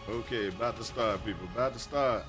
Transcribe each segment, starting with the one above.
Okay, about to start, people. About to start.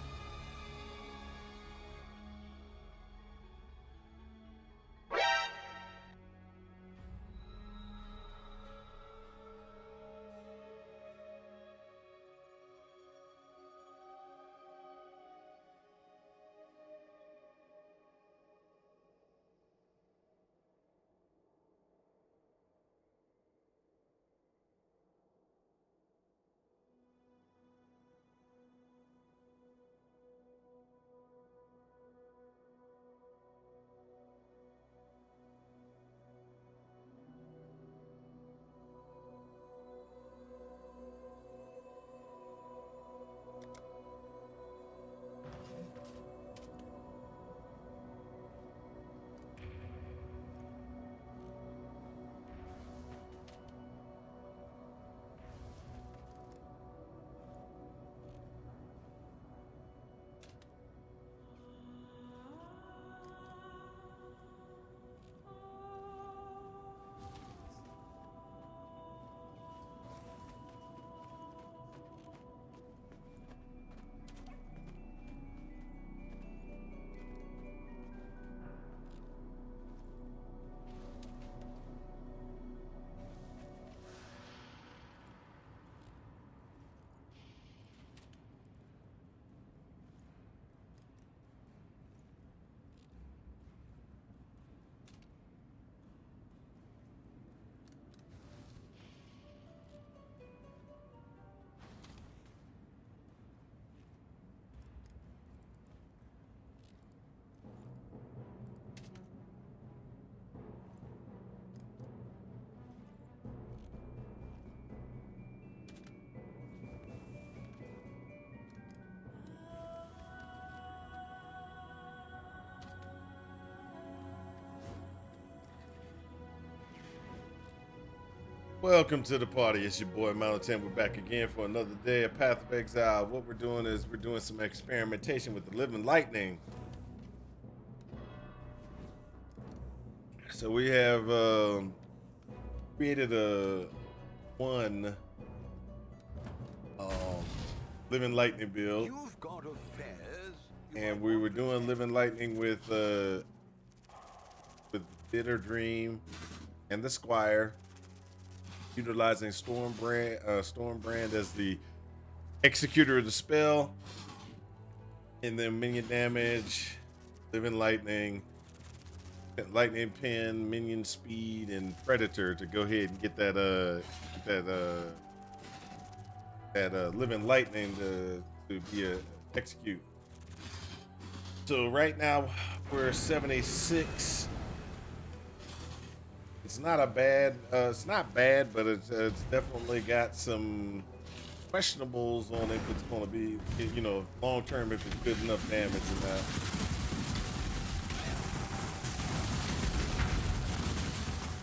Welcome to the party. It's your boy Mountain. We're back again for another day of Path of Exile. What we're doing is we're doing some experimentation with the living lightning. So we have created a one living lightning build. You've got affairs. And we were doing living lightning with Bitter Dream and the Squire, utilizing Stormbrand as the executor of the spell, and then minion damage, living lightning, lightning pin, minion speed, and predator to go ahead and get that living lightning to be a execute. So right now we're 76. It's not a bad. It's not bad, but it's definitely got some questionables on if it's going to be, long term, if it's good enough damage or not.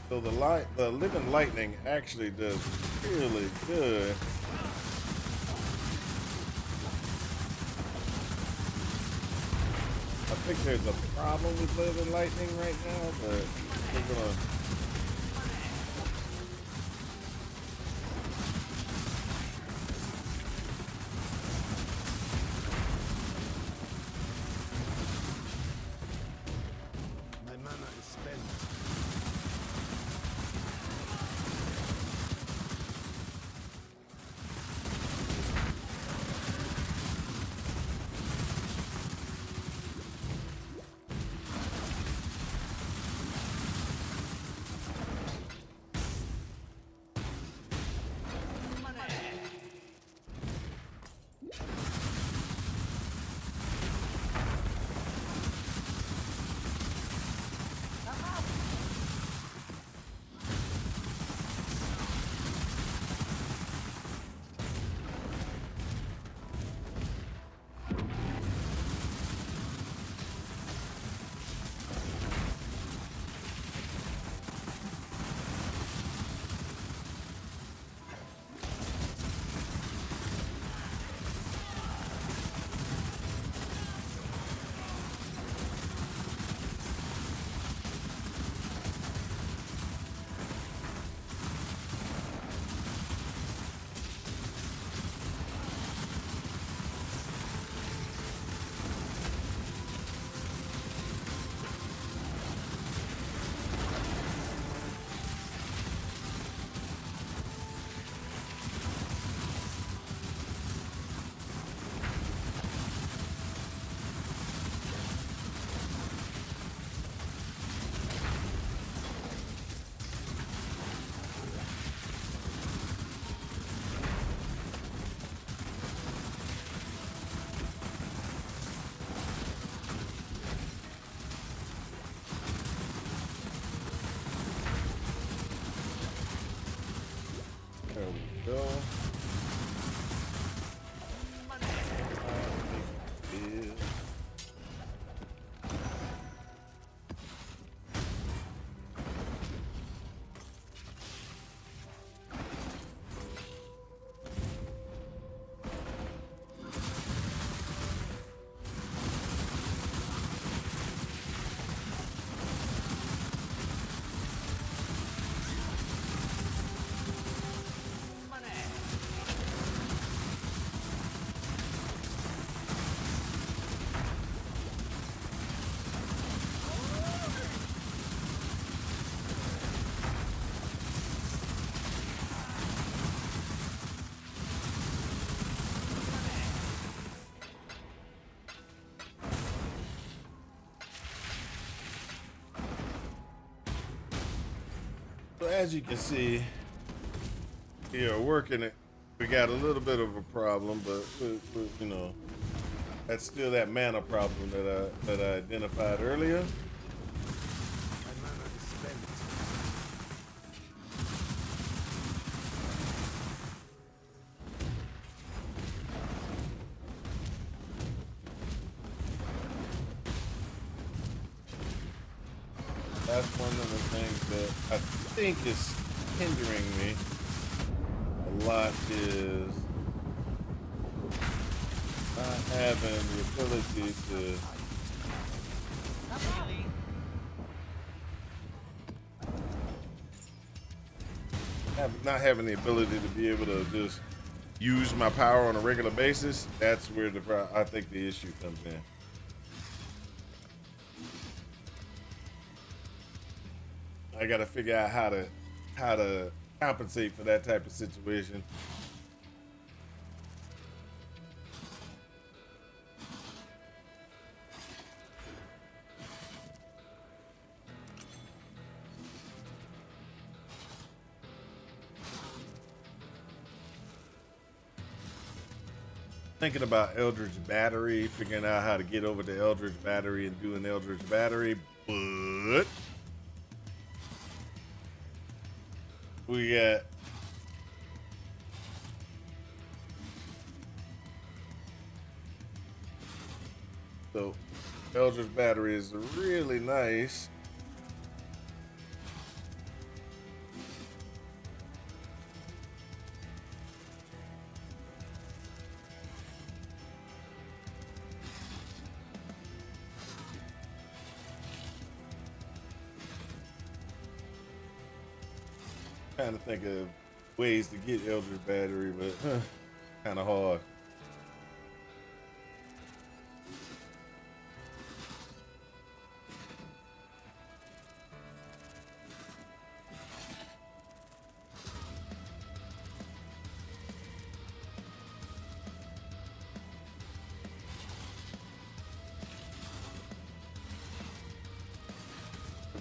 So the living lightning actually does really good. I think there's a problem with living lightning right now, but we're gonna. My mana is spent. So as you can see, we are working it. We got a little bit of a problem, but you know, that's still that mana problem that I identified earlier. My mana is spent. That's one of the things that I think is hindering me a lot is not having the ability to not having the ability to be able to just use my power on a regular basis. That's where I think the issue comes in. I got to figure out how to compensate for that type of situation. Thinking about Eldritch Battery, figuring out how to get over to Eldritch Battery and do an Eldritch Battery, but we got so Eldritch Battery is really nice. Trying to think of ways to get Eldritch Battery, but kind of hard.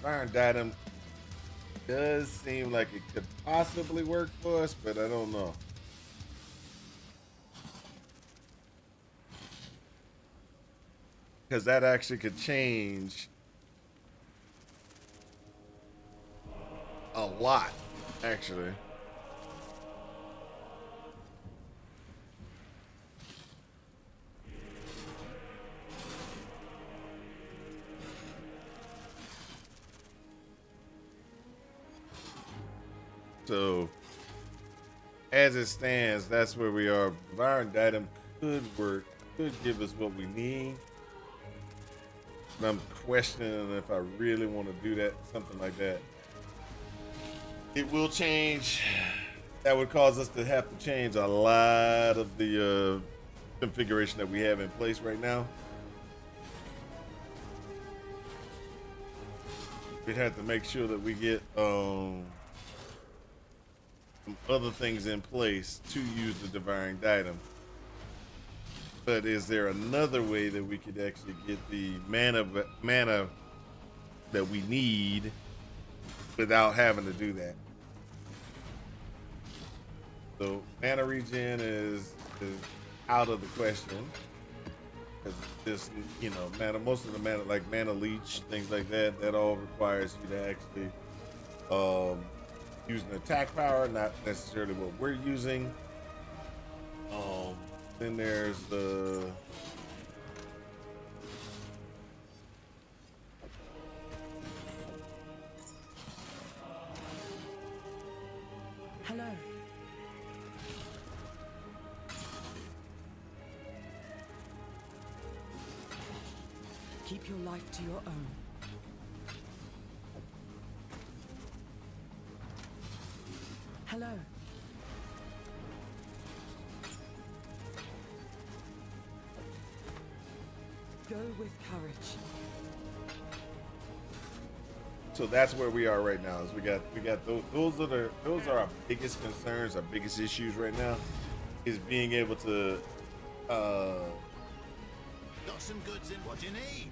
Iron Datum does seem like it could possibly work for us, but I don't know. Because that actually could change a lot, actually. So, as it stands, that's where we are. Iron Datum could work, could give us what we need. And I'm questioning if I really want to do that, something like that. It will change. That would cause us to have to change a lot of the configuration that we have in place right now. We'd have to make sure that we get some other things in place to use the Divine Datum. But is there another way that we could actually get the mana that we need without having to do that? So mana regen is out of the question. Because just, you know, most of the mana, like mana leech, things like that, that all requires you to actually use an attack power, not necessarily what we're using. Then there's the Hello. Keep your life to your own. Hello. Go with courage. So that's where we are right now. Is we got those are our biggest concerns, our biggest issues right now, is being able to Got some goods in what you need.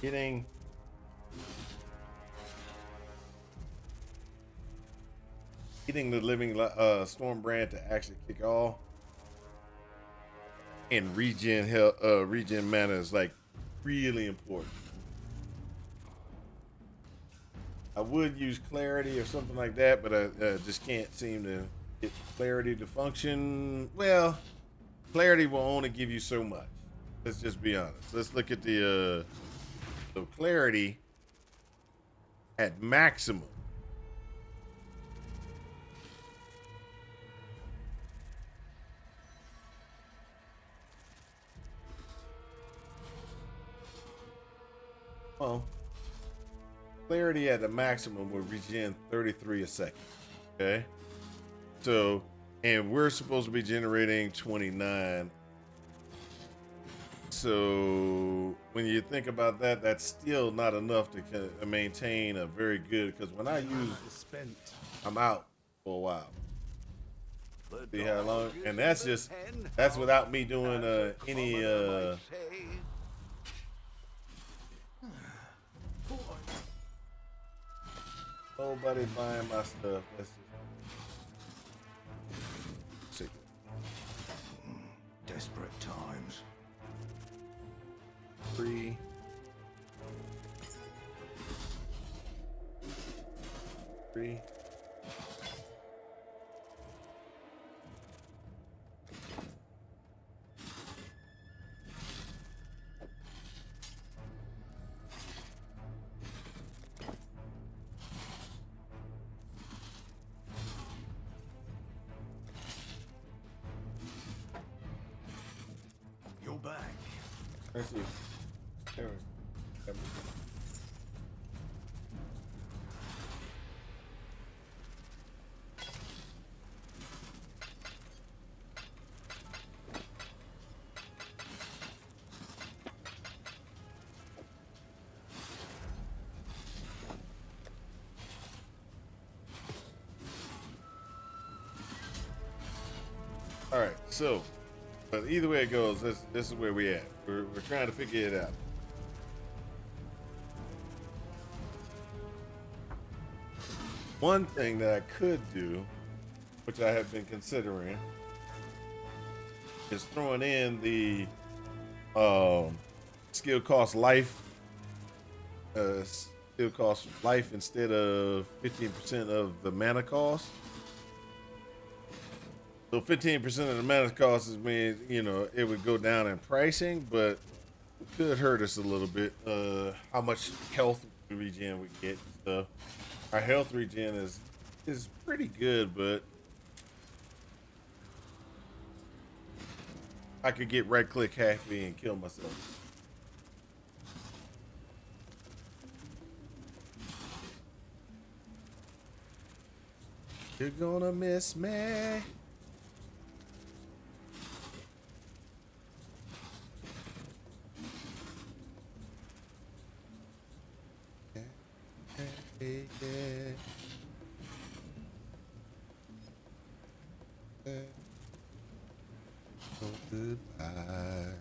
Getting the Storm brand to actually kick off and regen health, regen mana is like really important. I would use clarity or something like that, but I just can't seem to get clarity to function. Well, clarity will only give you so much. Let's just be honest. Let's look at the clarity at maximum. Well, clarity at the maximum will regen 33 a second. Okay. So, and we're supposed to be generating 29. So when you think about that, that's still not enough to maintain a very good, because when I use, I'm out for a while. See how long? And that's without me doing any nobody buying my stuff. That's just sick. Desperate times. 3. 3. You're back. Let's see. There we go. All right, so, but either way it goes, this is where we at. We're trying to figure it out. One thing that I could do, which I have been considering, is throwing in the skill cost life instead of 15% of the mana cost. So 15% of the mana cost is mean, it would go down in pricing, but it could hurt us a little bit. How much health regen we get and stuff. Our health regen is pretty good, but I could get right click happy and kill myself. You're gonna miss me. Oh, goodbye.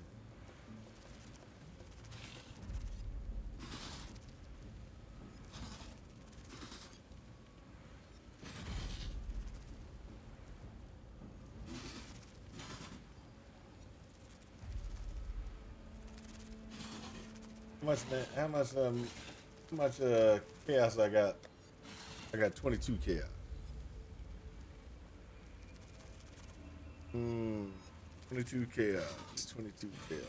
How much chaos I got? I got 22 chaos. 22 chaos. 22 chaos.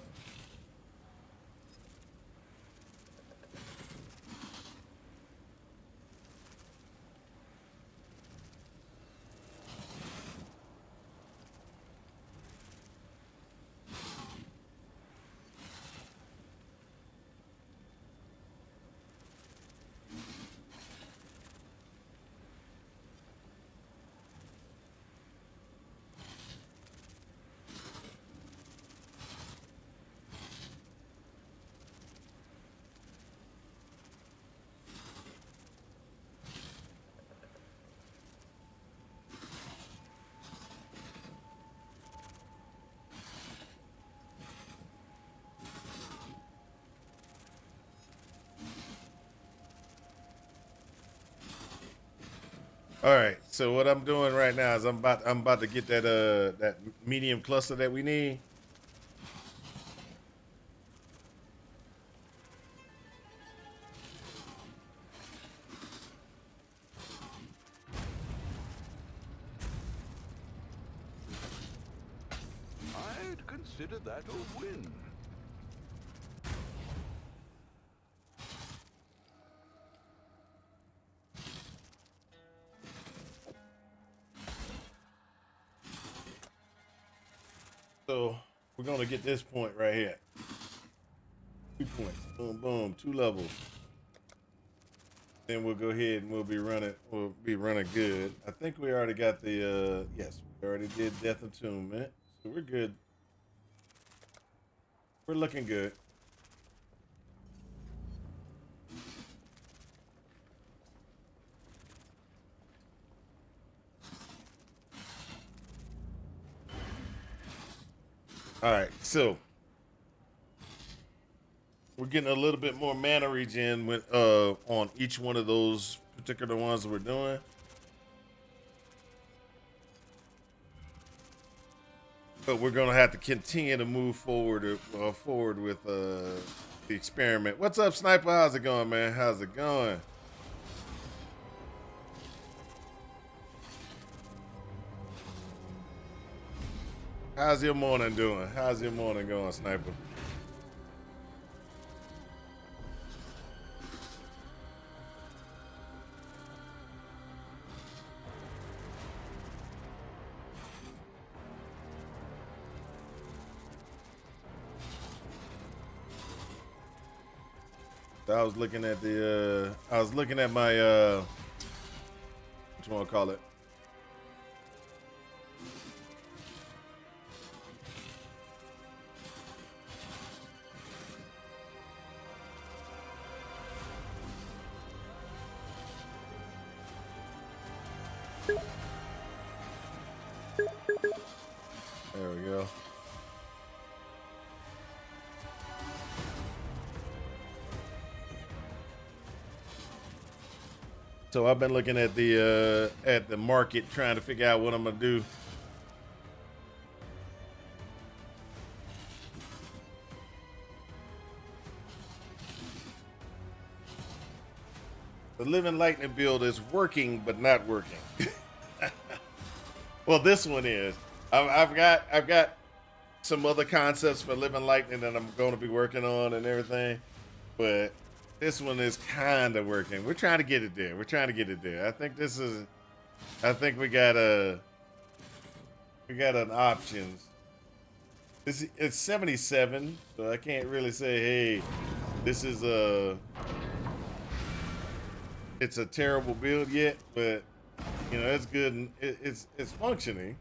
All right. So what I'm doing right now is I'm about to get that that medium cluster that we need. I'd consider that a win. So we're gonna get this point right here. 2 points. Boom, boom. 2 levels. Then we'll go ahead and we'll be running good. I think we already got the yes, we already did Death Attunement. So we're good. We're looking good. All right, so we're getting a little bit more mana regen with on each one of those particular ones we're doing. But we're gonna have to continue to move forward with the experiment. What's up, Sniper? How's it going, man? How's it going? How's your morning doing? How's your morning going, Sniper? I was looking at the I was looking at my what you want to call it? There we go. So I've been looking at the market, trying to figure out what I'm gonna do. The Living Lightning build is working, but not working. Well, this one is. I've got some other concepts for Living Lightning that I'm going to be working on and everything, but this one is kind of working. We're trying to get it there. We're trying to get it there. I think this is. I think we got an options. It's 77, so I can't really say, hey, this is it's a terrible build yet, but you know it's good and it's functioning.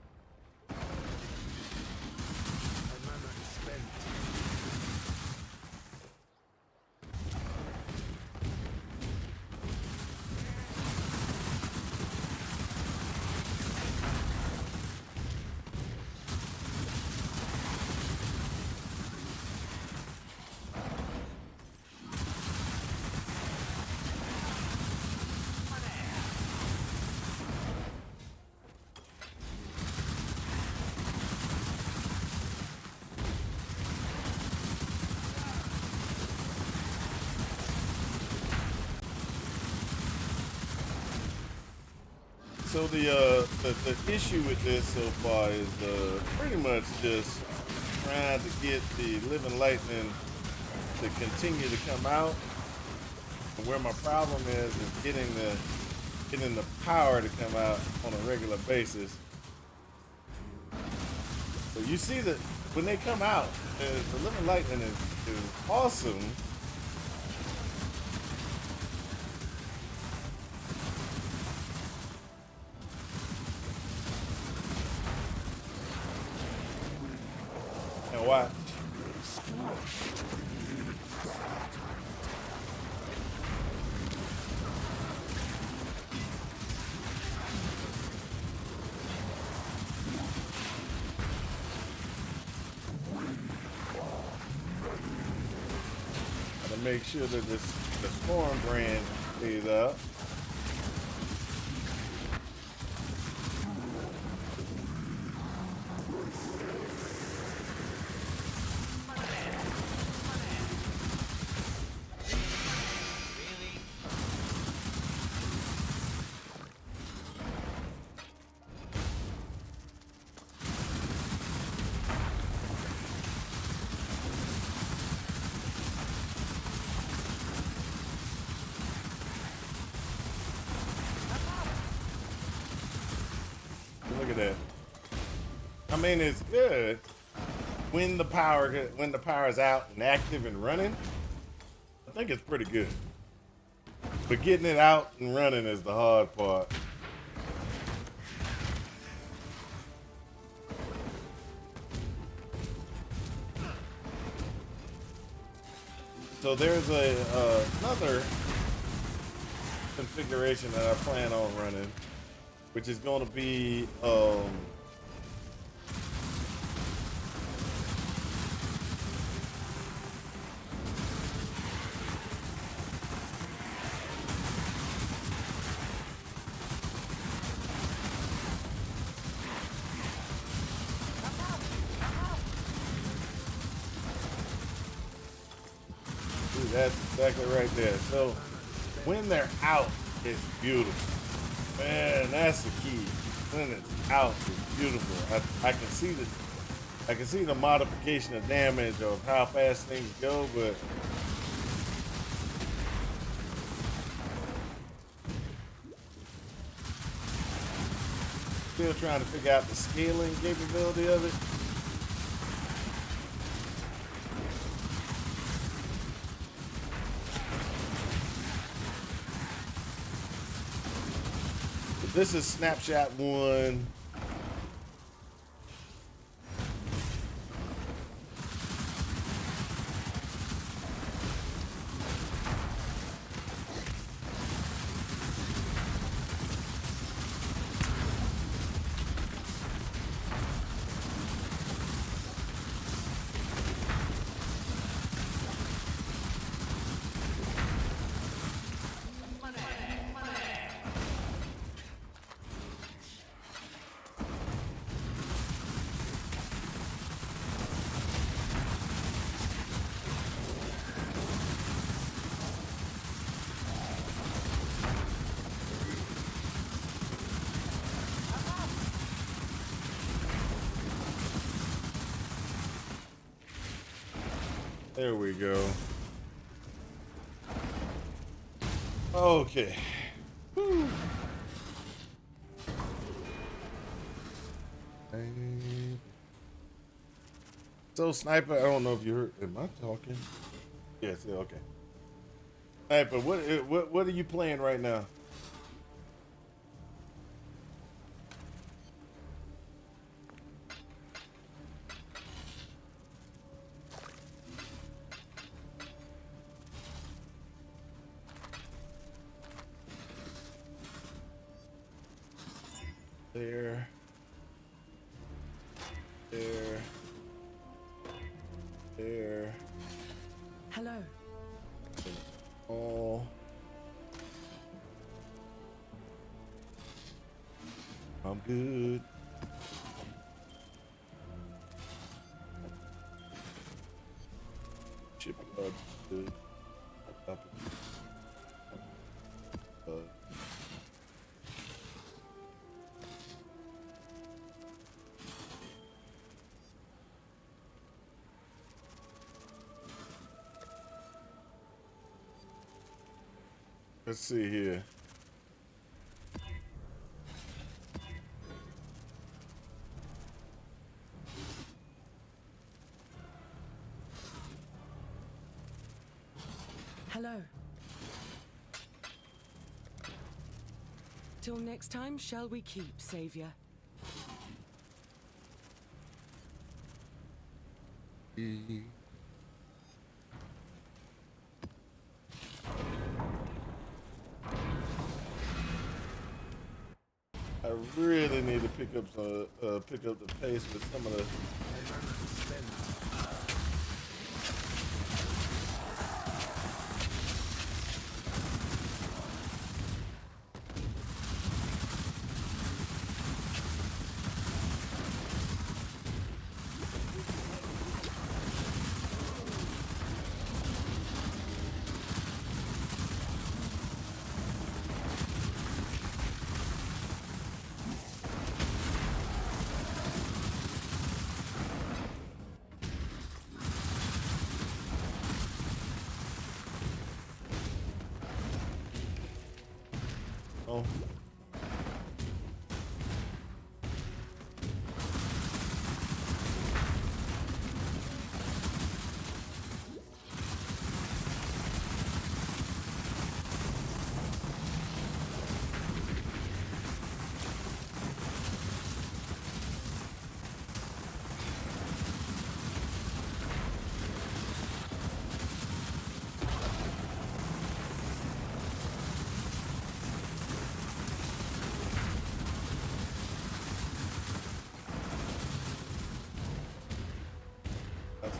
So the issue with this so far is pretty much just trying to get the Living Lightning to continue to come out. And where my problem is getting the power to come out on a regular basis. So you see that when they come out, the Living Lightning is awesome. Watch. Gotta make sure that the storm brand stays up. I mean, it's good when the power is out and active and running. I think it's pretty good. But getting it out and running is the hard part. So there's another configuration that I plan on running, which is going to be dude, that's exactly right there. So when they're out, it's beautiful. Man, that's the key. When it's out, it's beautiful. I can see the modification of damage of how fast things go, but still trying to figure out the scaling capability of it. This is snapshot 1. There we go. Okay. Whew. So Sniper, I don't know if you heard. Am I talking? Yes. Yeah, okay. Sniper, what are you playing right now? There. Hello. Oh. I'm good. Shipyard good. Let's see here. Hello. Till next time, shall we keep, Savior? I really need to pick up the pace with some of the. Oh.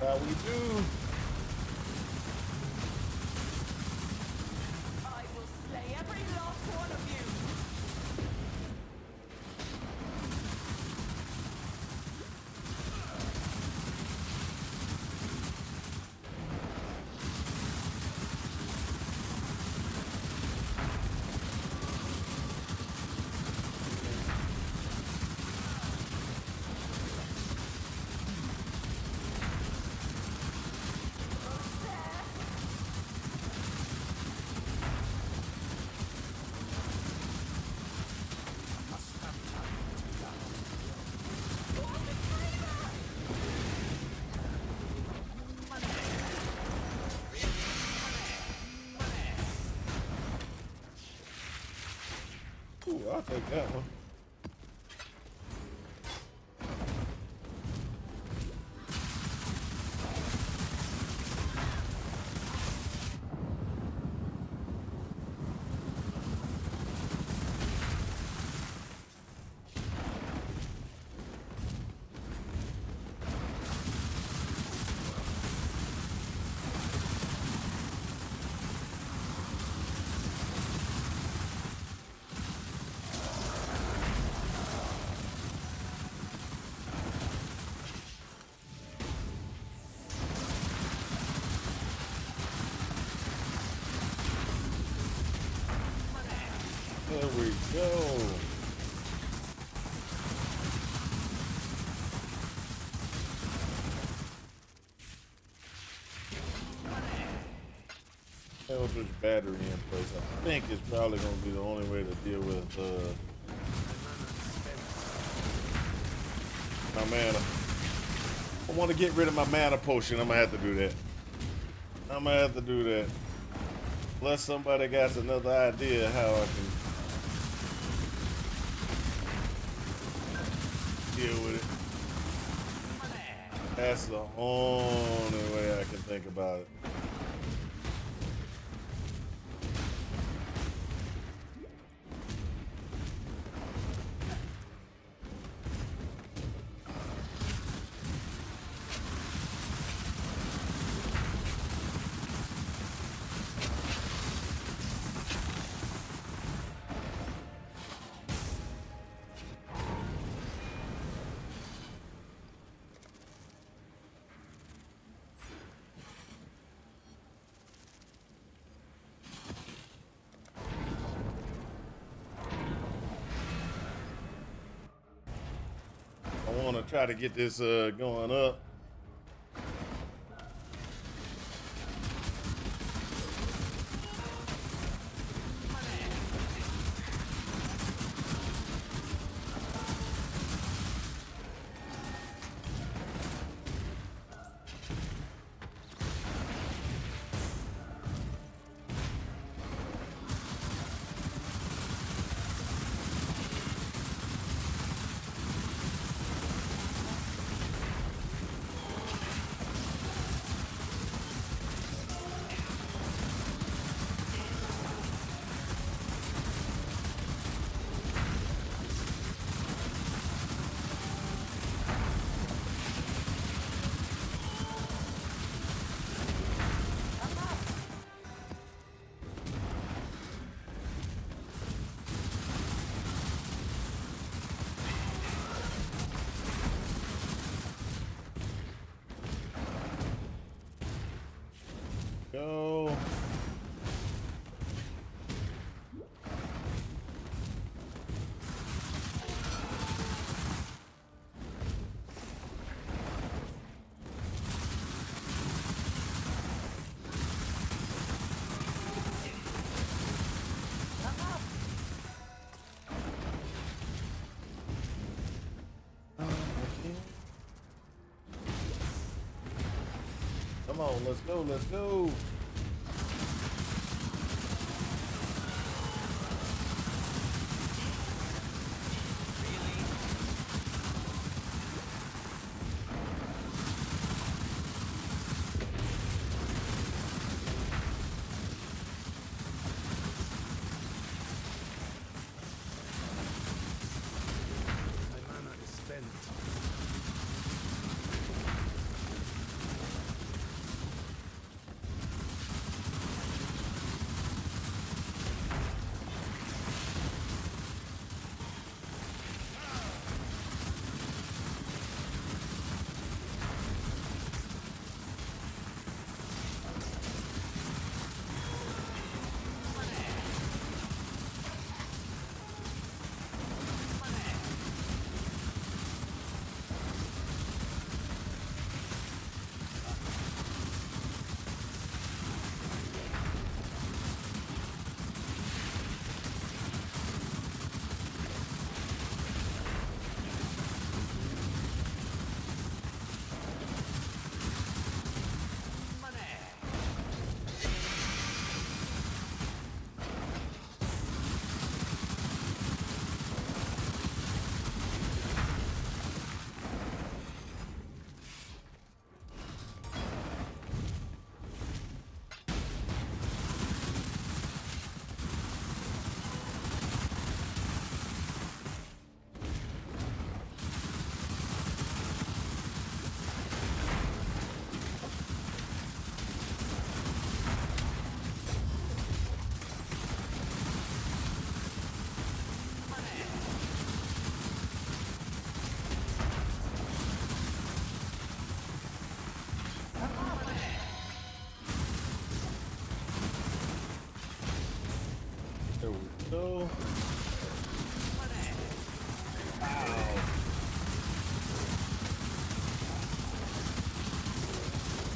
How we do? I will slay every last one of you. Ooh, I'll take that one. There we go. Eldritch battery in place. I think it's probably going to be the only way to deal with my mana. I want to get rid of my mana potion. I'm going to have to do that. I'm going to have to do that. Unless somebody got another idea how I can deal with it. That's the only way I can think about it. I want to try to get this going up. Go. Come on, let's go, let's go. My mana is spent.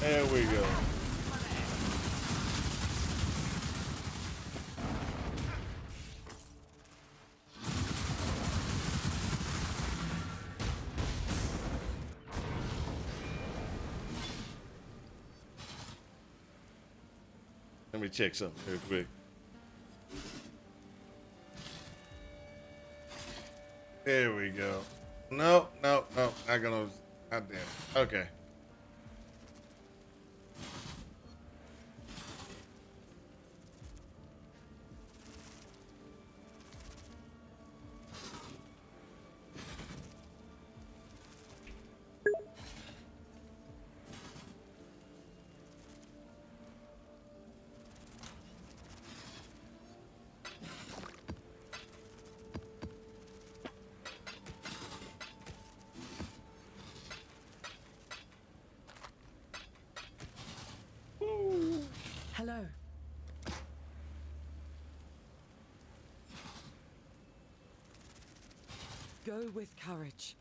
There we go. Let me check something real quick. There we go. No, no, no. Not gonna. God damn it. Okay. Hello. Go with courage.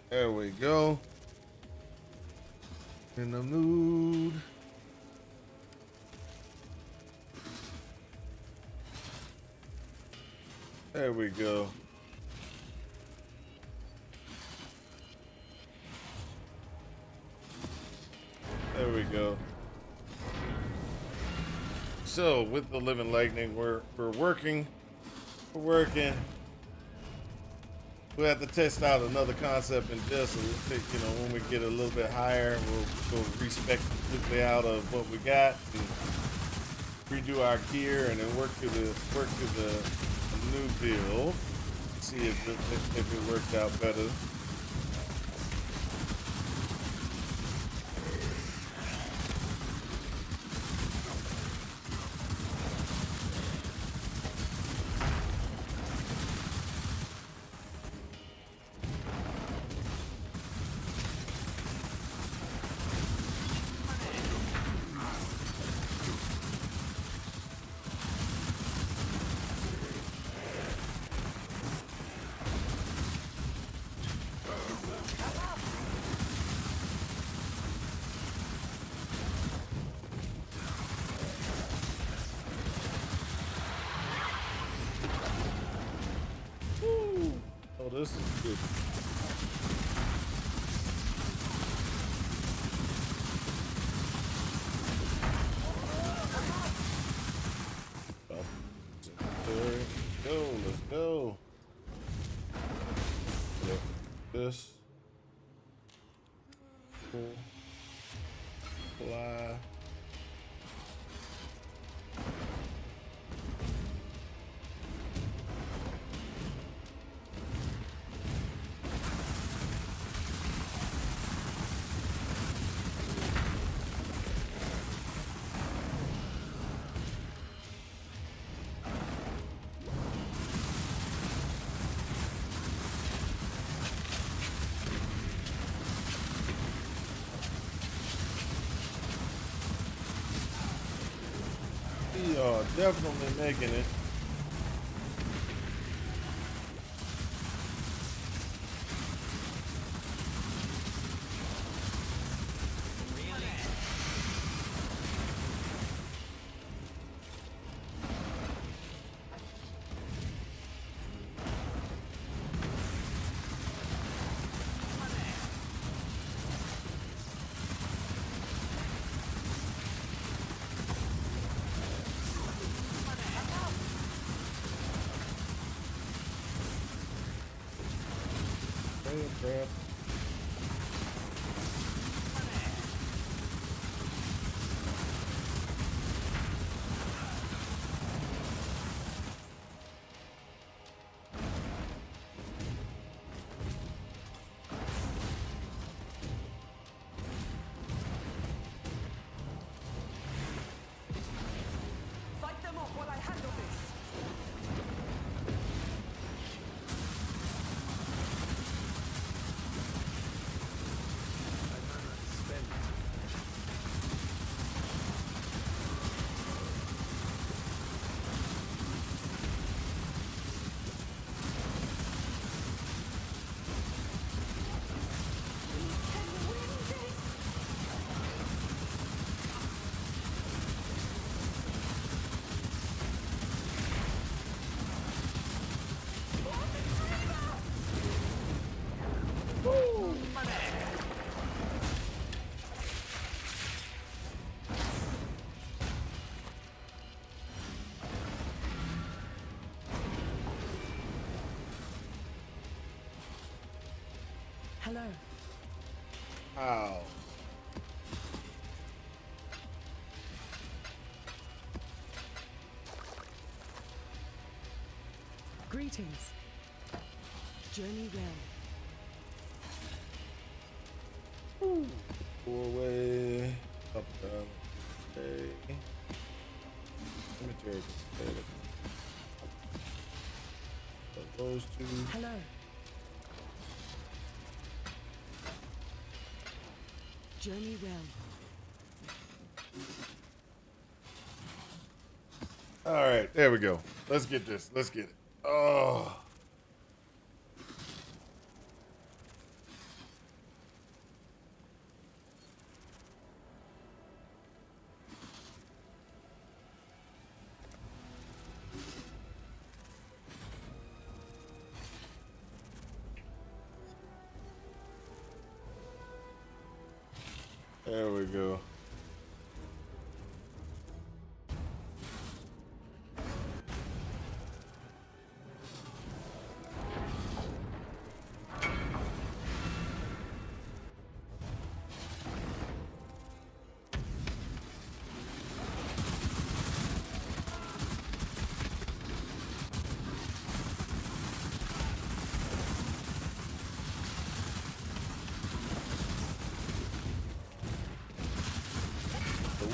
There we go. In the mood. There we go. There we go. So with the living lightning, we're working. We're working. We'll have to test out another concept in just, when we get a little bit higher, we'll respec completely out of what we got and redo our gear and then work through the new build. See if it works out better. Oh, this is good. Let's go. Yep. This. Cool. Fly. We are definitely making it. Crap. Hello. Ow. Greetings. Journey well. Doorway. Up, down. Okay. Cemetery. Those two. Hello. Journey well. All right, there we go. Let's get this. Let's get it. Oh. There we go.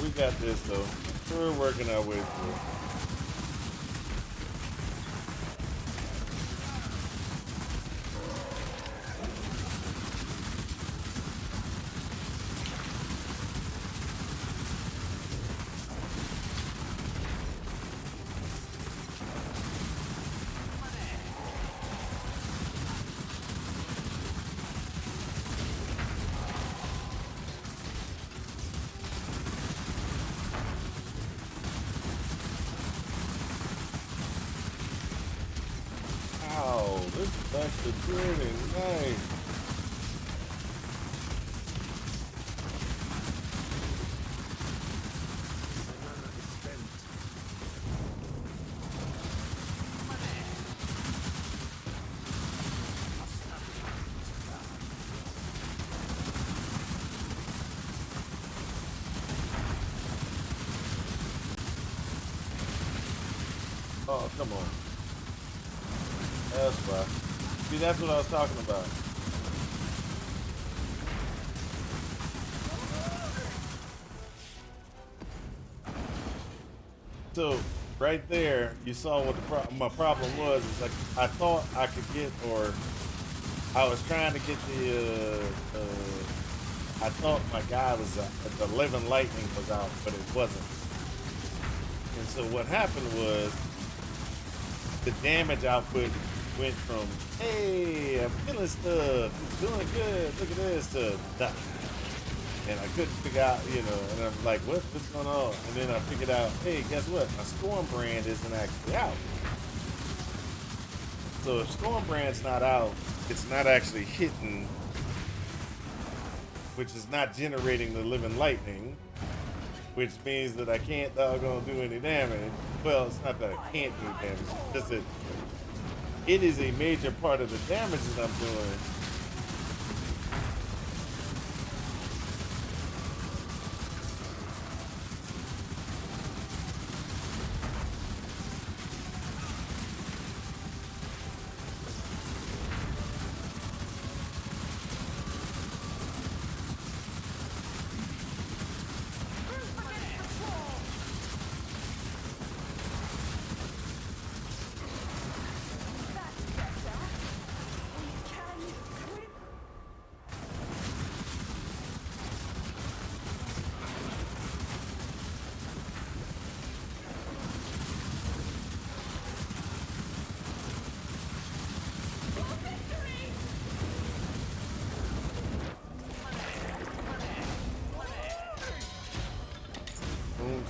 We got this though. We're working our way through. Wow, this is actually pretty nice. Oh, come on. That's why. See, that's what I was talking about. So, right there, you saw what my problem was. Is like I thought I could get, or I was trying to get I thought my guy was the living lightning was out, but it wasn't. And so what happened was the damage output went from, hey, I'm killing stuff, it's doing good, look at this, to die. And I couldn't figure out, and I'm like, what's going on? And then I figured out, hey, guess what? My Storm brand isn't actually out. So if Storm brand's not out, it's not actually hitting, which is not generating the living lightning, which means that I can't doggone do any damage. Well, it's not that I can't do damage, it's just that it is a major part of the damage that I'm doing.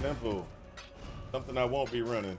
Temple. Something I won't be running.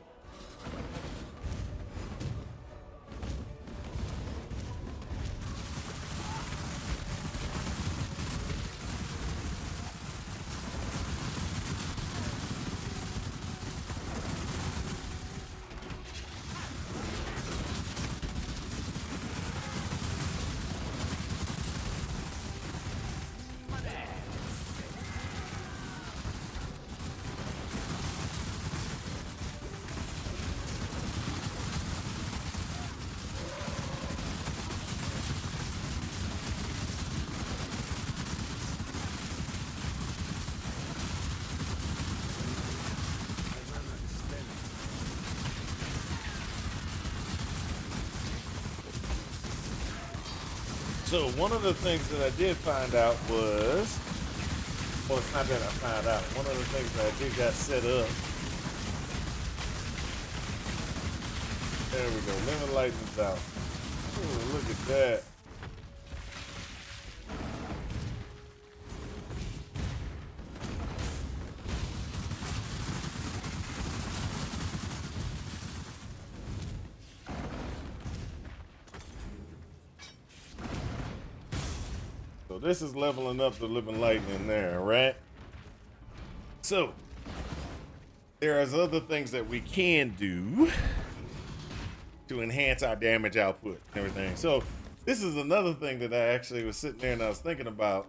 So one of the things that I did find out was, well, it's not that I found out. One of the things that I did got set up. There we go. Lemon lightning's out. Oh, look at that. So this is leveling up the living lightning there, right? So there's other things that we can do to enhance our damage output and everything. So this is another thing that I actually was sitting there and I was thinking about,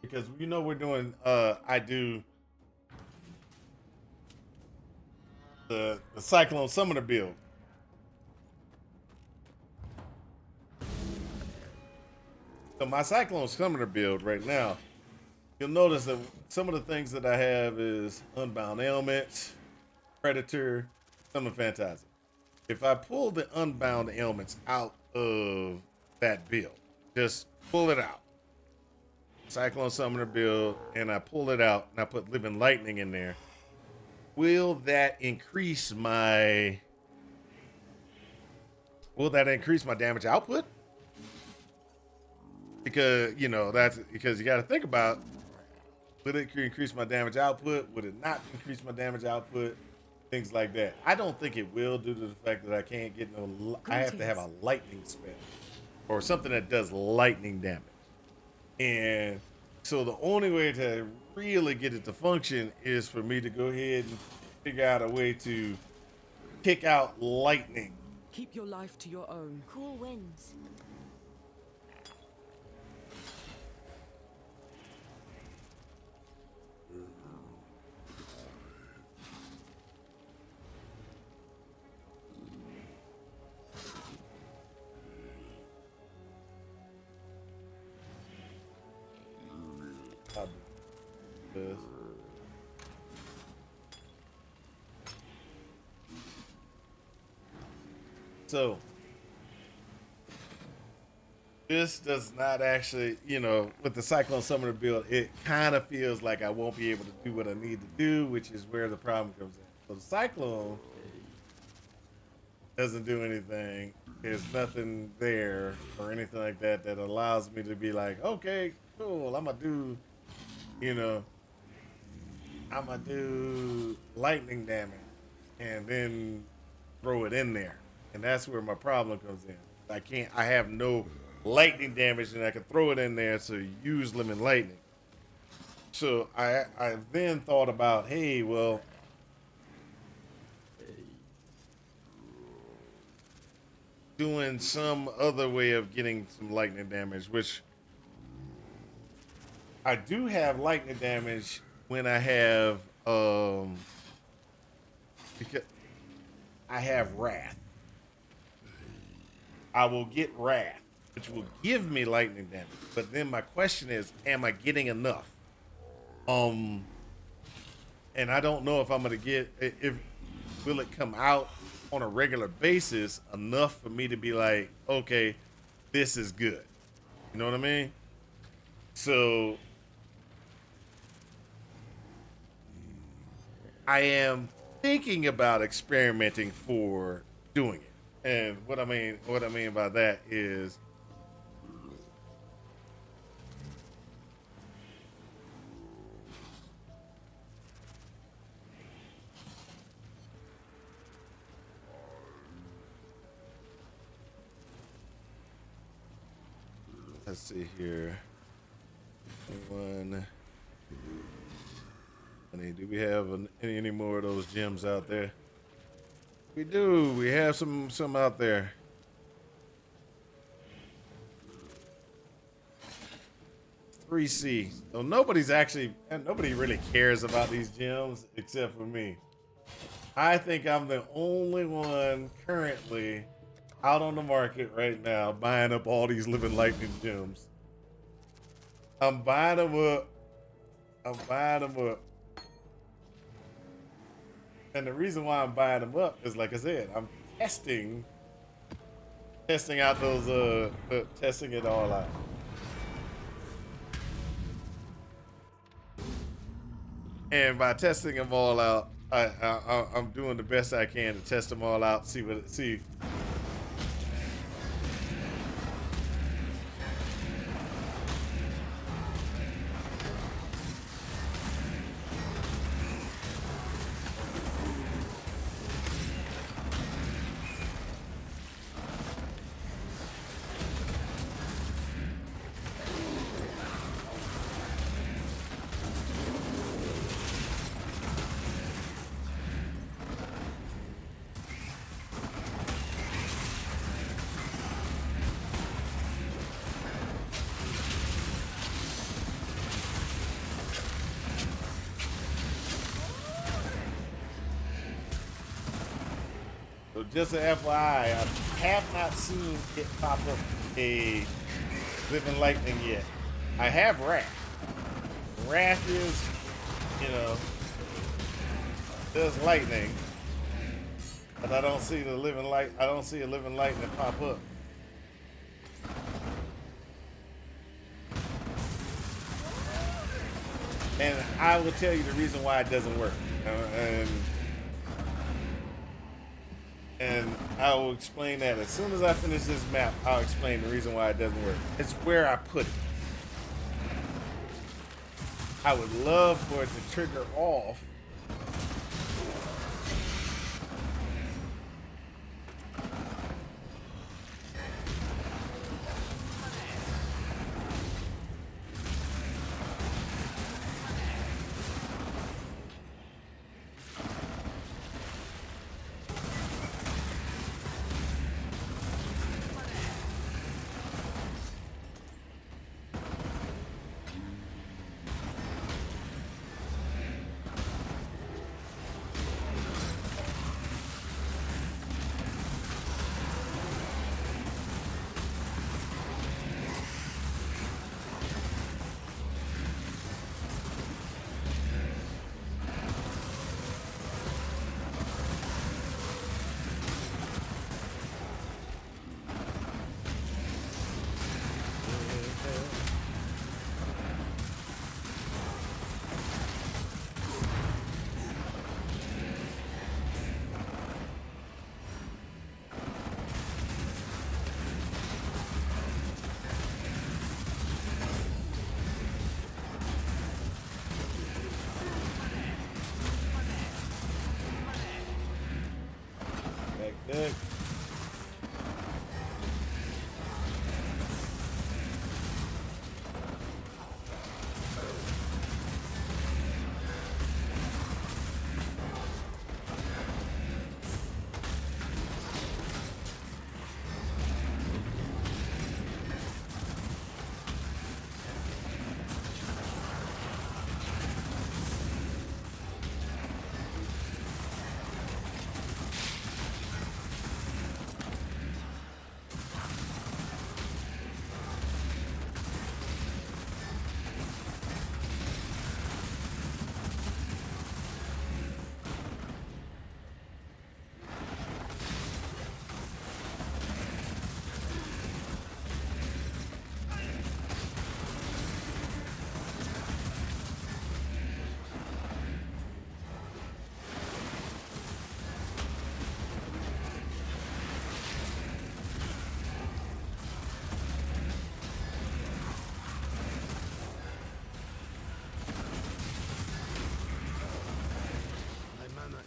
because you know we're doing I do the Cyclone Summoner build. So my Cyclone Summoner build right now, you'll notice that some of the things that I have is Unbound Ailments, Predator, Summon Phantasm. If I pull the Unbound Ailments out of that build, just pull it out, Cyclone Summoner build, and I pull it out and I put Living Lightning in there, will that increase my damage output? Because, you know, that's because you got to think about, would it increase my damage output? Would it not increase my damage output? Things like that. I don't think it will, due to the fact that I can't get no. I have to have a lightning spell or something that does lightning damage. And so the only way to really get it to function is for me to go ahead and figure out a way to kick out lightning. Keep your life to your own. Cool winds. So this does not actually, you know, with the Cyclone Summoner build, it kind of feels like I won't be able to do what I need to do, which is where the problem comes in. So the Cyclone doesn't do anything. There's nothing there or anything like that that allows me to be like, okay, cool, I'm gonna do, you know, I'm gonna do lightning damage and then throw it in there. And that's where my problem comes in. I have no lightning damage and I can throw it in there to use Lemon Lightning. So I then thought about, hey, well, doing some other way of getting some lightning damage, which I do have lightning damage when I have because I have Wrath. I will get Wrath, which will give me lightning damage. But then my question is, am I getting enough? And I don't know if I'm gonna get, if will it come out on a regular basis enough for me to be like, okay, this is good. You know what I mean? So I am thinking about experimenting for doing it. And what I mean by that is, let's see here. One. Do we have any more of those gems out there? We do. We have some out there. $3C. So nobody really cares about these gems except for me. I think I'm the only one currently out on the market right now buying up all these Living Lightning gems. I'm buying them up. And the reason why I'm buying them up is, like I said, I'm testing testing out those testing it all out. And by testing them all out, I'm doing the best I can to test them all out, see. So just an FYI, I have not seen it pop up a living lightning yet. I have wrath. Wrath is, does lightning, but I don't see the living light. I don't see a living lightning pop up. And I will tell you the reason why it doesn't work. And I will explain that as soon as I finish this map. I'll explain the reason why it doesn't work. It's where I put it. I would love for it to trigger off. Good.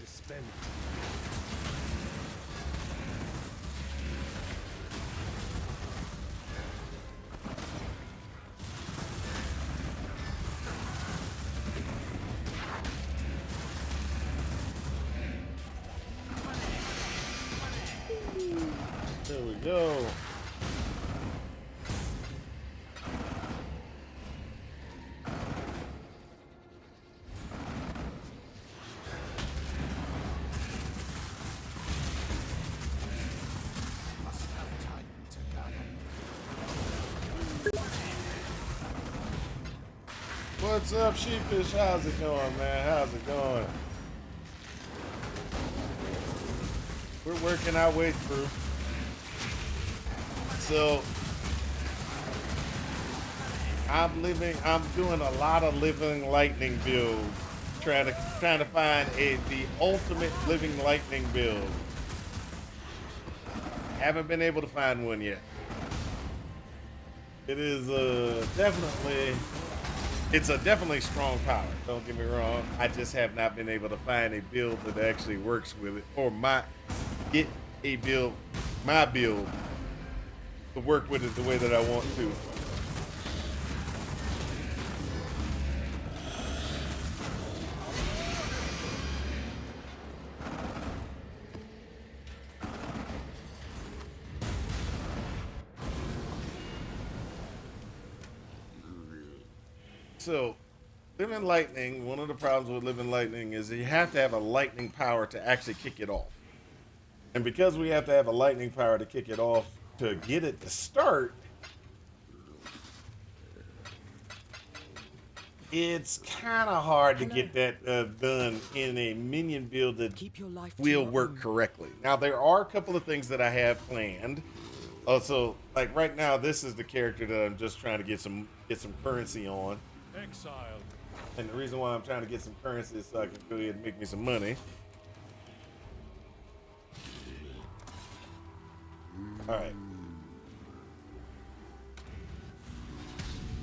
Spent. There we go. What's up, Sheepish? How's it going, man? How's it going? We're working our way through. So I'm doing a lot of living lightning builds, trying to find the ultimate living lightning build. Haven't been able to find one yet. It is it's a definitely strong power. Don't get me wrong. I just have not been able to find a build that actually works with it, or get my build to work with it the way that I want to. So, living lightning, one of the problems with living lightning is that you have to have a lightning power to actually kick it off. And because we have to have a lightning power to kick it off to get it to start, it's kind of hard to get that done in a minion build that Keep your life to will your work own. correctly. Now, there are a couple of things that I have planned. Also, like right now, this is the character that I'm just trying to get some currency on. Exiled. And the reason why I'm trying to get some currency is so I can go ahead and make me some money. All right.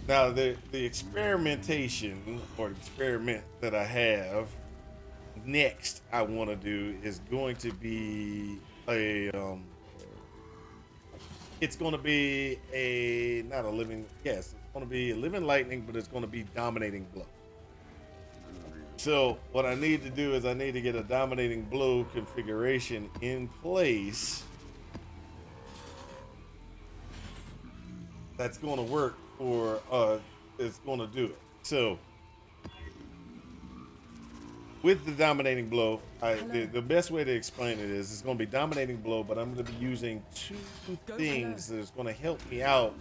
Now the experimentation or experiment that I have next I want to do is going to be it's going to be not a living, yes, it's going to be a living lightning, but it's going to be dominating blow. So what I need to do is I need to get a dominating blow configuration in place that's going to work for it's going to do it. So with the dominating blow, the best way to explain it is it's going to be dominating blow, but I'm going to be using two things that's going to help me out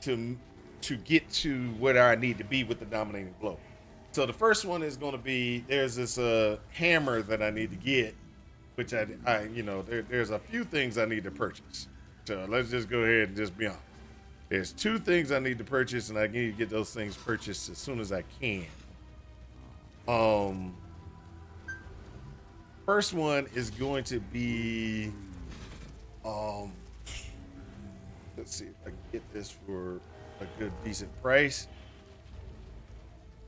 to get to where I need to be with the dominating blow. So the first one is going to be, there's this hammer that I need to get, which there's a few things I need to purchase. So let's just go ahead and just be honest. There's two things I need to purchase, and I need to get those things purchased as soon as I can. First one is going to be, let's see if I can get this for a good, decent price.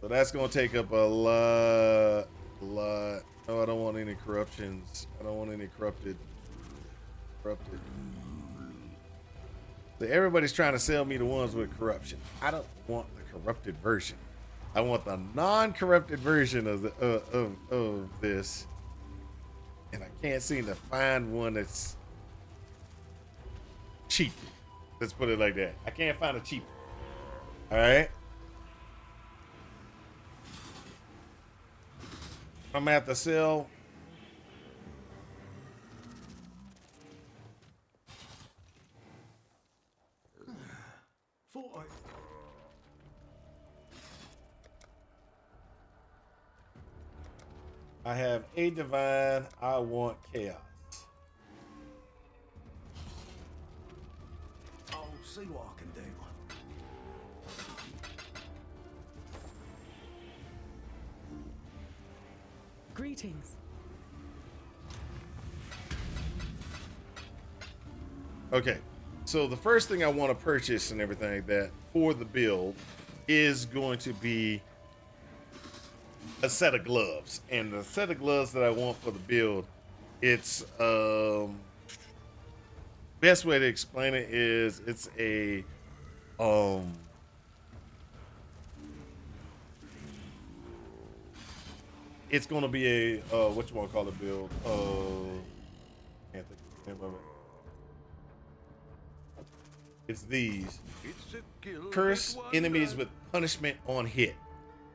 So that's going to take up a lot. No, I don't want any corruptions. I don't want any corrupted. So everybody's trying to sell me the ones with corruption. I don't want the corrupted version. I want the non-corrupted version of this, and I can't seem to find one that's cheap. Let's put it like that. I can't find a cheap one. All right. I'm gonna have to sell. I have a divine. I want chaos. I'll see what I can do. Greetings. Okay, so the first thing I want to purchase and everything like that for the build is going to be a set of gloves. And the set of gloves that I want for the build, it's best way to explain it is it's a it's going to be a what you want to call it build. Can't think of the name of it. It's these. It's a gilded Curse enemies wonder. with punishment on hit.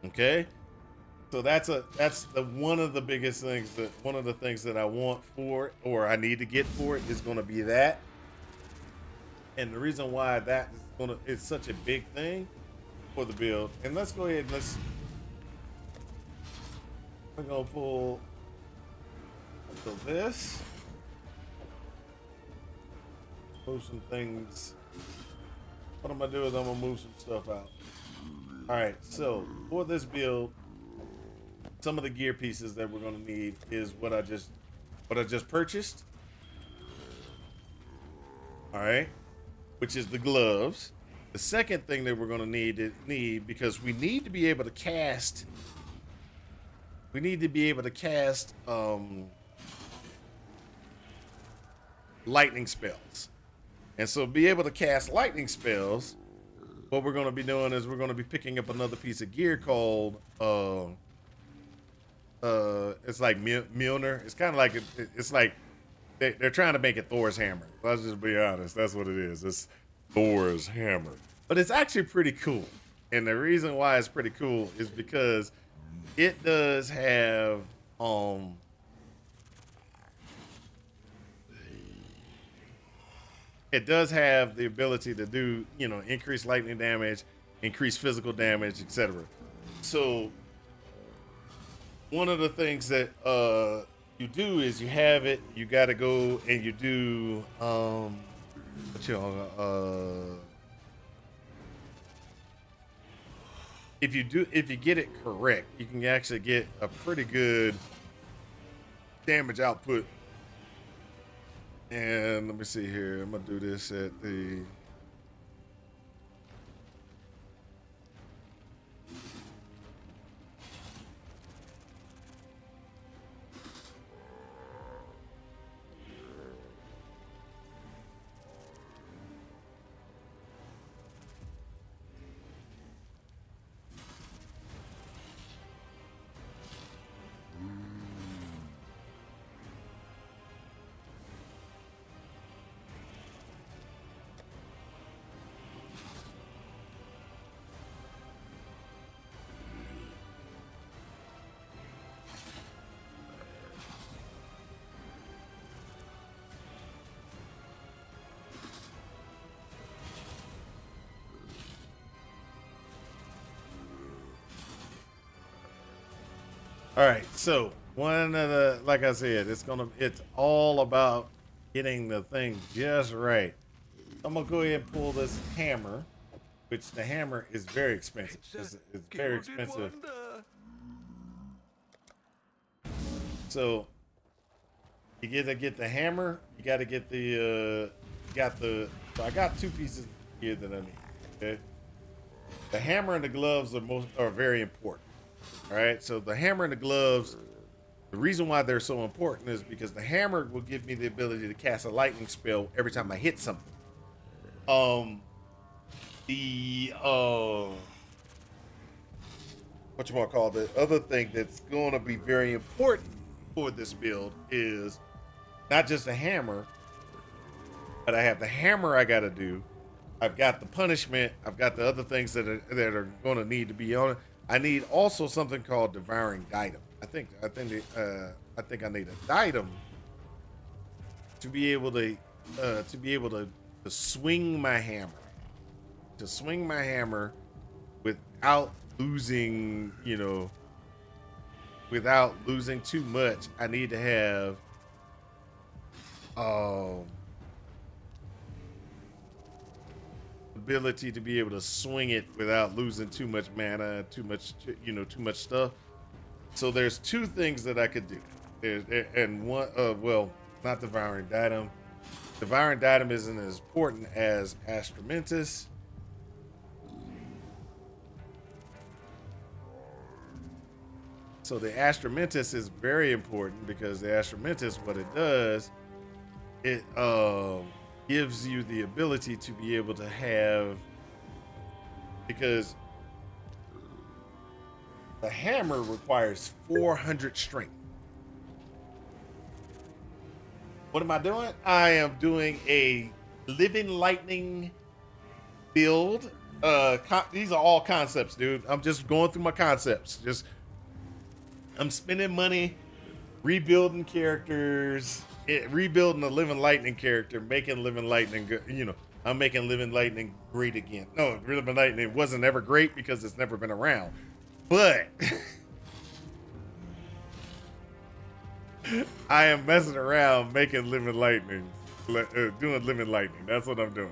Okay? So that's one of the biggest things, one of the things that I want for it, or I need to get for it, is going to be that. And the reason why that is it's such a big thing for the build. And let's go ahead and we're gonna pull this. Move some things. What I'm gonna do is I'm gonna move some stuff out. All right, so for this build, some of the gear pieces that we're gonna need is what I just purchased. All right, which is the gloves. The second thing that we're gonna need because we need to be able to cast. We need to be able to cast lightning spells. And so be able to cast lightning spells, what we're going to be doing is we're going to be picking up another piece of gear called it's like Mjolnir. It's kind of like it's like they're trying to make it Thor's hammer. Let's just be honest. That's what it is. It's Thor's hammer. But it's actually pretty cool. And the reason why it's pretty cool is because it does have it does have the ability to do, you know, increase lightning damage, increase physical damage, etc. So one of the things that you do is you have it, you got to go and you do if you get it correct, you can actually get a pretty good damage output. And let me see here. I'm gonna do this at the All right, so one of the, like I said, it's all about getting the thing just right. I'm gonna go ahead and pull this hammer, which the hammer is very expensive. It's very expensive. So you gotta get the hammer. You gotta get the So I got two pieces here that I need. Okay, the hammer and the gloves are very important. All right, so the hammer and the gloves, the reason why they're so important is because the hammer will give me the ability to cast a lightning spell every time I hit something. The the other thing that's going to be very important for this build is not just the hammer, but I have the hammer I got to do. I've got the punishment. I've got the other things that are going to need to be on it. I need also something called devouring diadem. I think I need a diadem to be able to swing my hammer. To swing my hammer without losing, without losing too much. I need to have ability to be able to swing it without losing too much mana, too much stuff. So there's two things that I could do. And one, not devouring diadem. Devouring diadem isn't as important as Experimentation. So the Experimentation is very important because the Experimentation, what it does, it gives you the ability to be able to have, because the hammer requires 400 strength. What am I doing? I am doing a living lightning build. These are all concepts, dude. I'm just going through my concepts. I'm spending money, rebuilding characters, rebuilding a living lightning character, making living lightning good. I'm making living lightning great again. No, living lightning wasn't ever great because it's never been around. But I am messing around making living lightning. doing living lightning. That's what I'm doing.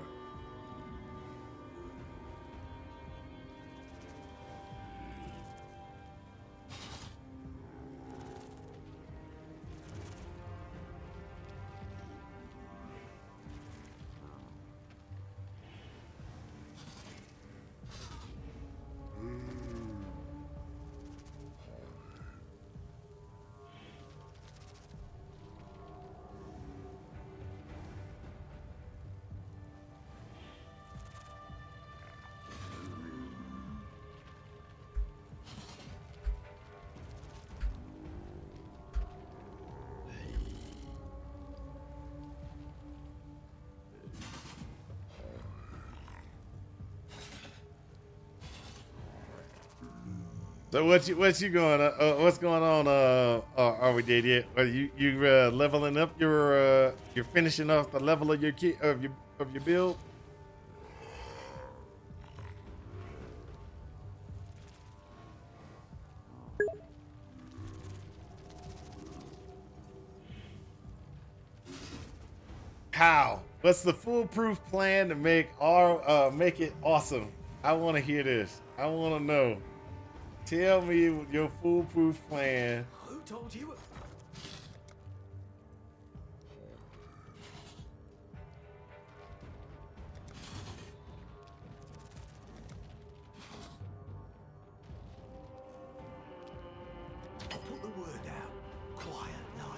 So what's going on? Are we dead yet? Are you leveling up your you're finishing off the level of your of your build? How? What's the foolproof plan to make it awesome? I want to hear this. I want to know. Tell me your foolproof plan. Who told you? I'll put the word out. Quiet night.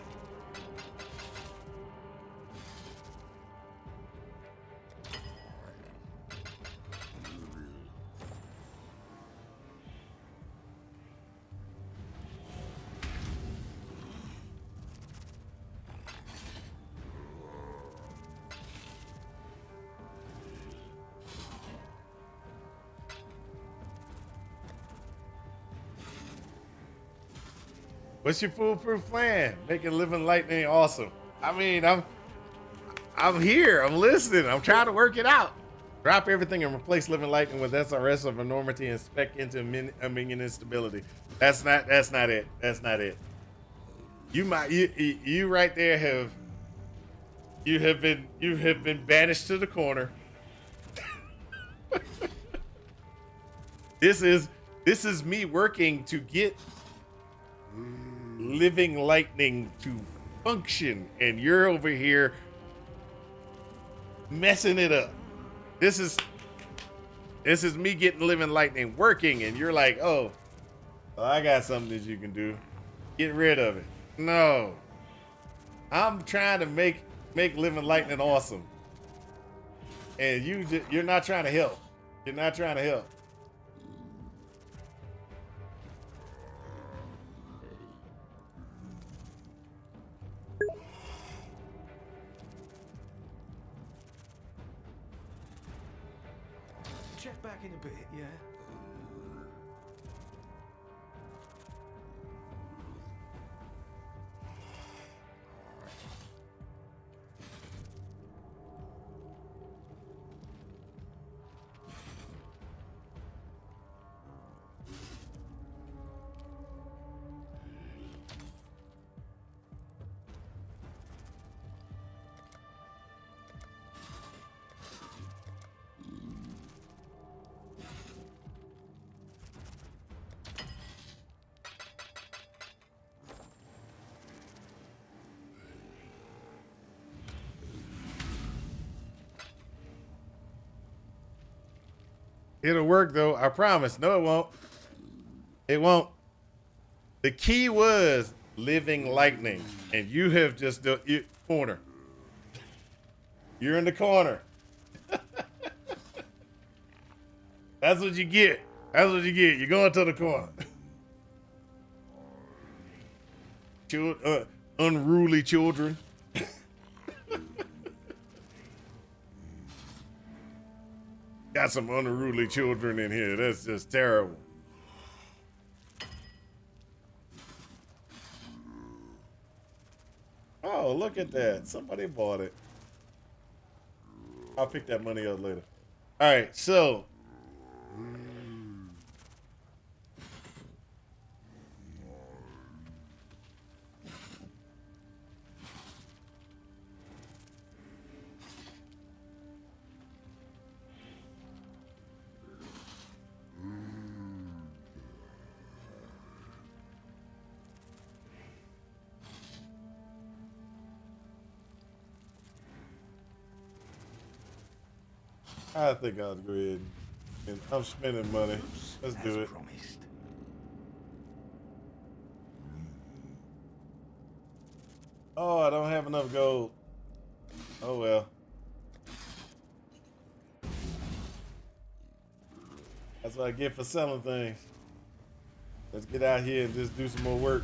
What's your foolproof plan? Making living lightning awesome. I mean, I'm here. I'm listening. I'm trying to work it out. Drop everything and replace living lightning with SRS of enormity and spec into a minion instability. That's not it. That's not it. You right there have been banished to the corner. This is me working to get living lightning to function, and you're over here messing it up. This is me getting living lightning working, and you're like, oh, well, I got something that you can do. Get rid of it. No, I'm trying to make living lightning awesome, and you're not trying to help. You're not trying to help. Check back in a bit, yeah? It'll work though, I promise. No, it won't. It won't. The key was living lightning, and you have just corner. You're in the corner. That's what you get. That's what you get. You're going to the corner. Unruly children. Got some unruly children in here. That's just terrible. Oh, look at that. Somebody bought it. I'll pick that money up later. All right, so. I think I'll go ahead and I'm spending money. Let's do it. Promised. Oh, I don't have enough gold. Oh well. That's what I get for selling things. Let's get out here and just do some more work.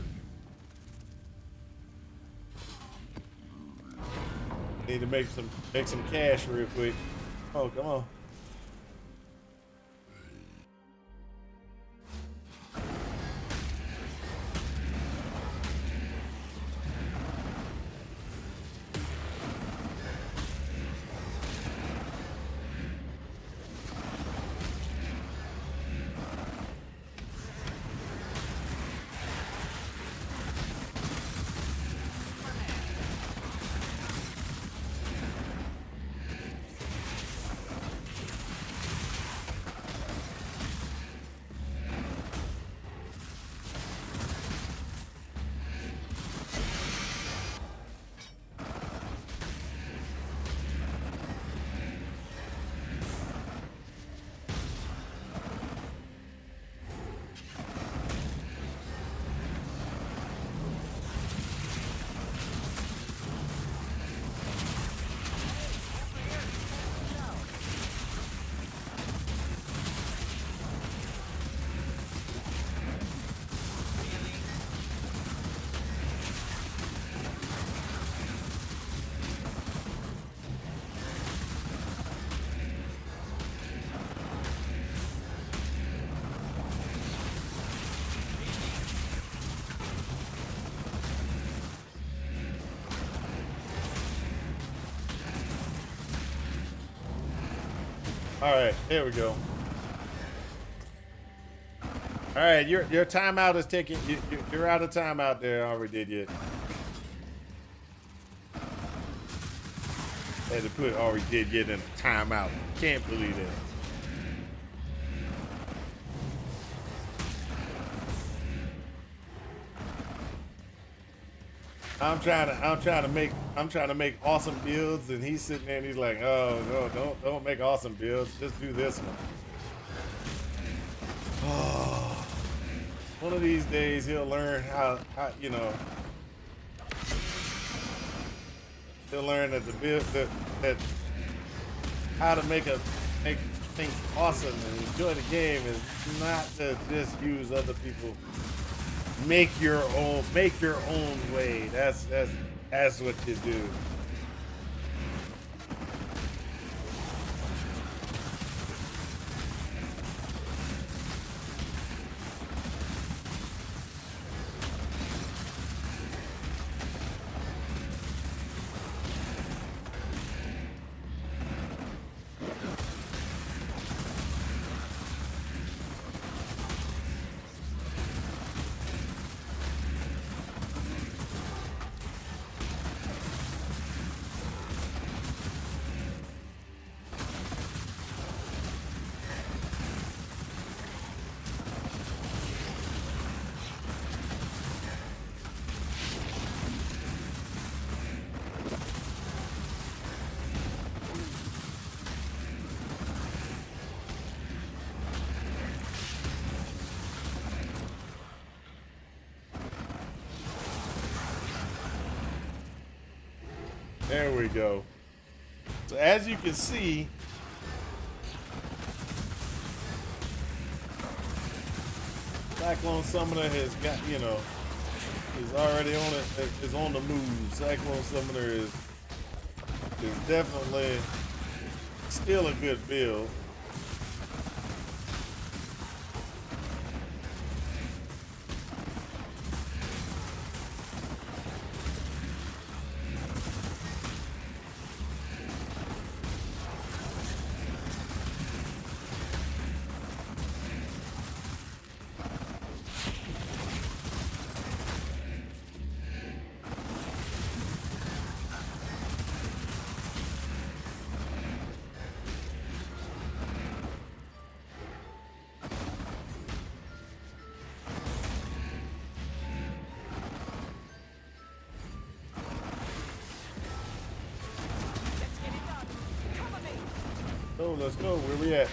Need to make some cash real quick. Oh, come on. All right, there we go. All right, your timeout is taking. You're out of timeout there. I already did yet. Had to put already did yet in timeout. Can't believe that. I'm trying to make awesome builds, and he's sitting there and he's like, oh no, don't make awesome builds. Just do this one. Oh, one of these days he'll learn how you know. He'll learn that the build that how to make things awesome and enjoy the game is not to just use other people. Make your own way. That's what you do. There we go. So as you can see, Cyclone Summoner has got, you know, is already on it, is on the move. Cyclone Summoner is definitely still a good build. go, let's go. Where we at?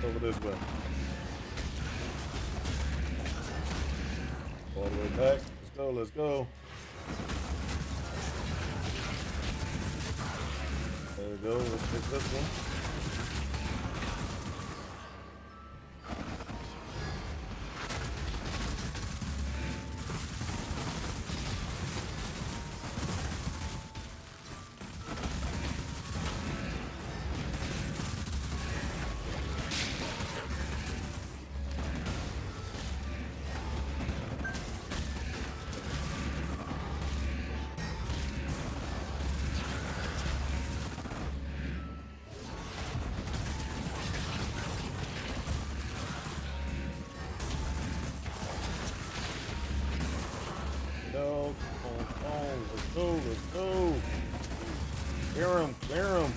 Over this way. All the way back. Let's go, let's go. There we go. Let's pick this one. Go, come on, let's go, let's go. Clear him, clear him.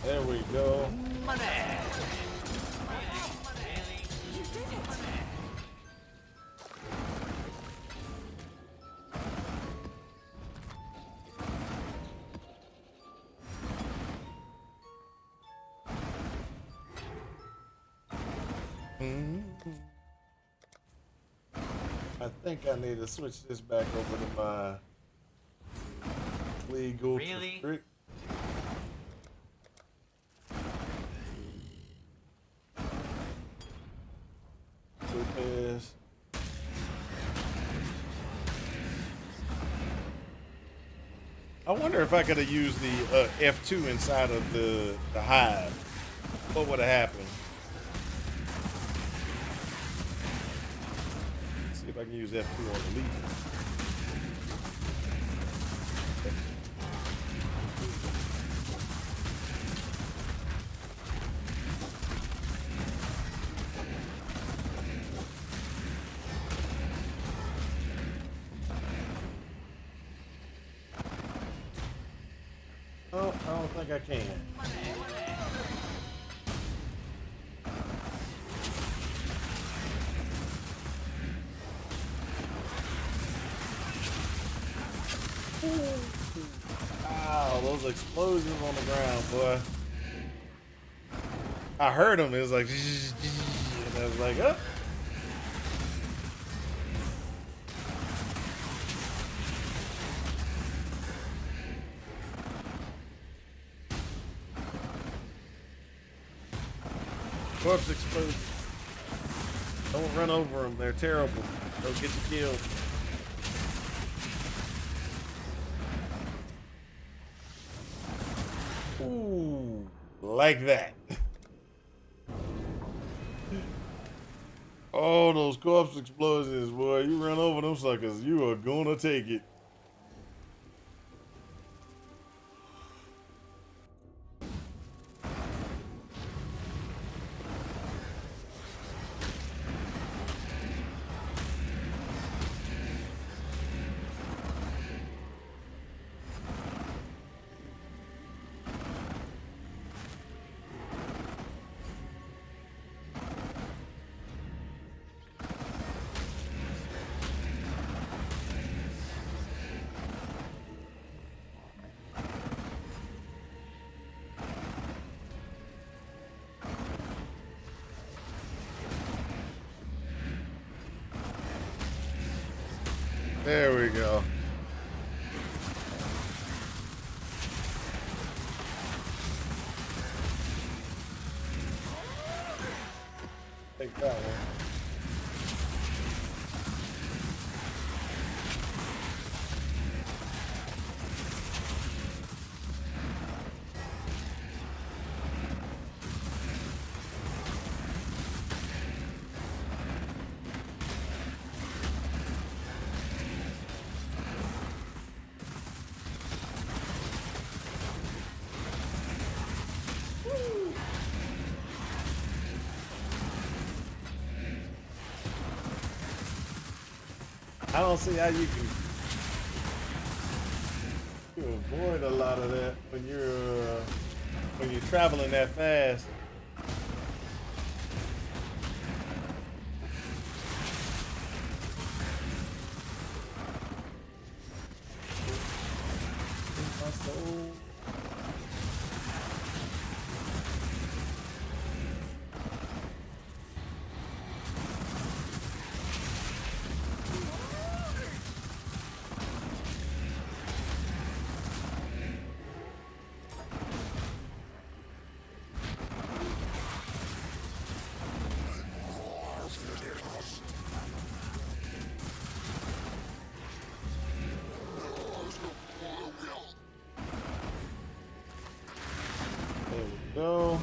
There we go. I think I need to switch this back over to my legal strict. Is I wonder if I could have used the F2 inside of the hive. What would have happened? Let's see if I can use F2 on the Legion. Oh, I don't think I can. Wow, those explosions on the ground, boy. I heard them. It was like, and I was like, oh. Corpse explosion. Don't run over them. They're terrible. They'll get you killed. Ooh, like that. Oh, those corpse explosions, boy. You run over them suckers, you are gonna take it. There we go. Take that one. I don't see how you avoid a lot of that when you're traveling that fast. My soul. There we go.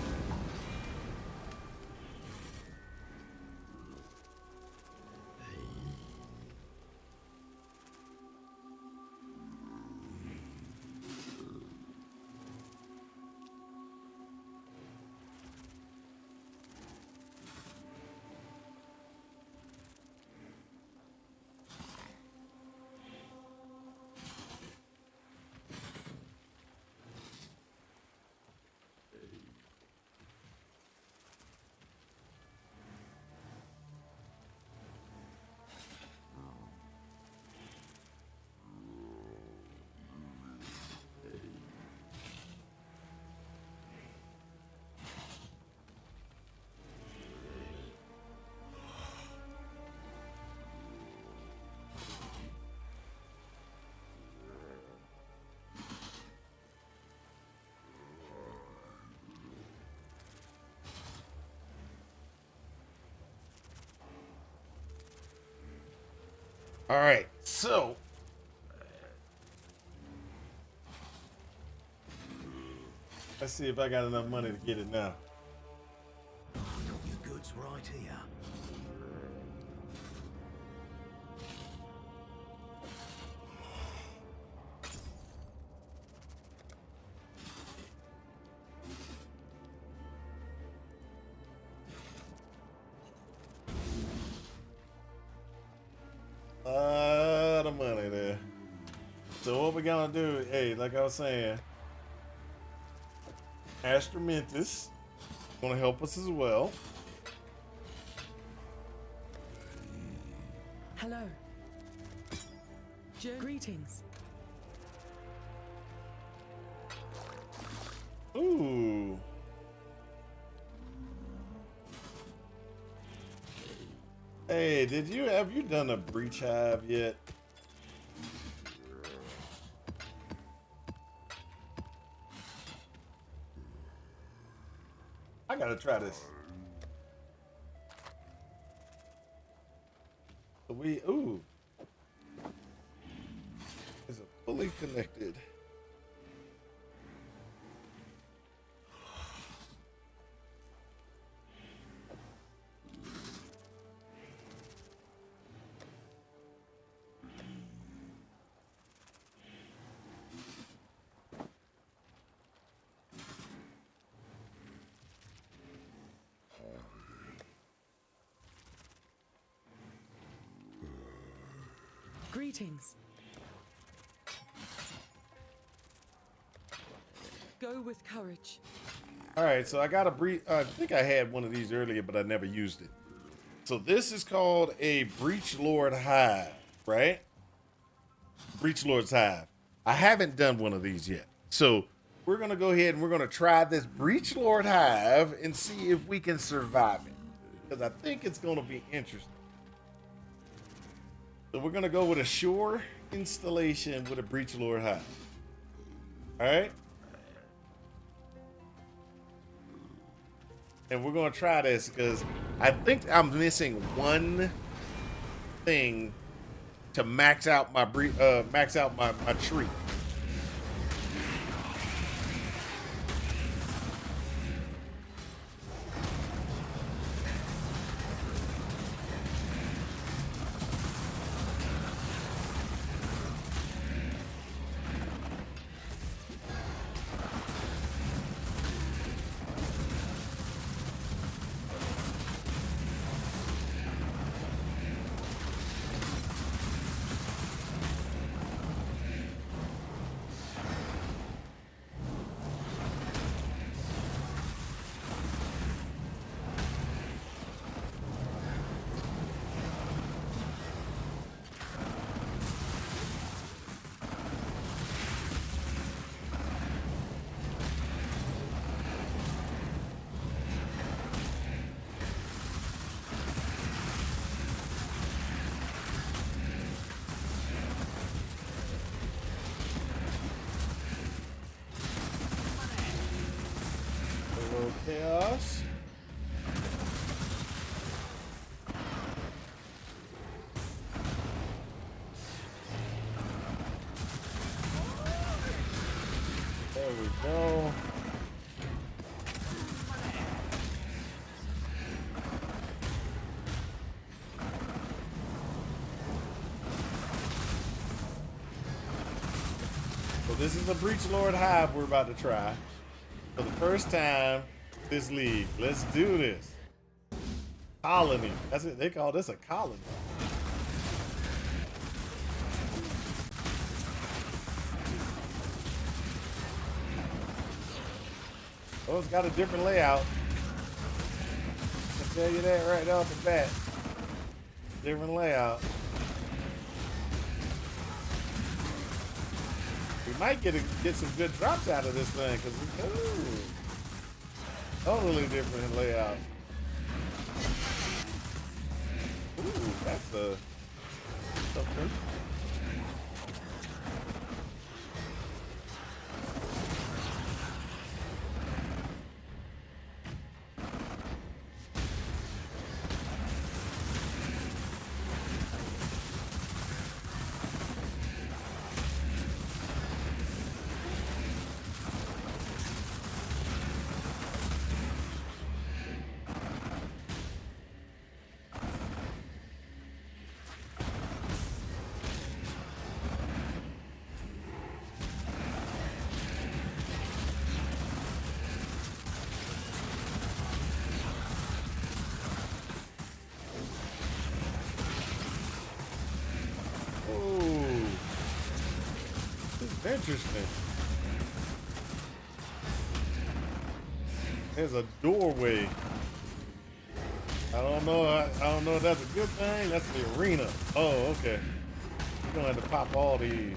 All right, so let's see if I got enough money to get it now. Got your goods right here. Lot of money there. So what we're gonna do? Hey, like I was saying, Experimentation gonna help us as well. Hello. Greetings. Ooh. Hey, have you done a breach hive yet? I gotta try this. Ooh. Is it fully connected? Greetings. Go with courage. All right, so I got a breach. I think I had one of these earlier, but I never used it. So this is called a Breach Lord Hive, right? Breach Lord's Hive. I haven't done one of these yet. So we're going to go ahead and we're going to try this Breach Lord Hive and see if we can survive it. Because I think it's going to be interesting. So we're gonna go with a shore installation with a breach lord hive. All right. And we're gonna try this because I think I'm missing one thing to max out my my tree. Chaos. There we go. So this is the Breach Lord Hive we're about to try for the first time this league. Let's do this. Colony. That's it. They call this a colony. Oh, it's got a different layout. I'll tell you that right off the bat. Different layout. We might get some good drops out of this thing because totally different layout. Ooh, that's something. Interesting. There's a doorway. I don't know if that's a good thing. That's the arena. Oh, okay. You're gonna have to pop all these.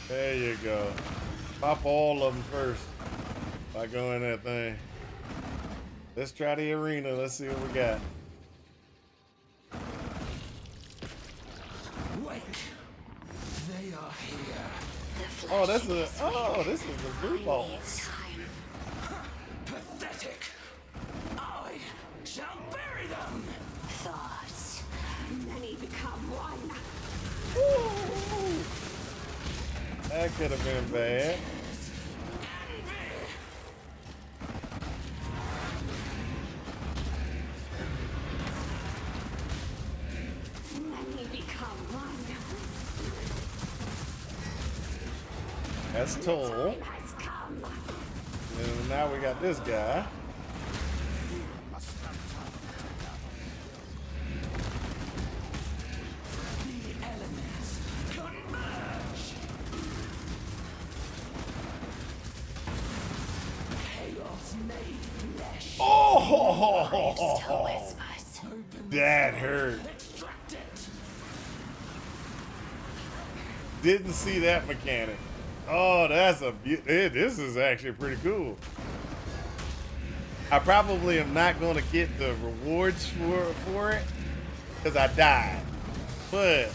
There you go. Pop all of them first by going that thing. Let's try the arena. Let's see what we got. Oh, this is the blue balls. Pathetic. I shall bury them. Thoughts. Many become one. Ooh. That could have been bad. Many become one. That's Toll. Has come. And now we got this guy. The elements converge. Chaos made flesh. Oh, that hurt. Extract it. Didn't see that mechanic. Oh, that's this is actually pretty cool. I probably am not going to get the rewards for it because I died. But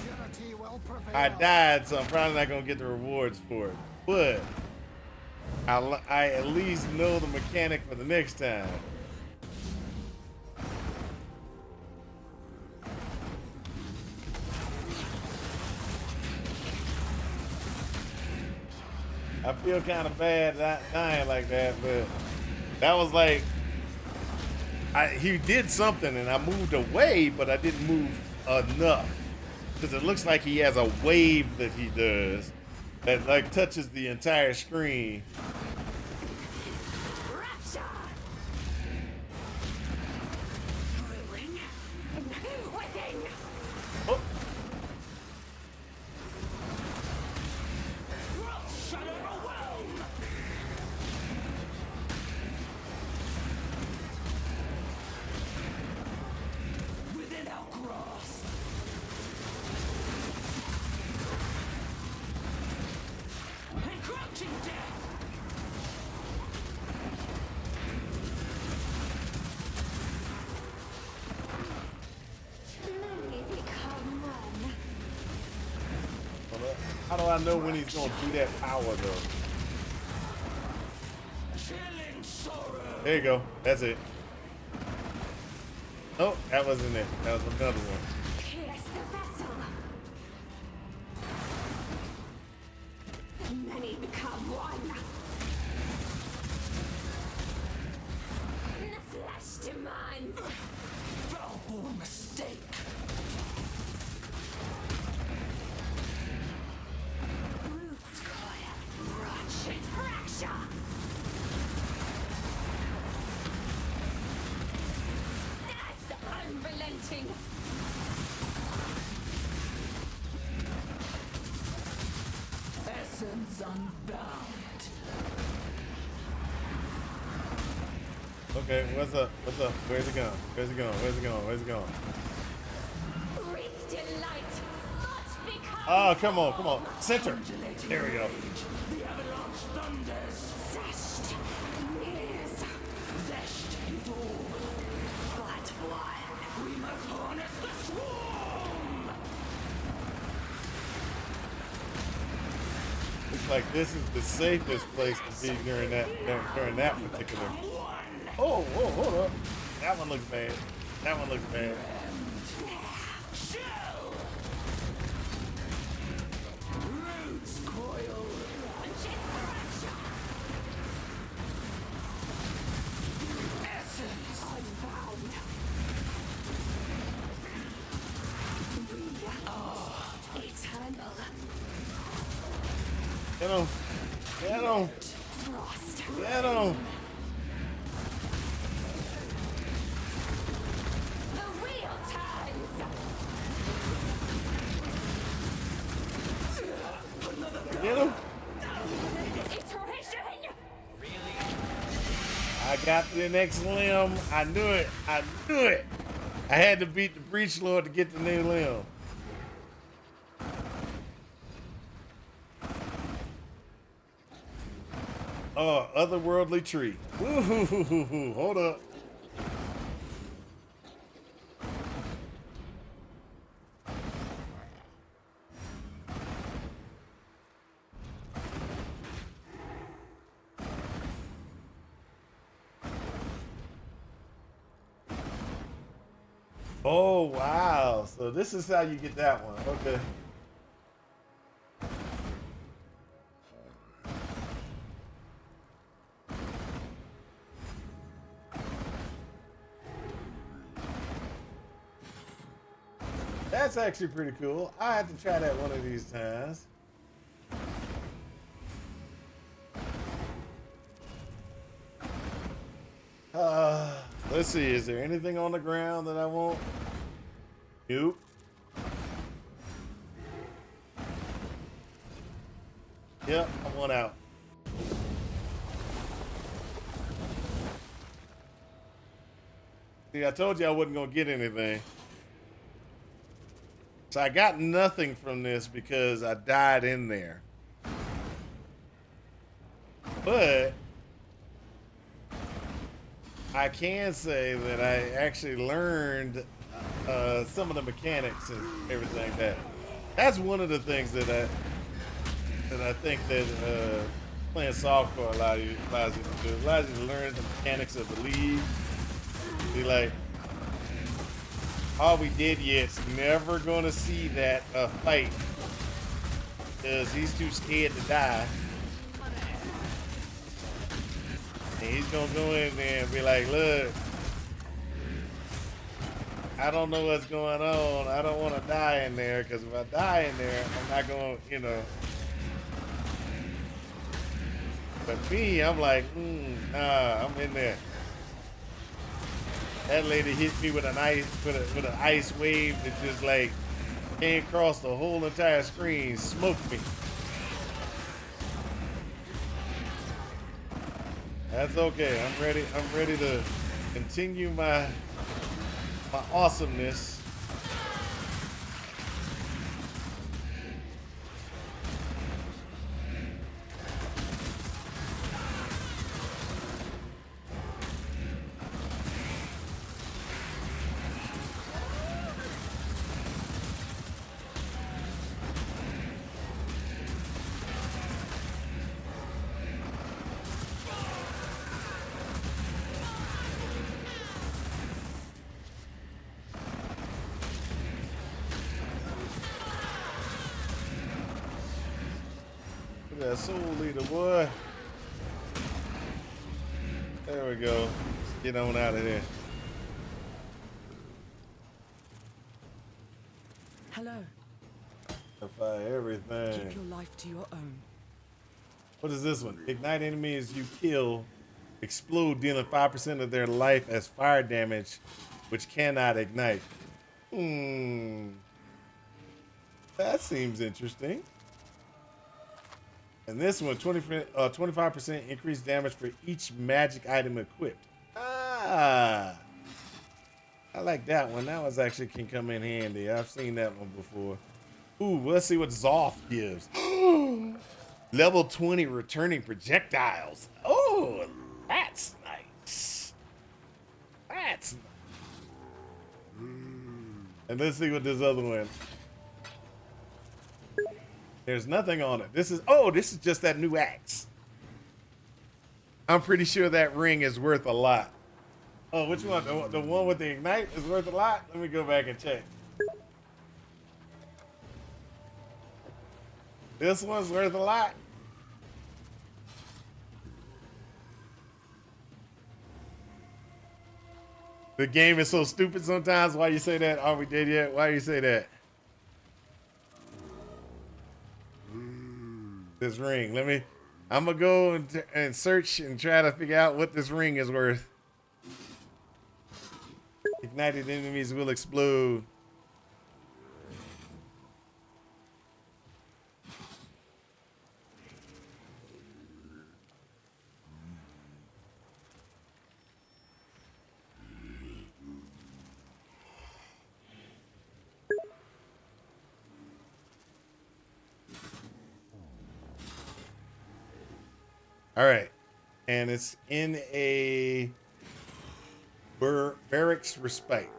Purity will prevail. I died, so I'm probably not going to get the rewards for it. But I at least know the mechanic for the next time. I feel kind of bad not dying like that, but that was like, he did something and I moved away, but I didn't move enough. Because it looks like he has a wave that he does that like touches the entire screen. Rapture! Ruin. Within. Oh, Within our grasp. Encroaching death. Many become one. how do I know when he's going to do that power though? Chilling sorrow. There you go. That's it. Oh, that wasn't it. That was another one. Pierce the vessel. Many become one. The flesh demands. Foul-born mistake. Roots coil. Ratchet fracture. That's unrelenting. Essence unbound. Okay, what's up? What's up? Where's it going? Where's it going? Where's it going? Where's it going? Reach delight. Thoughts become. Oh, come on, come on. Center. There we go. The avalanche thunders. Zest. Nears. Zest is all. But one. We must harness the swarm. Looks like this is the safest place to be during that particular. Oh, whoa, hold up. That one looks bad. That one looks bad. Shell. Roots coil. Essence Unbound. Eternal. Get him. Get him. Frost. Get him. The wheel turns. Get him. Iteration. I got the next limb. I knew it. I knew it. I had to beat the Breach Lord to get the new limb. Oh, otherworldly tree. Woo-hoo-hoo-hoo-hoo. Hold up. Oh, wow. So this is how you get that one. Okay. That's actually pretty cool. I have to try that one of these times. Let's see. Is there anything on the ground that I want? Nope. Yep, I want out. See, I told you I wasn't going to get anything. So I got nothing from this because I died in there. But I can say that I actually learned some of the mechanics and everything. That's one of the things that I think that playing softcore allows you to do. It allows you to learn the mechanics of the league. Be like, all we did yet's never gonna see that fight because he's too scared to die. And he's gonna go in there and be like, look, I don't know what's going on. I don't want to die in there because if I die in there, I'm not going to, But me, I'm like, nah, I'm in there. That lady hit me with an ice wave that just like came across the whole entire screen, smoked me. That's okay. I'm ready. I'm ready to continue my awesomeness. That soul leader, boy. There we go. Let's get on out of here. Hello. Verify everything. Keep your life to your own. What is this one? Ignite enemies you kill, explode, dealing 5% of their life as fire damage, which cannot ignite. That seems interesting. And this one, 25% increased damage for each magic item equipped. Ah, I like that one. That was actually can come in handy. I've seen that one before. Ooh, let's see what Zoth gives. Level 20 returning projectiles. Oh, that's nice. That's nice. And let's see what this other one. There's nothing on it. This is just that new axe. I'm pretty sure that ring is worth a lot. Oh, which one? The one with the ignite is worth a lot? Let me go back and check. This one's worth a lot. The game is so stupid sometimes. Why you say that? Are we dead yet? Why you say that? This ring. I'm gonna go and search and try to figure out what this ring is worth. Ignited enemies will explode. All right, and it's in a barracks respite.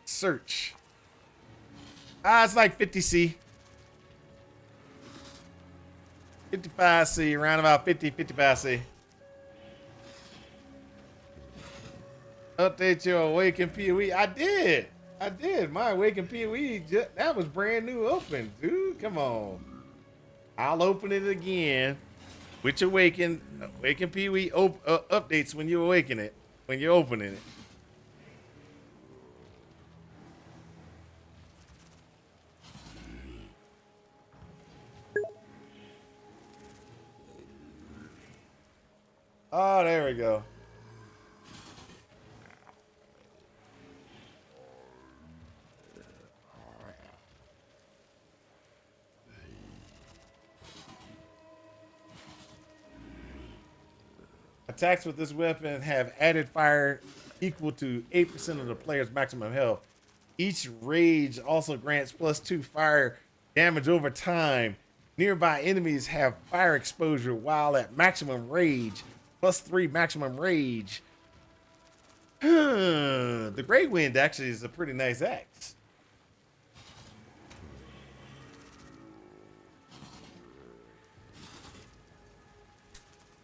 Search. It's like 50C. 55C, around about 50, 55C. Update your Awaken PoE. I did. My Awaken PoE, that was brand new open, dude. Come on. I'll open it again. With your Awaken PoE updates when you awaken it, when you're opening it. Oh, there we go. Attacks with this weapon have added fire equal to 8% of the player's maximum health. Each rage also grants +2 fire damage over time. Nearby enemies have fire exposure while at maximum rage. +3 maximum rage. The Great Wind actually is a pretty nice axe.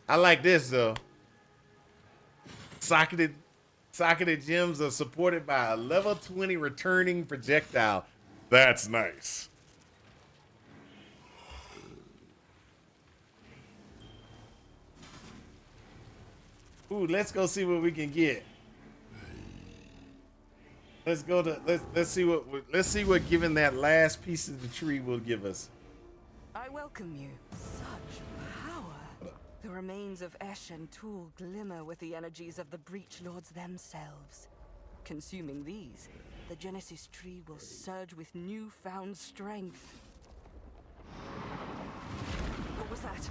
I like this though. Socketed gems are supported by a level 20 returning projectile. That's nice. Ooh, let's go see what we can get. Let's go to let's see what giving that last piece of the tree will give us. I welcome you. Such power. The remains of Esh and Tool glimmer with the energies of the Breach Lords themselves. Consuming these, the Genesis tree will surge with newfound strength. What was that?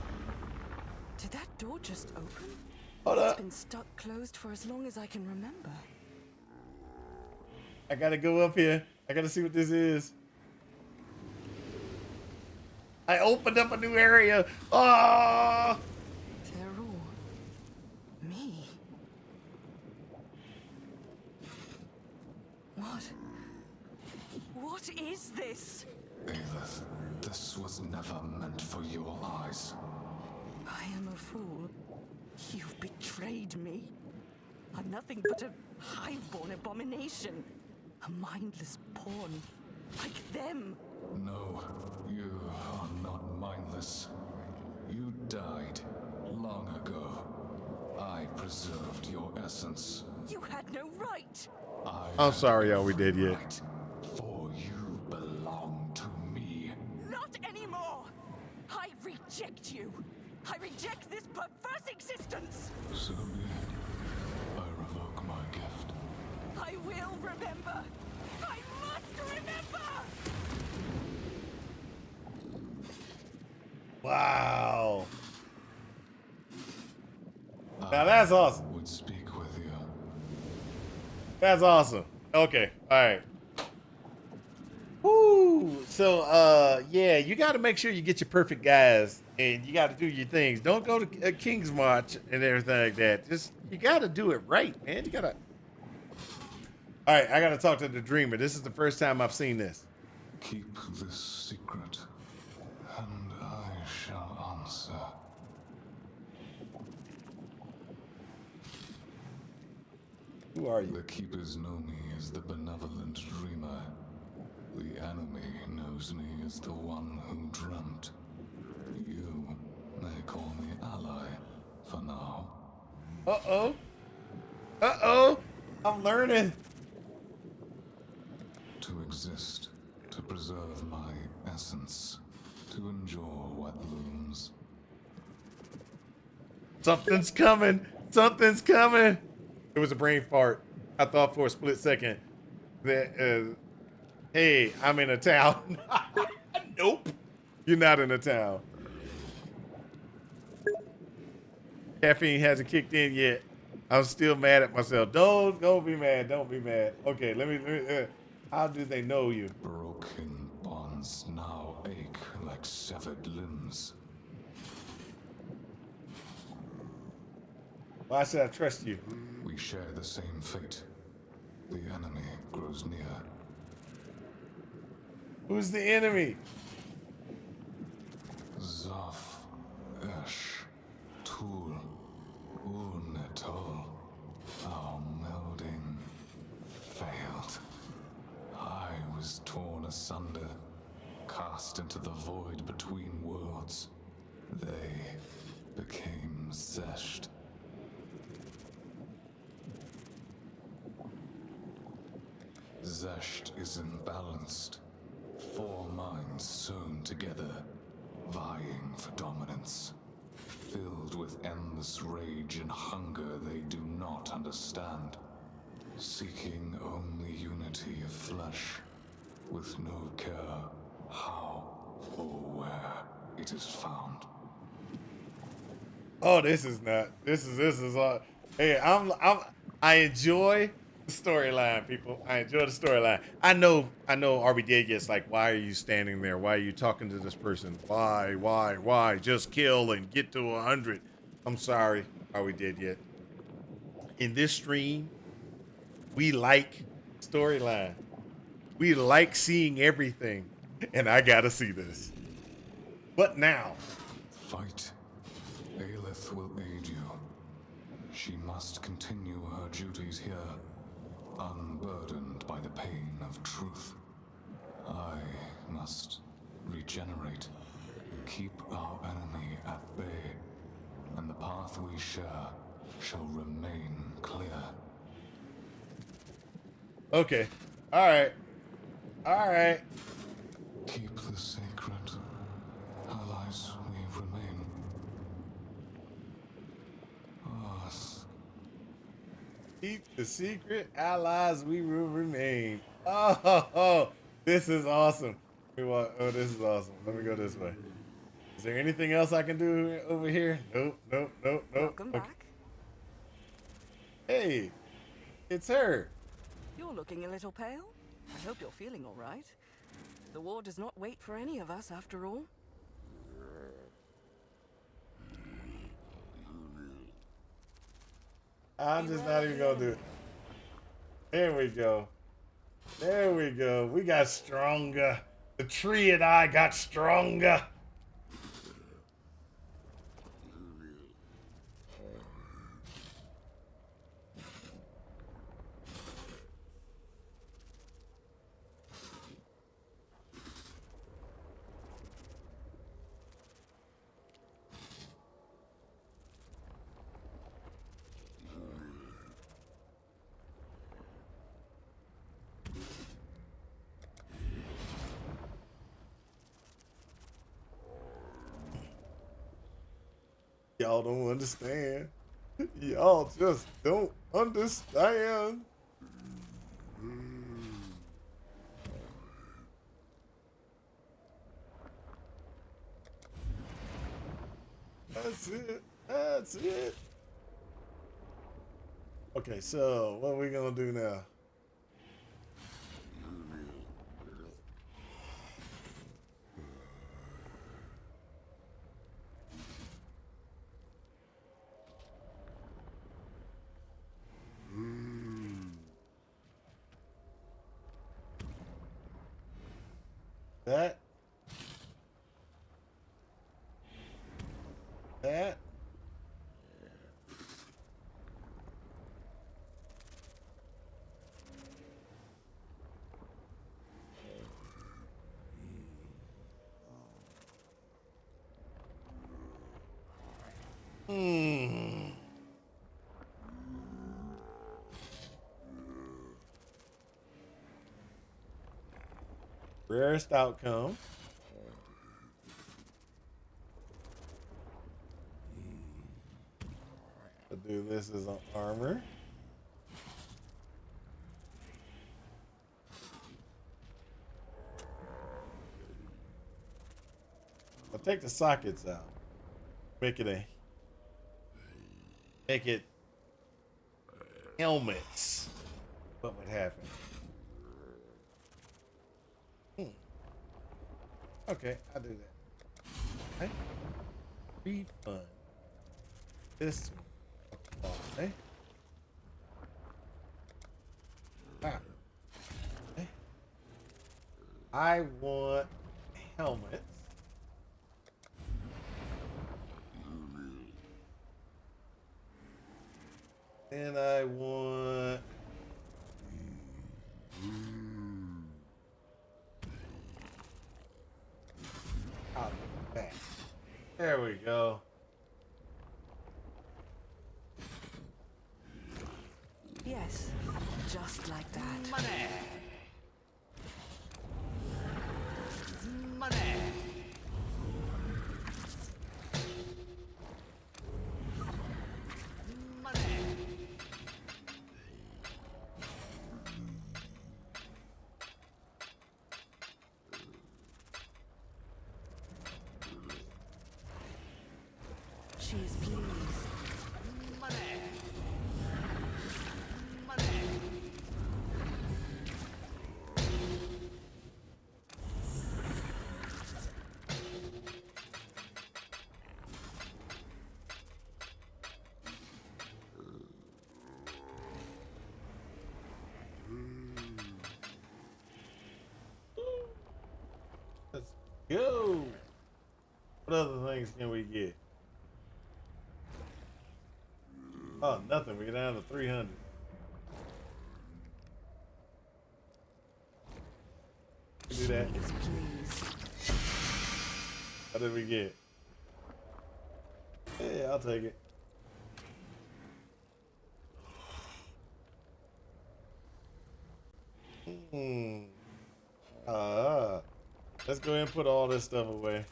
Did that door just open? Hold It's up. been stuck closed for as long as I can remember. I gotta go up here. I gotta see what this is. I opened up a new area. Oh! Teru. Me. What? What is this? Aelith, this was never meant for your eyes. I am a fool. You've betrayed me. I'm nothing but a hive-born abomination. A mindless pawn. Like them. No, you are not mindless. You died long ago. I preserved your essence. You had no right. I'm sorry, y'all, we did yet. Right, for you belong to me. Not anymore. I reject you. I reject this perverse existence. So be it. I revoke my gift. I will remember. I must remember. Wow. Now that's awesome. Would speak with you. That's awesome. Okay. All right. Woo. So, yeah, you got to make sure you get your perfect guys, and you got to do your things. Don't go to King's March and everything like that. Just you got to do it right, man. You gotta. All right, I got to talk to the Dreamer. This is the first time I've seen this. Keep this secret, and I shall answer. Who are you? The Keepers know me as the benevolent dreamer. The enemy knows me as the one who dreamt. You may call me ally for now. Uh-oh. Uh-oh. I'm learning. To exist, to preserve my essence, to endure what looms. Something's coming. Something's coming. It was a brain fart. I thought for a split second that, hey, I'm in a town. Nope. You're not in a town. Caffeine hasn't kicked in yet. I'm still mad at myself. Don't be mad. Don't be mad. Okay, let me how do they know you? Broken bonds now ache like severed limbs. Why should I trust you? We share the same fate. The enemy grows near. Who's the enemy? Zoth, Esh, Tool, Unetol. Our melding failed. I was torn asunder, cast into the void between worlds. They became Zesht. Zesht is imbalanced. Four minds sewn together, vying for dominance. Filled with endless rage and hunger they do not understand. Seeking only unity of flesh, with no care how or where it is found. Oh, this is not. This is hey, I enjoy Storyline, people. I enjoy the storyline. I know. Are we dead yet? It's like, why are you standing there? Why are you talking to this person? Why? Just kill and get to 100. I'm sorry. Are we dead yet? In this stream, we like storyline. We like seeing everything, and I gotta see this. But now, Fight. Aelith will aid you. She must continue her duties here, unburdened by the pain of truth. I must regenerate, keep our enemy at bay, and the path we share shall remain clear. okay, all right. Keep the sacred. Allies we remain. Us. Keep the secret, allies we will remain. Oh, this is awesome. Oh, this is awesome. Let me go this way. Is there anything else I can do over here? Nope. Welcome Okay. back. Hey, it's her. You're looking a little pale. I hope you're feeling all right. The war does not wait for any of us, after all. I'm just not even gonna do it. There we go. We got stronger. The tree and I got stronger. Y'all don't understand. Y'all just don't understand. That's it. Okay, so what are we gonna do now? That. Rarest outcome. I'll do this as an armor. I'll take the sockets out. Make it helmets. What would happen? Okay, I'll do that. Okay. Refund. This one. Okay. Ah. Okay. I want helmets. And I want out the back. There we go. Yes, just like that. Money. She is pleased. go. What other things can we get? Oh, nothing. We're down to 300. We do that. Yes, please. What did we get? Yeah, I'll take it. Uh, let's go ahead and put all this stuff away.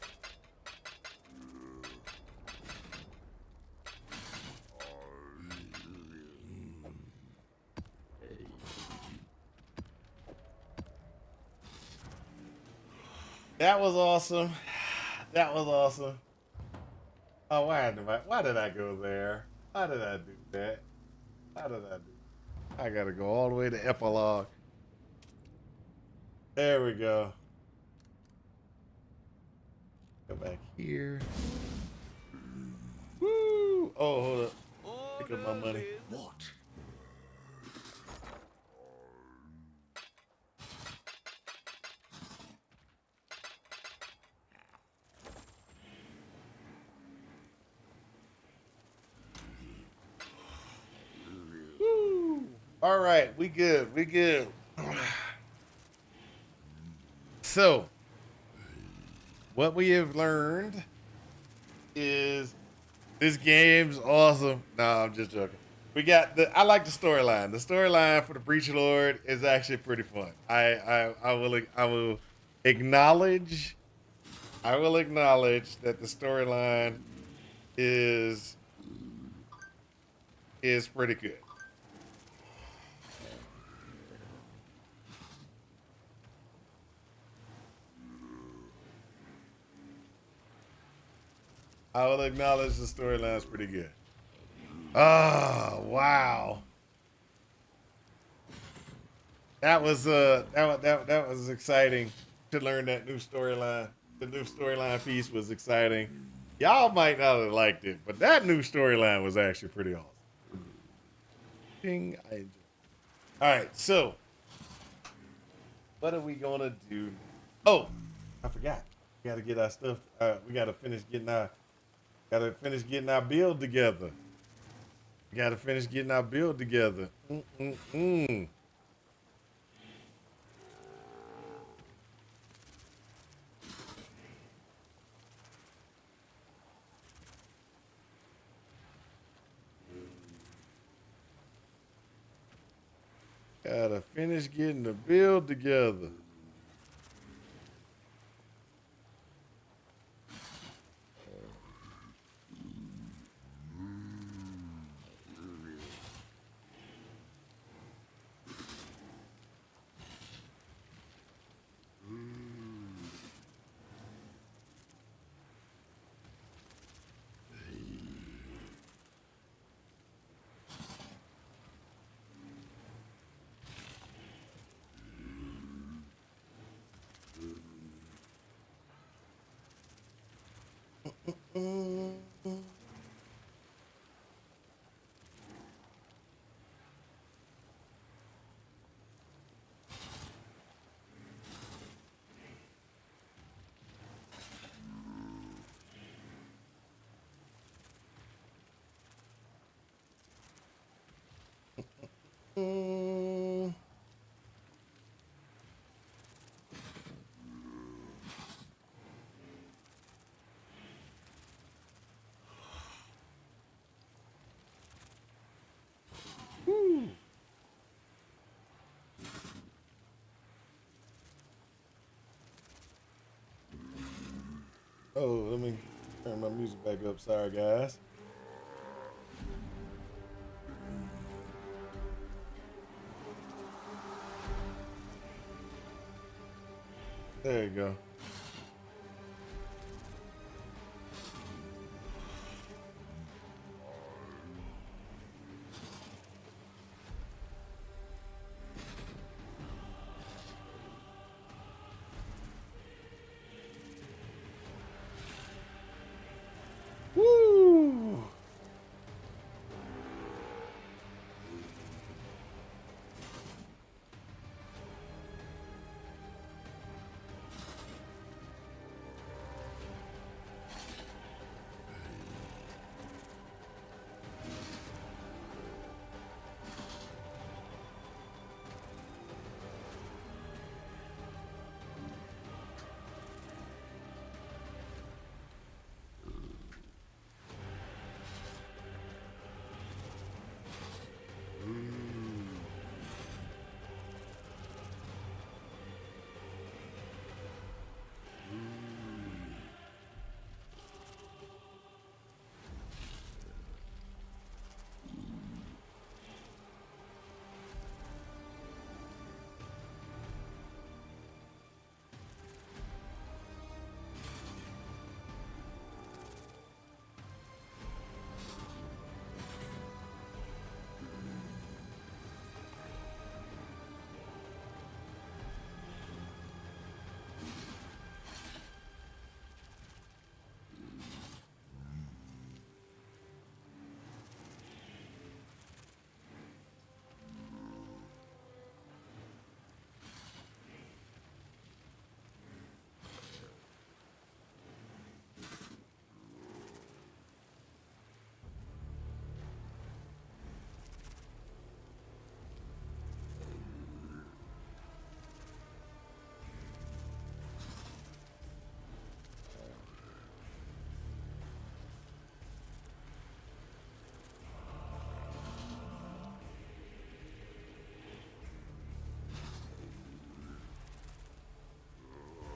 That was awesome. That was awesome. Oh, why did I go there? Why did I do that? How did I do? I gotta go all the way to epilogue. There we go. Go back here. Woo! Oh, hold up. Pick up my money. What? Woo! All right, we good. We good. So, what we have learned is this game's awesome. No, I'm just joking. We got I like the storyline. The storyline for the Breach Lord is actually pretty fun. I will acknowledge that the storyline is pretty good. I will acknowledge the storyline is pretty good. Oh, wow. That was that was exciting to learn that new storyline. The new storyline piece was exciting. Y'all might not have liked it, but that new storyline was actually pretty awesome. Ding, I enjoyed it. All right, so what are we gonna do? Oh, I forgot. We gotta get our stuff. We gotta finish getting our. Gotta finish getting our build together. Gotta finish getting our build together. Gotta finish getting the build together. Oh, let me turn my music back up. Sorry, guys. There you go. Woo!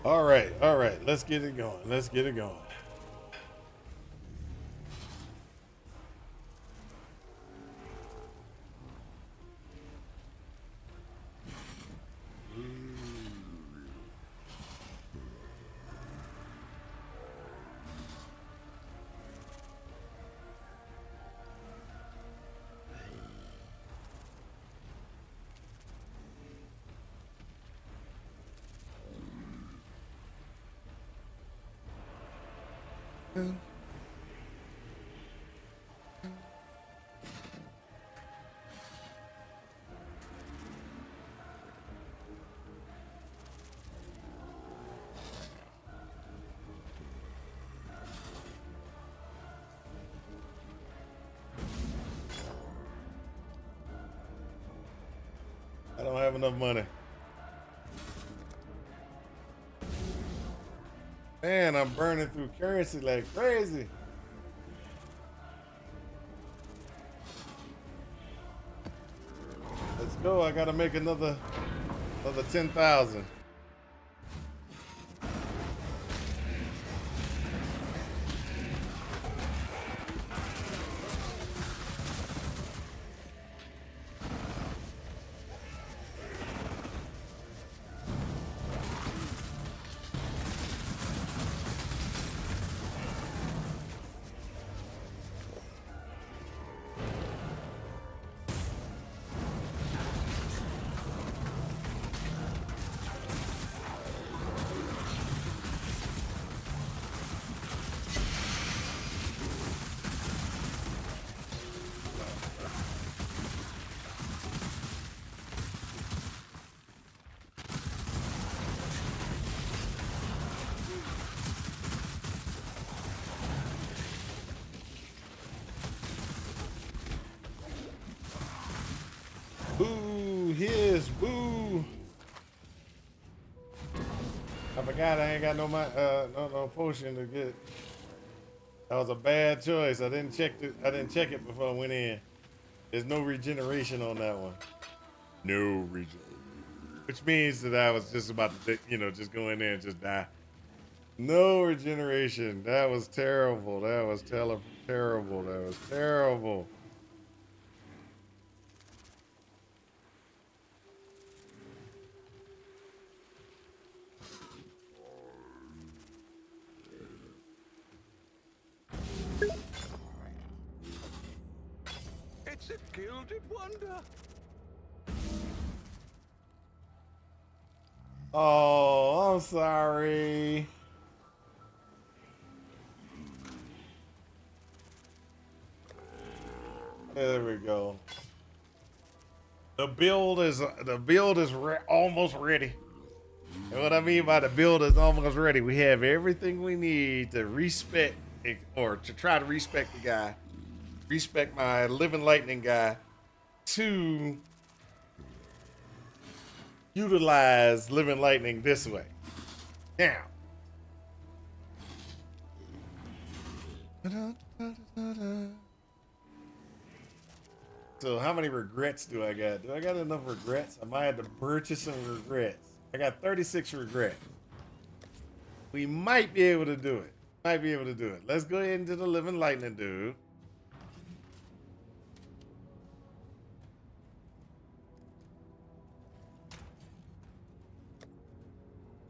All right, all right. Let's get it going. Let's get it going. I don't have enough money. Man, I'm burning through currency like crazy. Let's go. I gotta make another 10,000. Boo, his boo. I forgot I ain't got no potion to get. That was a bad choice. I didn't check it before I went in. There's no regeneration on that one. No regeneration. Which means that I was just about to, just go in there and just die. No regeneration. That was terrible. That was terrible. That was terrible. It's a gilded wonder. Oh, I'm sorry. There we go. The build is almost ready. And what I mean by the build is almost ready, we have everything we need to respec or to try to respec the guy, respec my living lightning guy, to utilize living lightning this way. Now. So how many regrets do I got? Do I got enough regrets? I might have to purchase some regrets. I got 36 regrets. We might be able to do it. Might be able to do it. Let's go ahead and do the living lightning, dude.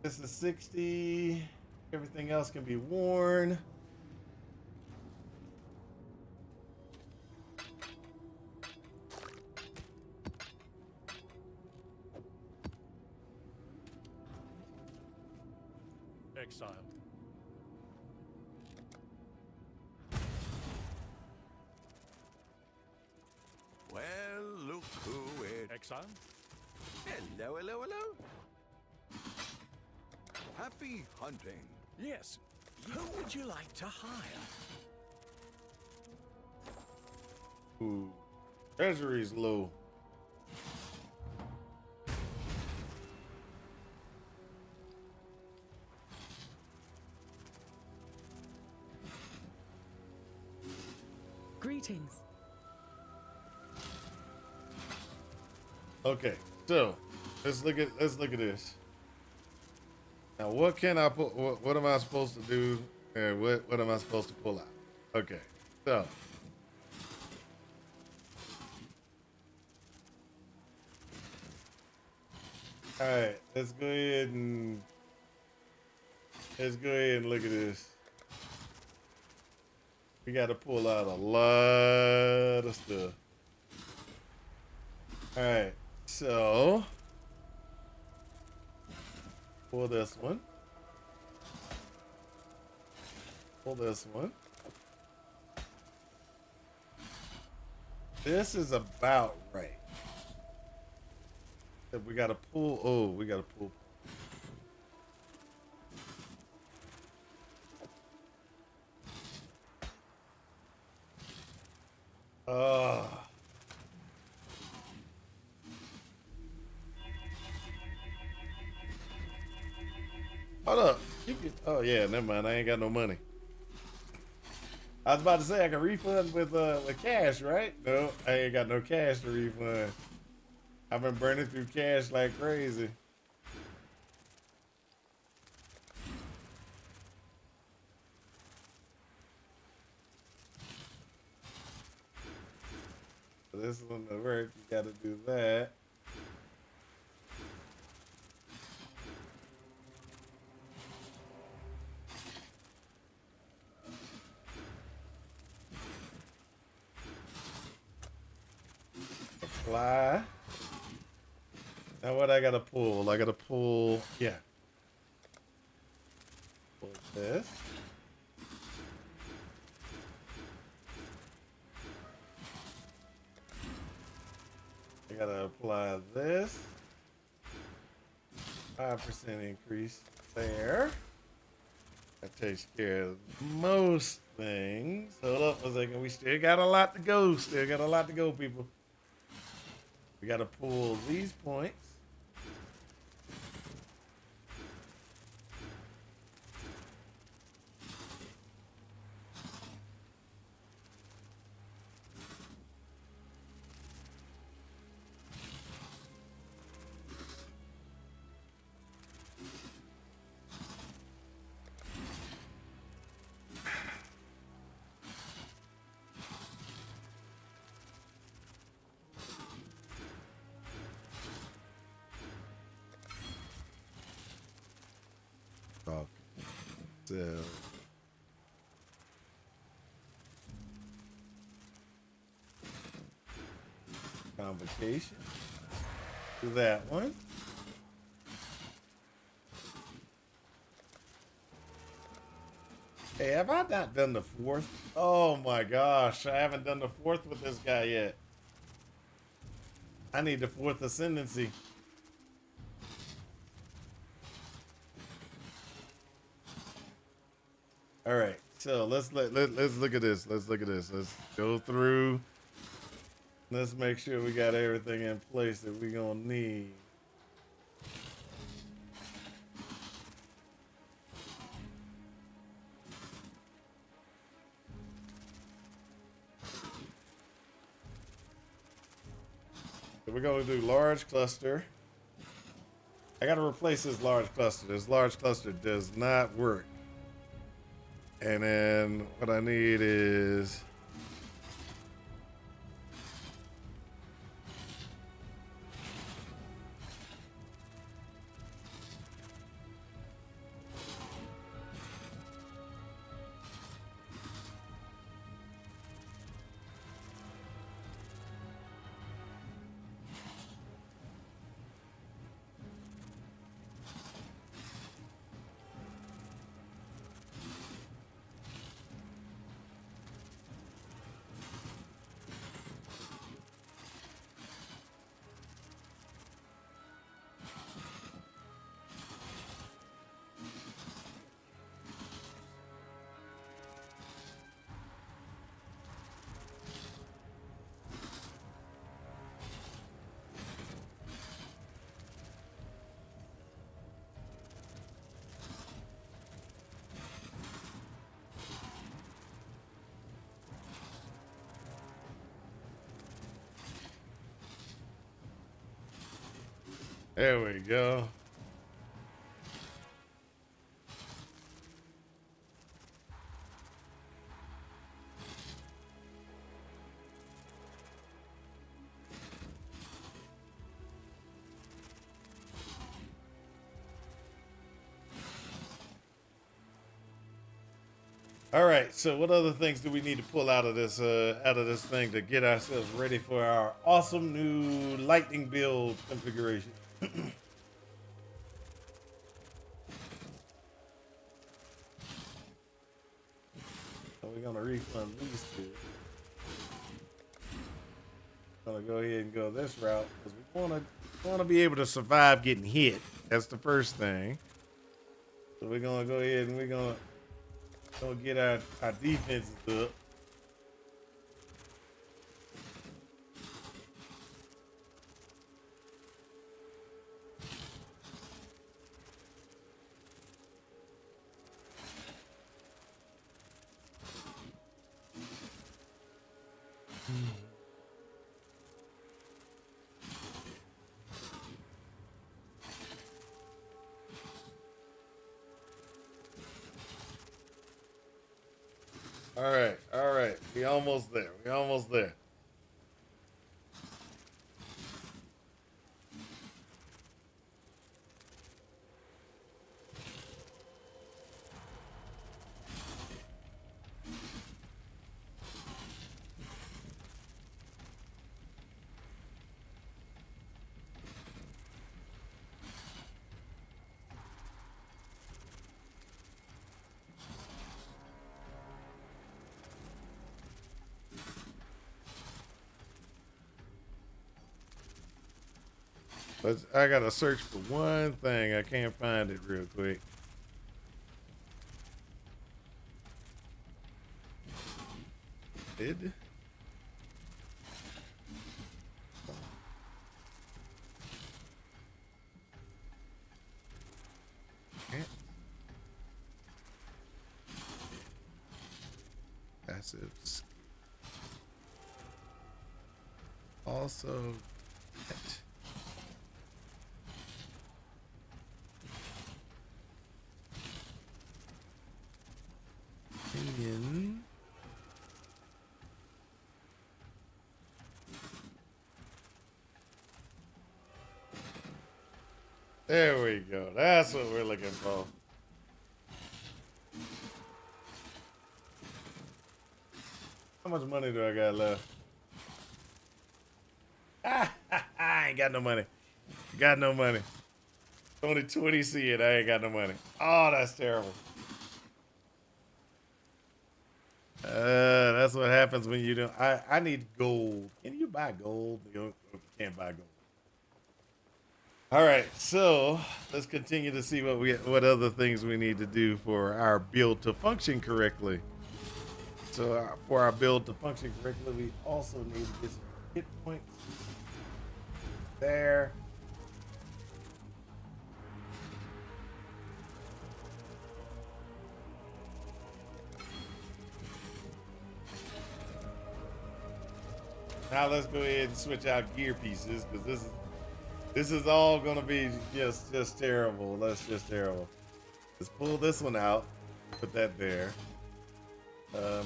This is 60. Everything else can be worn. Exile. Well, look who it... Exile? Hello, hello, hello. Happy hunting. Yes. Who would you like to hire? Ooh. Treasury's low. Greetings. Okay, so let's look at this. Now, what can I put? What am I supposed to do? And what am I supposed to pull out? Okay, so all right, let's go ahead and look at this. We got to pull out a lot of stuff. All right, so pull this one. Pull this one. This is about right. We got to pull. Oh, we got to pull. Hold up. Oh yeah, never mind. I ain't got no money. I was about to say I can refund with cash, right? No, I ain't got no cash to refund. I've been burning through cash like crazy. So this one to work. You got to do that. Apply. Now what I gotta pull? I gotta pull, yeah. Pull this. I gotta apply this. 5% increase there. That takes care of most things. Hold up a second. We still got a lot to go. Still got a lot to go, people. We gotta pull these points. So convocation. Do that one. Hey, have I not done the fourth? Oh my gosh, I haven't done the fourth with this guy yet. I need the fourth ascendancy. All right, so let's look at this. Let's look at this. Let's go through. Let's make sure we got everything in place that we gonna need. So we're gonna do large cluster. I gotta replace this large cluster. This large cluster does not work. And then what I need is there we go. All right, so what other things do we need to pull out of this thing to get ourselves ready for our awesome new lightning build configuration? So we're gonna refund these two. Gonna go ahead and go this route because we wanna be able to survive getting hit. That's the first thing. So we're gonna go ahead and we're gonna get our defenses up. All right. We almost there. We almost there. But I gotta search for one thing. I can't find it real quick. Did? Passives. Also, opinion. There we go. That's what we're looking for. How much money do I got left? I ain't got no money. Got no money. Only 20 C it. I ain't got no money. Oh, that's terrible. That's what happens when you don't. I need gold. Can you buy gold? You can't buy gold. All right, so let's continue to see what other things we need to do for our build to function correctly. So for our build to function correctly, we also need to get some hit points there. Now let's go ahead and switch out gear pieces because this is all gonna be just terrible. That's just terrible. Let's pull this one out. Put that there.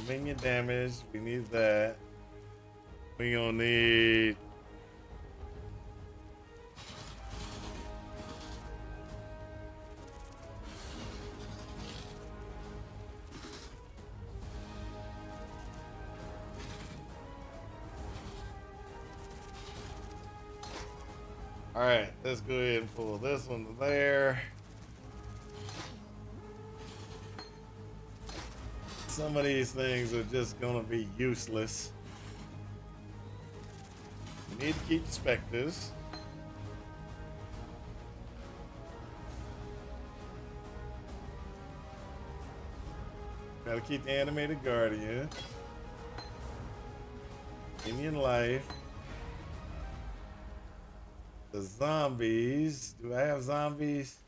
Minion damage. We need that. We gonna need. All right, let's go ahead and pull this one there. Some of these things are just gonna be useless. We need to keep the specters. Gotta keep the animated guardian. Indian life. The zombies. Do I have zombies?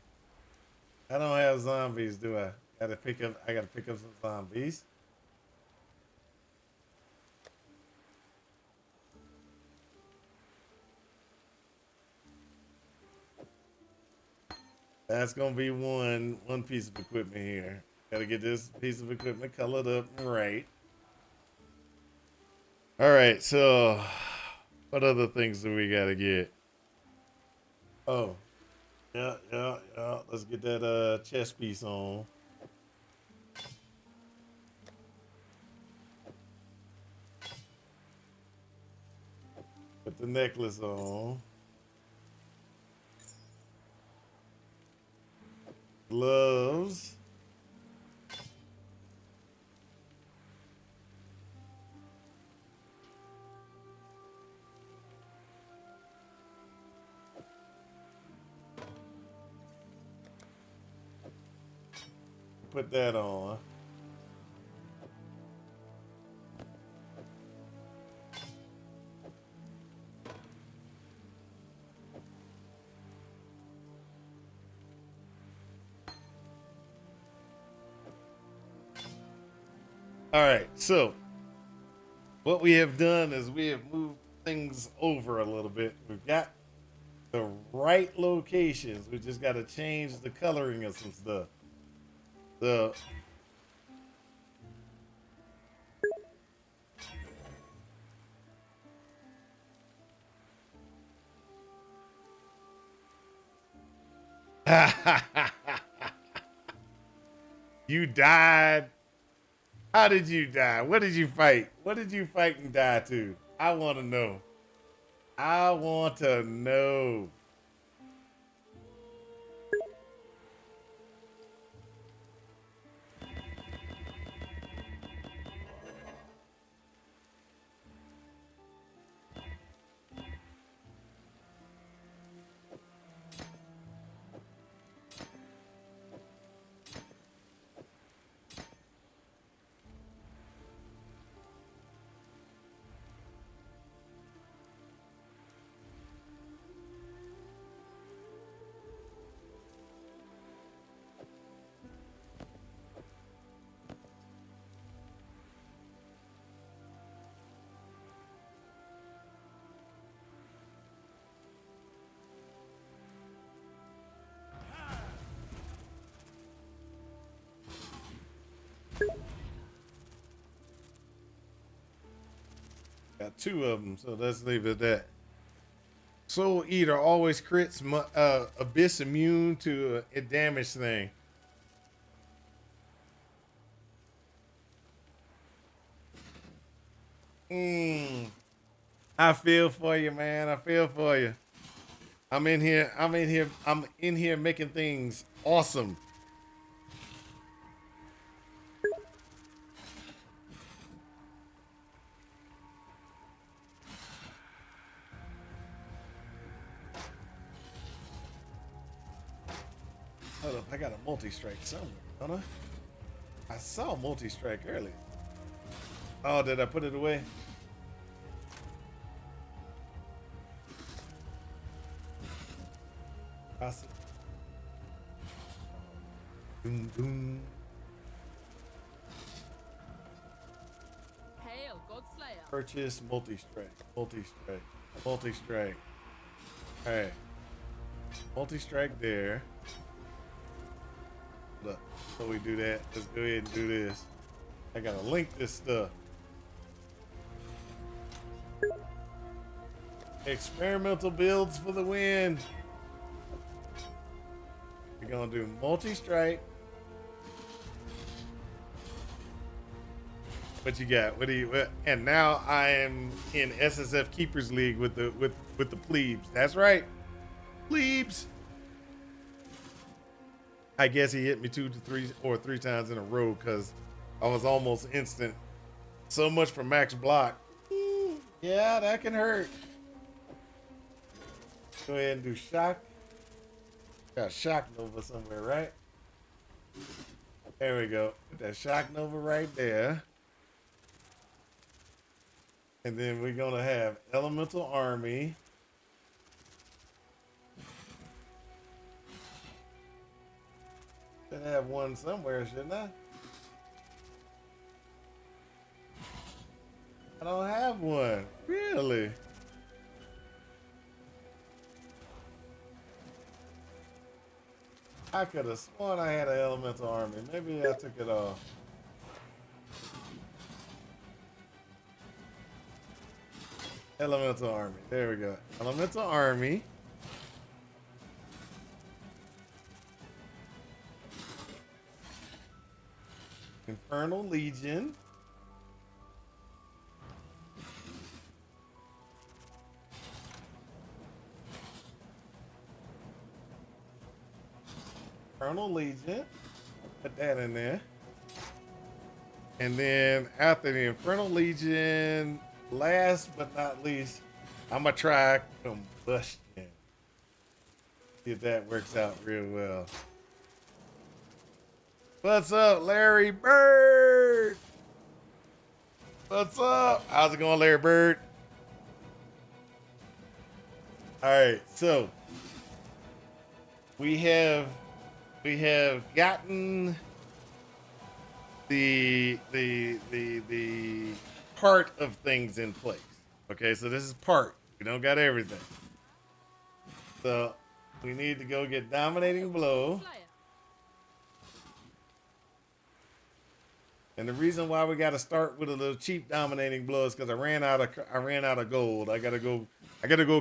I don't have zombies, do I? I gotta pick up some zombies. That's gonna be one piece of equipment here. Gotta get this piece of equipment colored up and right. All right, so what other things do we gotta get? Oh, yeah. Let's get that chest piece on. Put the necklace on. Gloves. Put that on. All right, so what we have done is we have moved things over a little bit. We've got the right locations. We just got to change the coloring of some stuff. So you died. How did you die? What did you fight? What did you fight and die to? I want to know. I want to know. Got two of them, so let's leave it at that. Soul Eater always crits. Abyss immune to a damage thing. I feel for you, man. I feel for you. I'm in here making things awesome. Hold up, I got a multi-strike somewhere, don't I? I saw multi-strike earlier. Oh, did I put it away? I see. Boom, boom. Hail, Godslayer. Purchase multi-strike, multi-strike, multi-strike. All right, multi-strike there. Look, so we do that. Let's go ahead and do this. I gotta link this stuff. Experimental builds for the win. We're gonna do multi-strike. What you got? What do you? What? And now I am in SSF Keepers League with the plebes. That's right, plebes. I guess he hit me 2 to 3 or 3 times in a row because I was almost instant. So much for max block. Yeah, that can hurt. Go ahead and do shock. Got shock nova somewhere, right? There we go. Put that shock nova right there. And then we're gonna have elemental army. Should have one somewhere, shouldn't I? I don't have one. Really? I could have sworn I had an elemental army. Maybe I took it off. Elemental army. There we go. Elemental army. Infernal Legion. Infernal Legion. Put that in there. And then after the Infernal Legion, last but not least, I'm gonna try Combustion. See if that works out real well. What's up, Larry Bird? What's up? How's it going, Larry Bird? All right, so we have gotten the part of things in place. Okay, so this is part. We don't got everything. So we need to go get Dominating Blow. And the reason why we got to start with a little cheap Dominating Blow is because I ran out of gold. I gotta go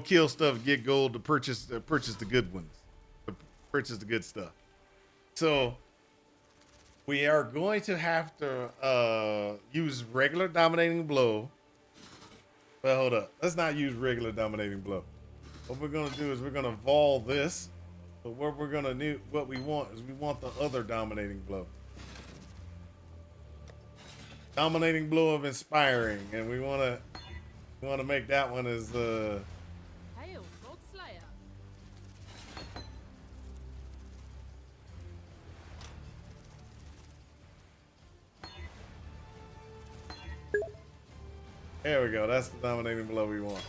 kill stuff, get gold to purchase the good ones, to purchase the good stuff. So we are going to have to use regular Dominating Blow. Well, hold up. Let's not use regular Dominating Blow. What we're gonna do is we're gonna vol this. But what we're gonna do, what we want is we want the other Dominating Blow. Dominating Blow of Inspiring, and we wanna make that one as Hail, God Slayer. There we go. That's the Dominating Blow we want.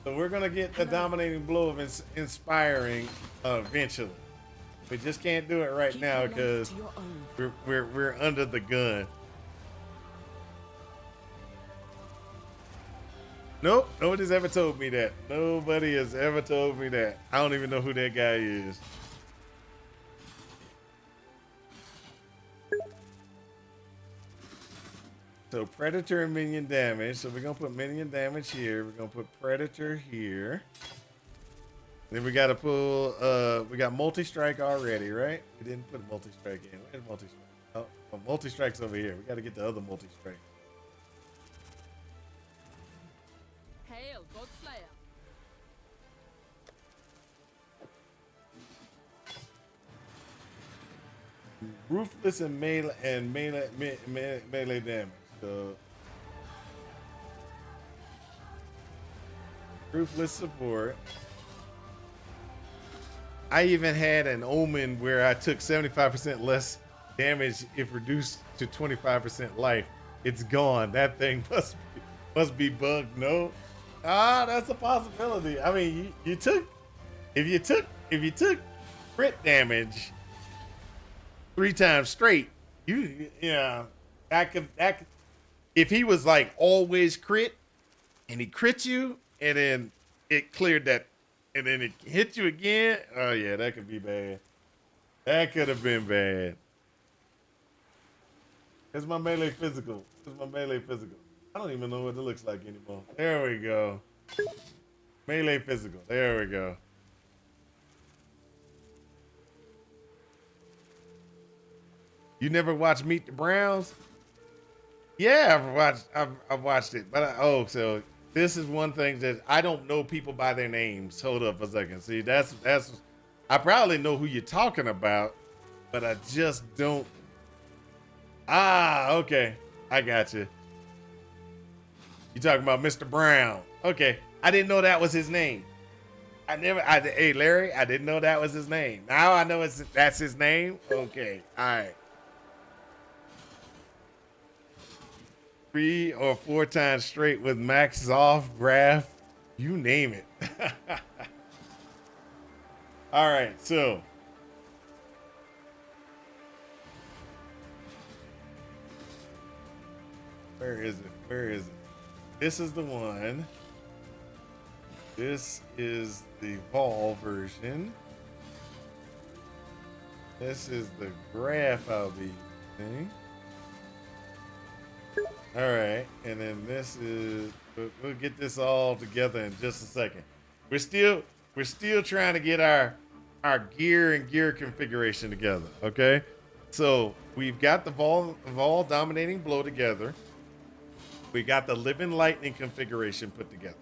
So we're gonna get the Dominating Blow of Inspiring eventually. We just can't do it right now because we're under the gun. Nope, nobody's ever told me that. Nobody has ever told me that. I don't even know who that guy is. So Predator and minion damage. So we're gonna put minion damage here. We're gonna put Predator here. Then we gotta pull, we got multi-strike already, right? We didn't put multi-strike in. Where's multi-strike? Oh, multi-strike's over here. We gotta get the other multi-strike. Hail, God Slayer. Ruthless and melee damage. So Ruthless support. I even had an omen where I took 75% less damage if reduced to 25% life. It's gone. That thing must be bugged. No. That's a possibility. I mean, if you took crit damage 3 times straight, that could if he was like always crit and he crit you and then it cleared that and then it hit you again. Oh yeah, that could be bad. That could have been bad. It's my melee physical. I don't even know what it looks like anymore. There we go. Melee physical. There we go. You never watched Meet the Browns? Yeah, I've watched it. But so this is one thing that I don't know people by their names. Hold up a second. See, that's I probably know who you're talking about, but I just don't. Okay. I got you. You talking about Mr. Brown. Okay. I didn't know that was his name. Hey Larry, I didn't know that was his name. Now I know that's his name. Okay. All right. 3 or 4 times straight with max off, graph, you name it. All right, so where is it? This is the one. This is the Vol version. This is the graph I'll be using. All right, and then this is, we'll get this all together in just a second. We're still trying to get our gear and gear configuration together, okay? So we've got the Vol Dominating Blow together. We got the Living Lightning configuration put together.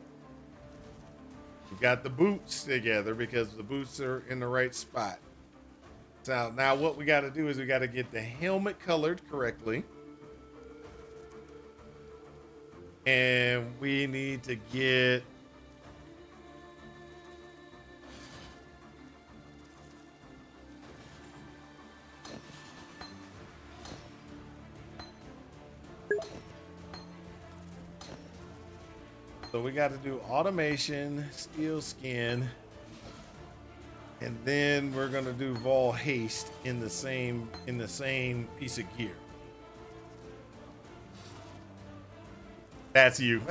We've got the boots together because the boots are in the right spot. So now what we got to do is we got to get the helmet colored correctly. And we need to get so we got to do automation, steel skin, and then we're gonna do Vol haste in the same piece of gear. That's you.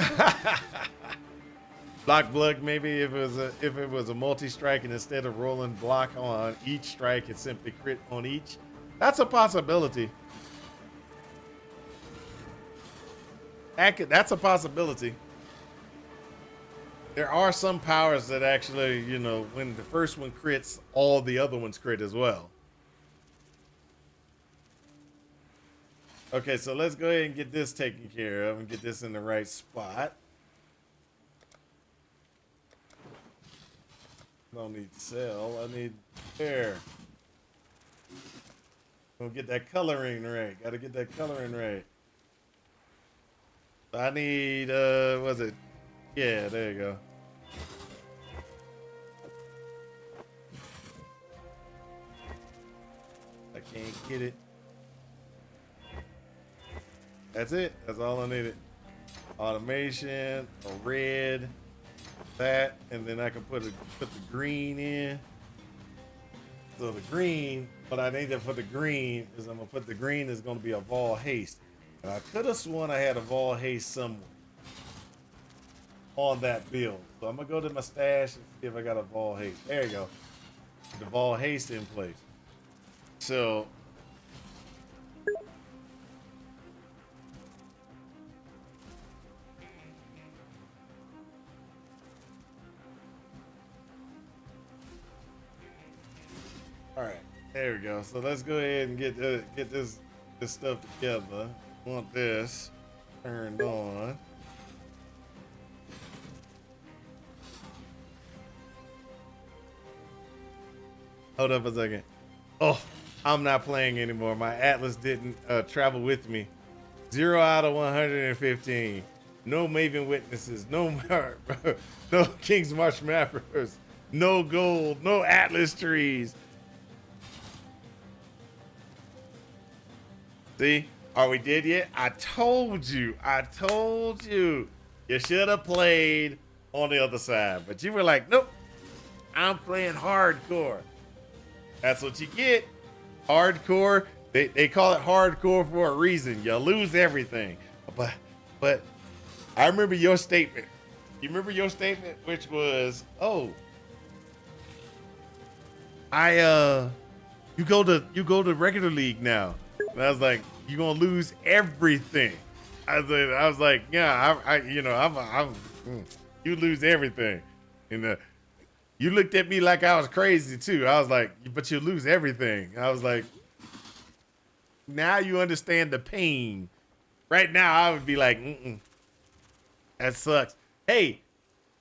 Block blood, maybe if it was a multi-strike and instead of rolling block on each strike, it simply crit on each. That's a possibility. That's a possibility. There are some powers that actually, you know, when the first one crits, all the other ones crit as well. Okay, so let's go ahead and get this taken care of and get this in the right spot. Don't need cell, I need hair. Gonna get that coloring right. Gotta get that coloring right. I need, was it? Yeah, there you go. I can't get it. That's it. That's all I needed. Automation, a red, that, and then I can put the green in. So the green, what I need for the green is I'm gonna put the green is gonna be a Vol haste. And I could have sworn I had a Vol haste somewhere on that build. So I'm gonna go to my stash and see if I got a Vol haste. There you go. The Vol haste in place. So all right, there we go. So let's go ahead and get this stuff together. Want this turned on. Hold up a second. Oh, I'm not playing anymore. My Atlas didn't travel with me. 0 out of 115. No Maven witnesses. No no King's March mappers. No gold. No Atlas trees. See? Are we dead yet? I told you. I told you. You should have played on the other side. But you were like, nope. I'm playing hardcore. That's what you get. Hardcore. They call it hardcore for a reason. You lose everything. But I remember your statement. You remember your statement, which was, oh, you go to regular league now. And I was like, you're gonna lose everything. I was like, yeah, you lose everything. And you looked at me like I was crazy too. I was like, but you lose everything. I was like, now you understand the pain. Right now, I would be like, that sucks. Hey,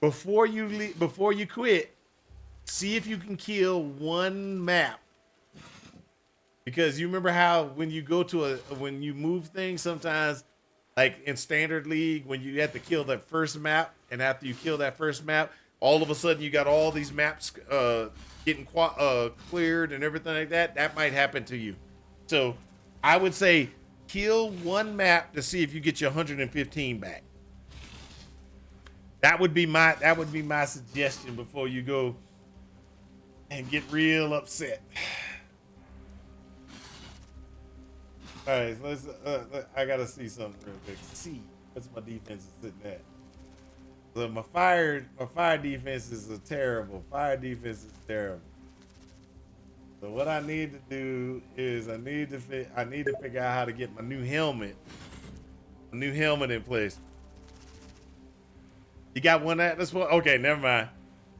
before you quit, see if you can kill one map. Because you remember how when you go to when you move things, sometimes like in standard league, when you have to kill that first map, and after you kill that first map, all of a sudden you got all these maps getting cleared and everything like that. That might happen to you. So I would say kill one map to see if you get your 115 back. That would be my suggestion before you go and get real upset. All right, so let's. I gotta see something real quick. See, what's my defense is sitting at? So my fire defense is terrible. Fire defense is terrible. So what I need to do is I need to figure out how to get my new helmet in place. You got one at this one? Okay, never mind.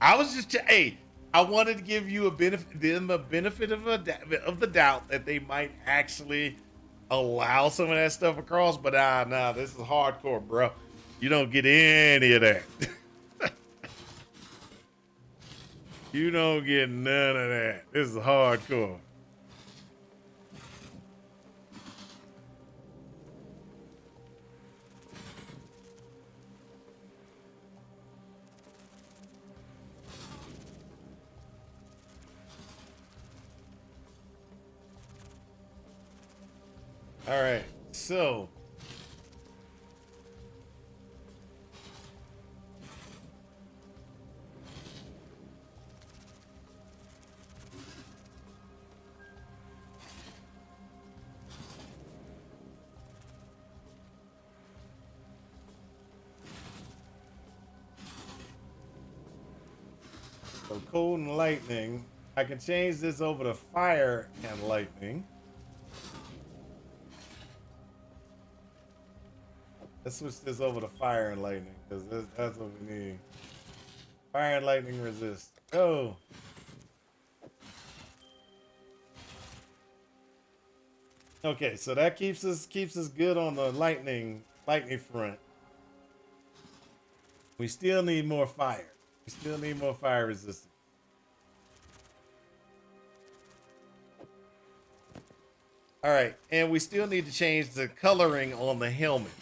I was just I wanted to give you a benefit of the doubt that they might actually allow some of that stuff across, but nah, this is hardcore, bro. You don't get any of that. You don't get none of that. This is hardcore. All right, so cold and lightning. I can change this over to fire and lightning. Let's switch this over to fire and lightning because that's what we need. Fire and lightning resist. Go. Okay, so that keeps us good on the lightning front. We still need more fire. We still need more fire resistance. All right, and we still need to change the coloring on the helmet.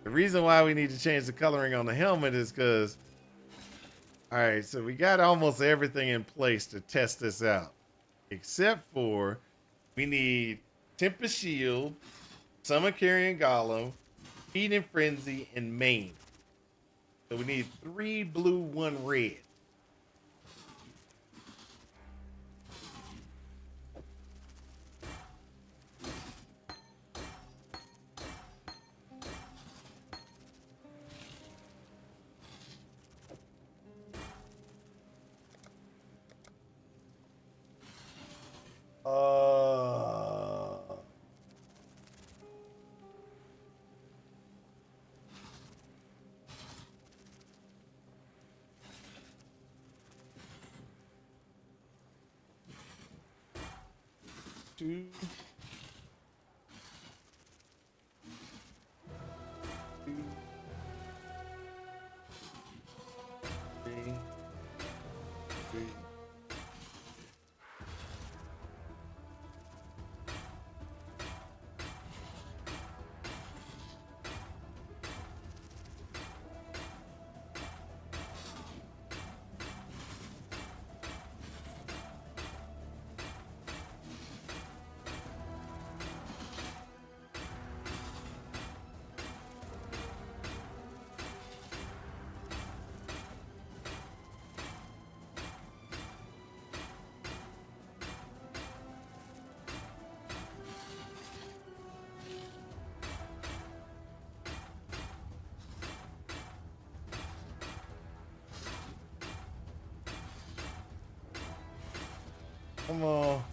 The reason why we need to change the coloring on the helmet is because, all right, so we got almost everything in place to test this out, except for we need Tempest Shield, Summon Carrion Golem, Feed and Frenzy, and Main. So we need 3 blue, 1 red. Two. Three. Come on.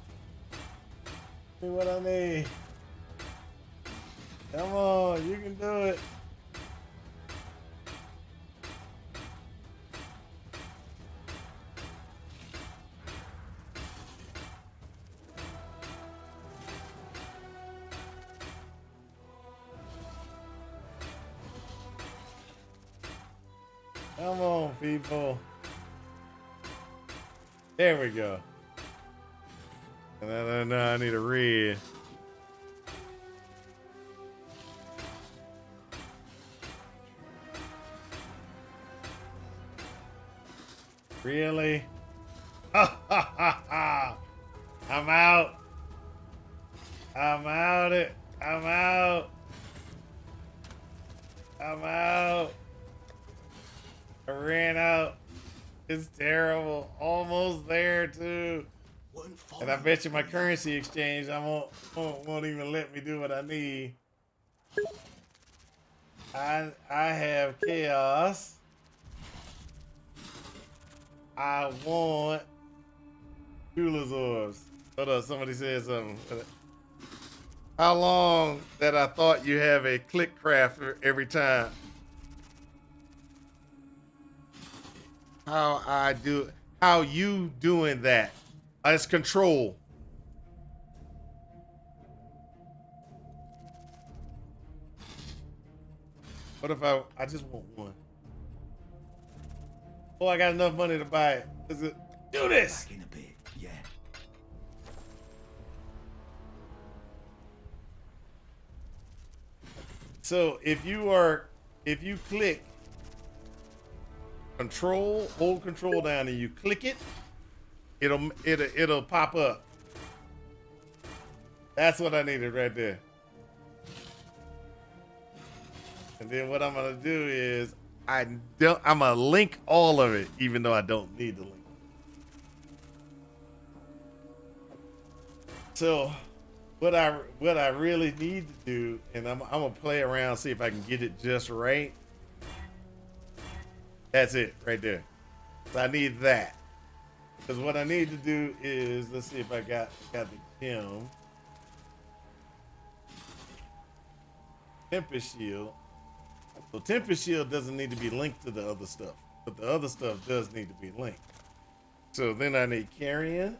See what I need. Come on, you can do it. Come on, people. There we go. And then I need a red. Really? Ha ha ha ha! I'm out. I'm out. I'm out. I'm out. I ran out. It's terrible. Almost there too. And I bet you my currency exchange won't even let me do what I need. I have chaos. I want Jeweler's Orbs. Hold up, somebody said something. How long that I thought you have a click crafter every time? How you doing that? It's control. What if I just want one? Oh, I got enough money to buy it. Is it? Do this. Back in a bit, yeah. So if you click control, hold control down and you click it, it'll pop up. That's what I needed right there. And then what I'm gonna do is I'm gonna link all of it, even though I don't need the link. So what I really need to do, and I'm gonna play around, see if I can get it just right. That's it right there. So I need that. Because what I need to do is, let's see if I got the gem. Tempest Shield. So Tempest Shield doesn't need to be linked to the other stuff, but the other stuff does need to be linked. So then I need Carrion.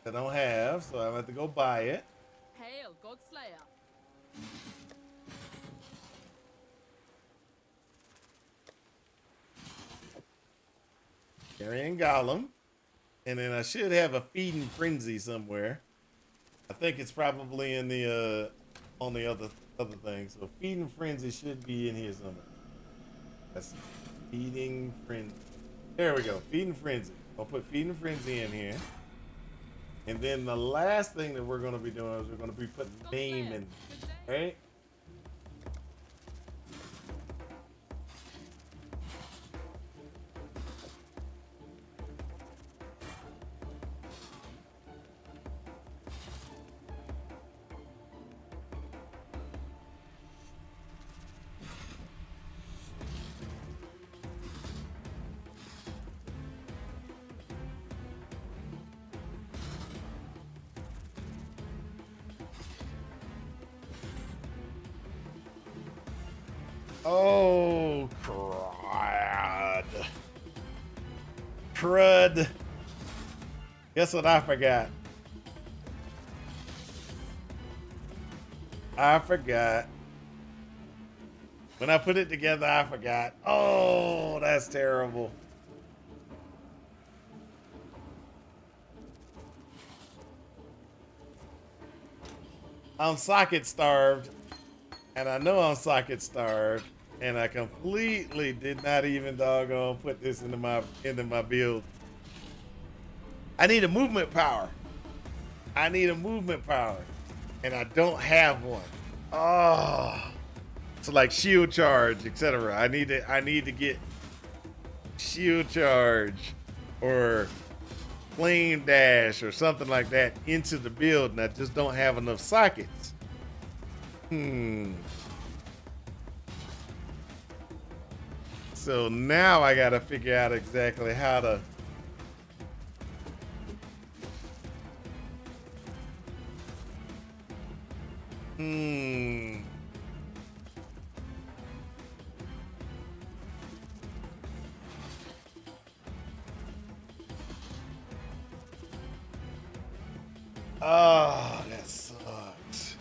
I don't have, so I have to go buy it. Hail, Godslayer. Carrion Golem. And then I should have a Feeding Frenzy somewhere. I think it's probably in the on the other thing. So Feeding Frenzy should be in here somewhere. That's Feeding Frenzy. There we go. Feeding Frenzy. I'll put Feeding Frenzy in here. And then the last thing that we're going to be doing is we're going to be putting name in. Right? Oh, crud. Crud. Guess what I forgot? I forgot. When I put it together, I forgot. Oh, that's terrible. I'm socket starved. And I know I'm socket starved. And I completely did not even doggone put this into my build. I need a movement power. I need a movement power. And I don't have one. Oh. So like shield charge, etc. I need to get shield charge or flame dash or something like that into the build, and I just don't have enough sockets. So now I gotta figure out exactly how to Oh, that sucks.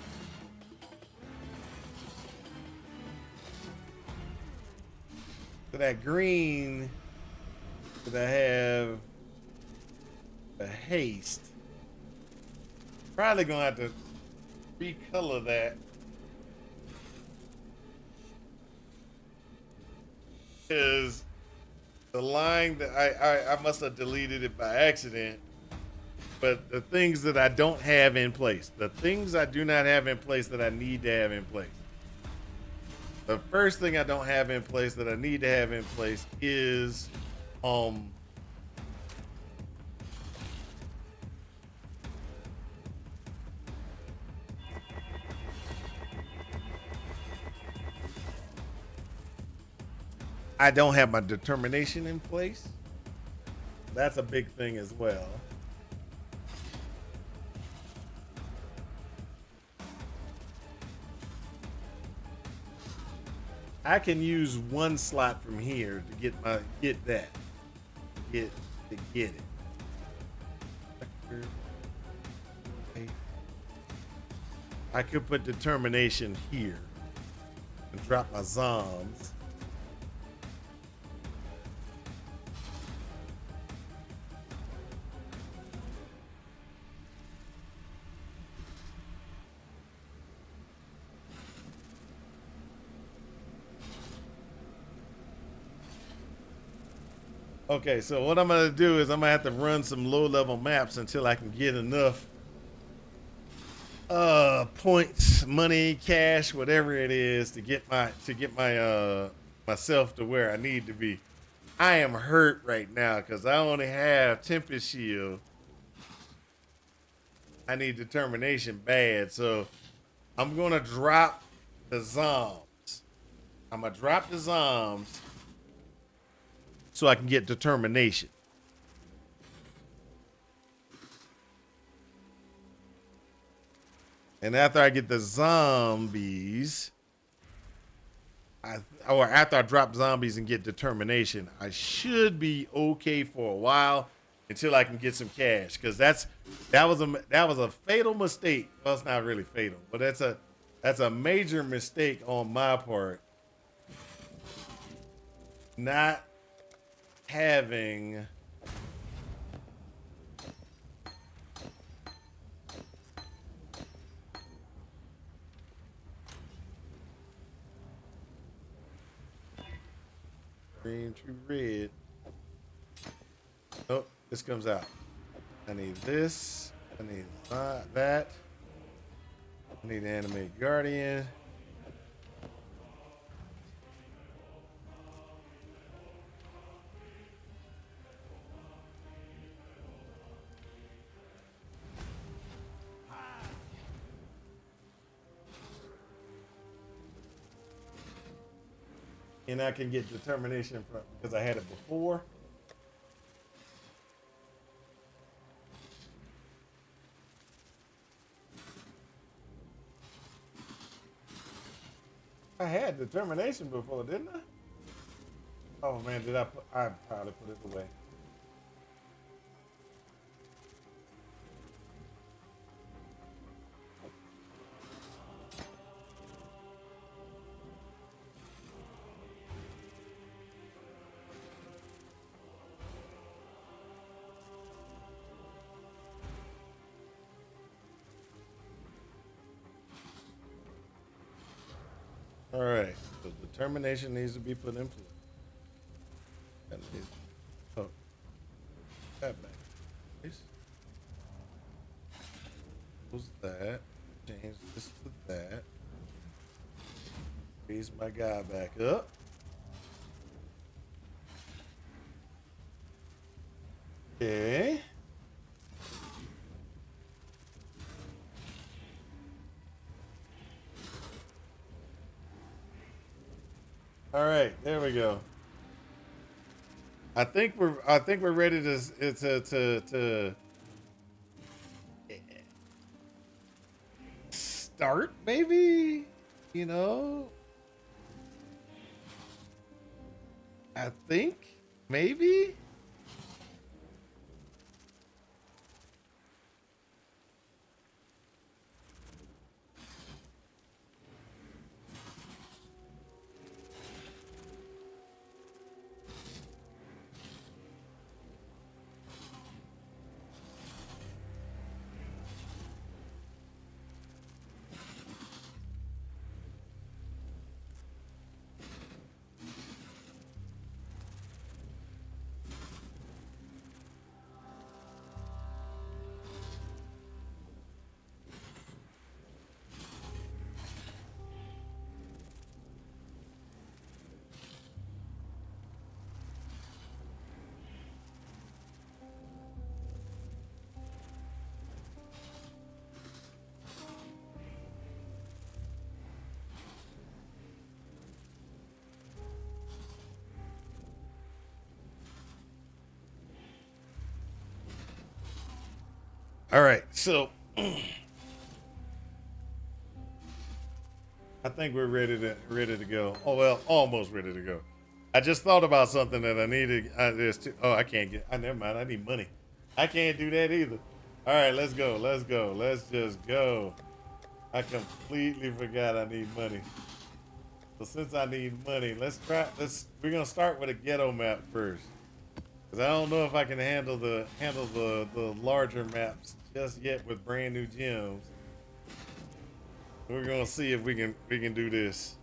So that green that I have a haste. Probably gonna have to recolor that. Because the line that I must have deleted it by accident. But the things that I don't have in place, the things I do not have in place that I need to have in place. The first thing I don't have in place that I need to have in place is I don't have my determination in place. That's a big thing as well. I can use one slot from here to get that. Get it. I could put determination here and drop my zombs. Okay, so what I'm gonna do is I'm gonna have to run some low-level maps until I can get enough points, money, cash, whatever it is to get my myself to where I need to be. I am hurt right now because I only have Tempest Shield. I need determination bad, so I'm gonna drop the zombs. I'm gonna drop the zombs so I can get determination. And after I get the zombies, or after I drop zombies and get determination, I should be okay for a while until I can get some cash. Because that was a fatal mistake. Well, it's not really fatal, but that's a major mistake on my part. Not having green to red. Oh, this comes out. I need this. I need that. I need animate guardian. And I can get determination from because I had it before. I had determination before, didn't I? Oh man, did I probably put it away. All right, so determination needs to be put in place. That needs, oh, that back. Please. Close that. Change this to that. Raise my guy back up. Okay. All right, there we go. I think we're ready to start, maybe. You know, I think maybe. All right, so I think we're ready to go. Oh well, almost ready to go. I just thought about something that I needed. I can't get. Never mind. I need money. I can't do that either. All right, let's go. Let's go. Let's just go. I completely forgot I need money. So since I need money, we're gonna start with a ghetto map first. Cause I don't know if I can handle the larger maps just yet with brand new gems. We're gonna see if we can do this.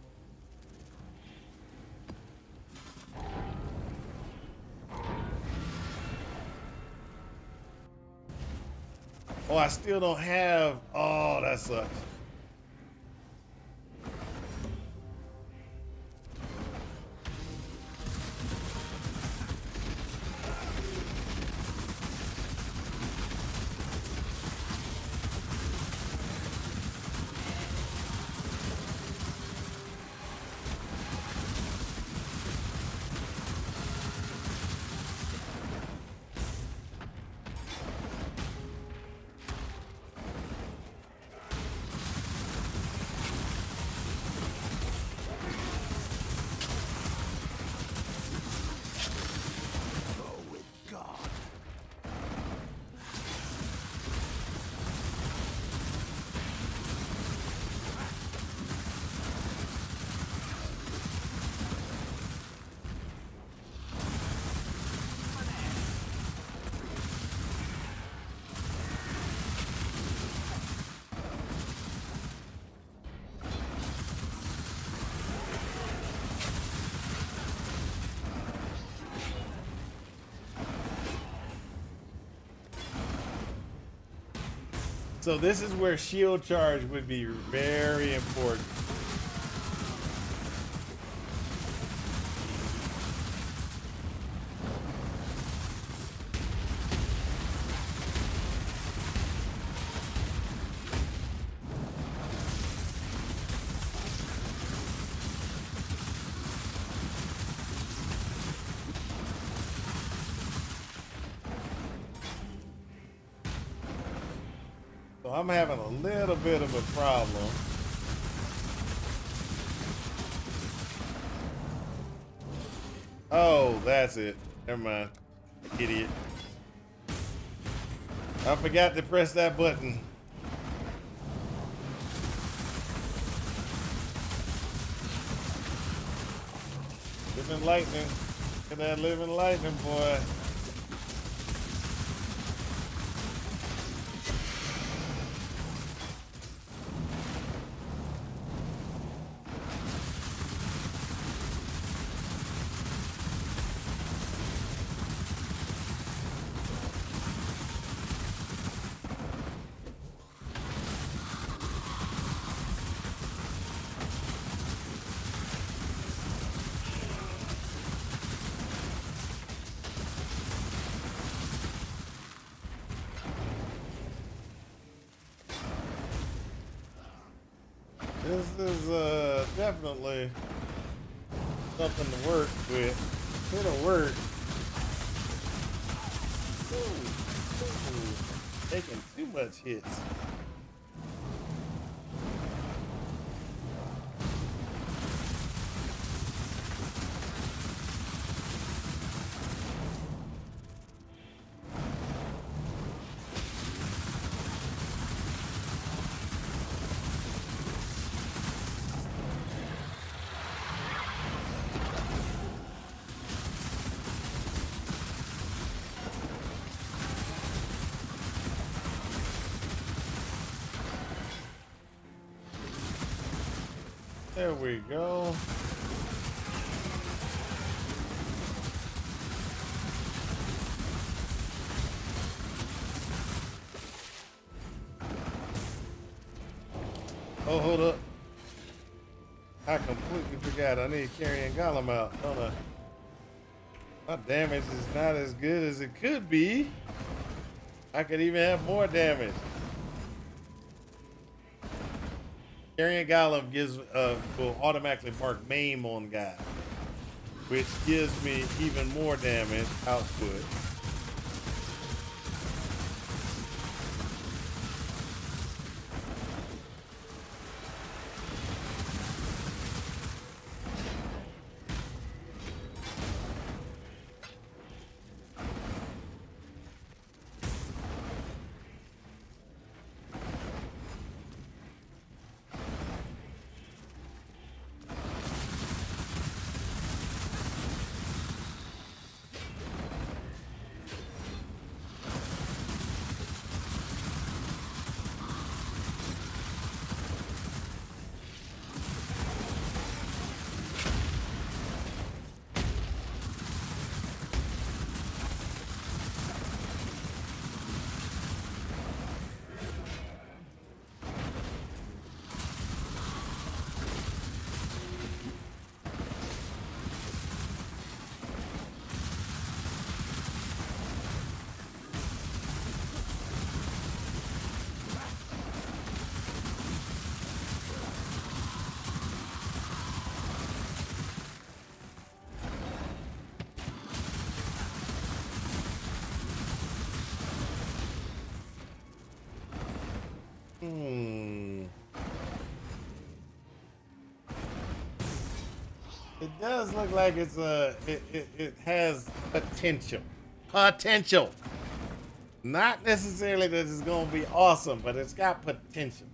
Oh, I still don't have. Oh, that sucks. So this is where shield charge would be very important. So I'm having a little bit of a problem. Oh, that's it. Never mind. Idiot. I forgot to press that button. Living lightning. Look at that living lightning, boy. This is definitely something to work with. It'll work. Ooh, taking too much hits. There we go. Oh, hold up. I completely forgot. I need carrying Golem out, don't I? My damage is not as good as it could be. I could even have more damage. Carrying Golem gives will automatically mark maim on guy, which gives me even more damage output. does look like it's it has potential. Potential. Not necessarily that it's gonna be awesome, but it's got potential.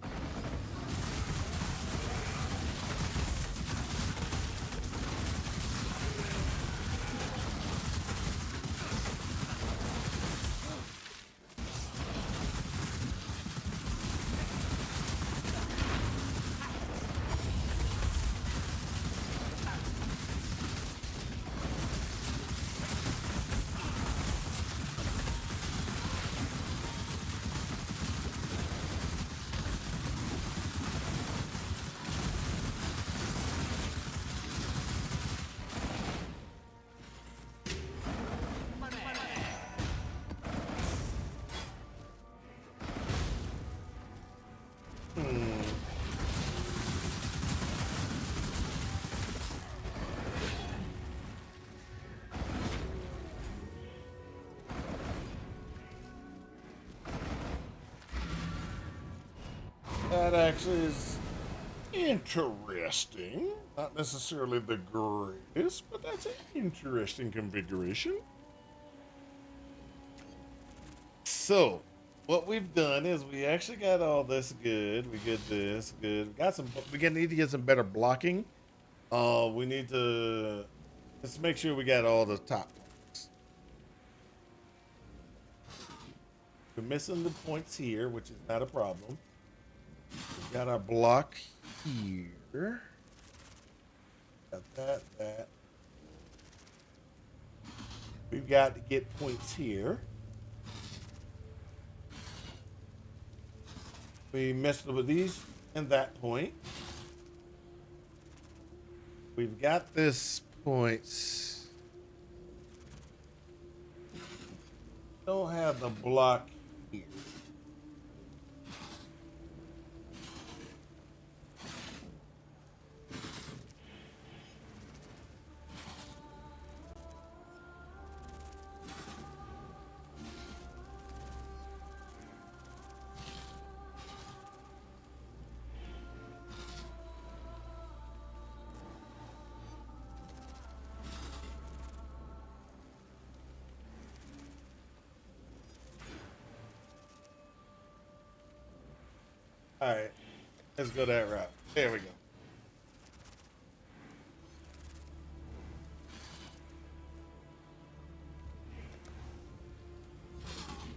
That actually is interesting. Not necessarily the greatest, but that's an interesting configuration. So, what we've done is we actually got all this good. We get this good. We got some. Need to get some better blocking. We need to let's make sure we got all the top points. We're missing the points here, which is not a problem. We got our block here. Got that. We've got to get points here. We messed with these and that point. We've got this points. Don't have the block here. All right, let's go that route. There we go.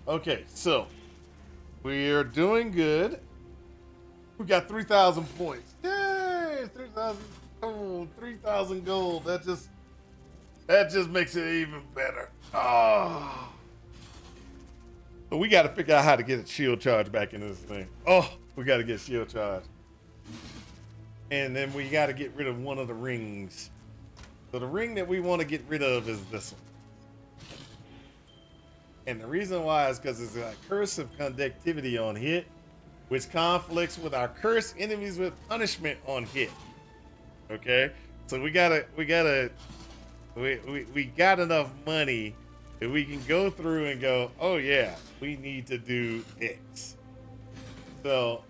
Okay, so we are doing good. We got 3,000 points. Yay! 3,000 gold. 3,000 gold. That just makes it even better. Oh. But we got to figure out how to get a shield charge back into this thing. Oh, we got to get shield charge. And then we got to get rid of one of the rings. So the ring that we want to get rid of is this one. And the reason why is because it's a curse of conductivity on hit, which conflicts with our cursed enemies with punishment on hit. Okay? So we got enough money that we can go through and go, oh yeah, we need to do X. So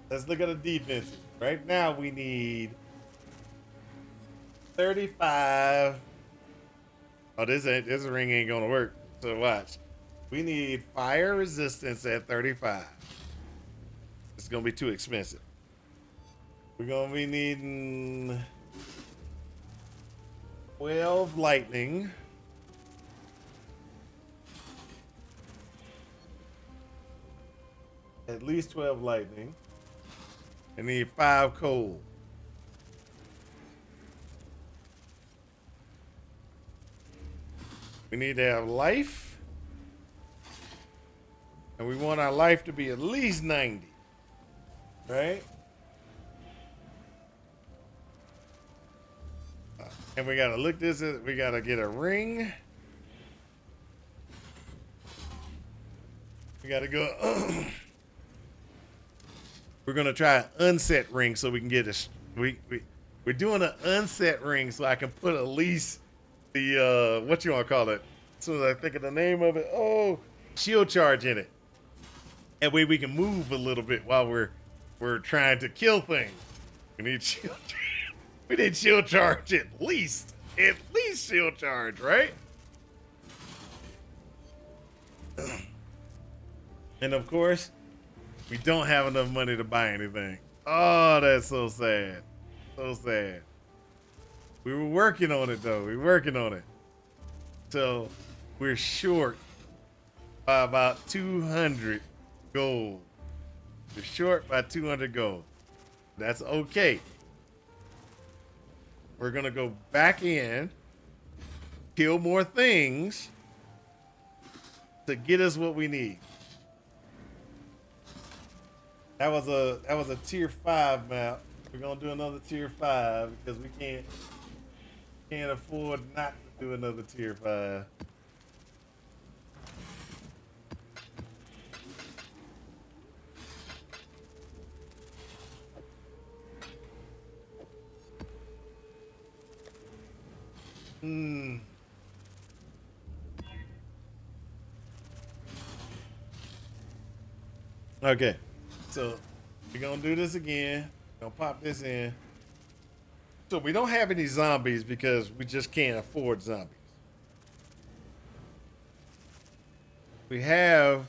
let's look at the defenses. Right now we need 35. Oh, this ring ain't gonna work. So watch. We need fire resistance at 35. It's gonna be too expensive. We're gonna be needing 12 lightning. At least 12 lightning. And need 5 cold. We need to have life. And we want our life to be at least 90. Right? And we gotta look this at, we gotta get a ring. We gotta go. We're gonna try an unset ring so we can get a. We're doing an unset ring so I can put at least the what you want to call it. As soon as I think of the name of it, oh, shield charge in it. That way we can move a little bit while we're trying to kill things. We need shield charge. We need shield charge at least. At least shield charge, right? And of course, we don't have enough money to buy anything. Oh, that's so sad. So sad. We were working on it though. We were working on it. So we're short by about 200 gold. We're short by 200 gold. That's okay. We're gonna go back in, kill more things to get us what we need. That was a tier 5 map. We're gonna do another tier 5 because we can't afford not to do another tier 5. Okay, so we're gonna do this again. Gonna pop this in. So we don't have any zombies because we just can't afford zombies. We have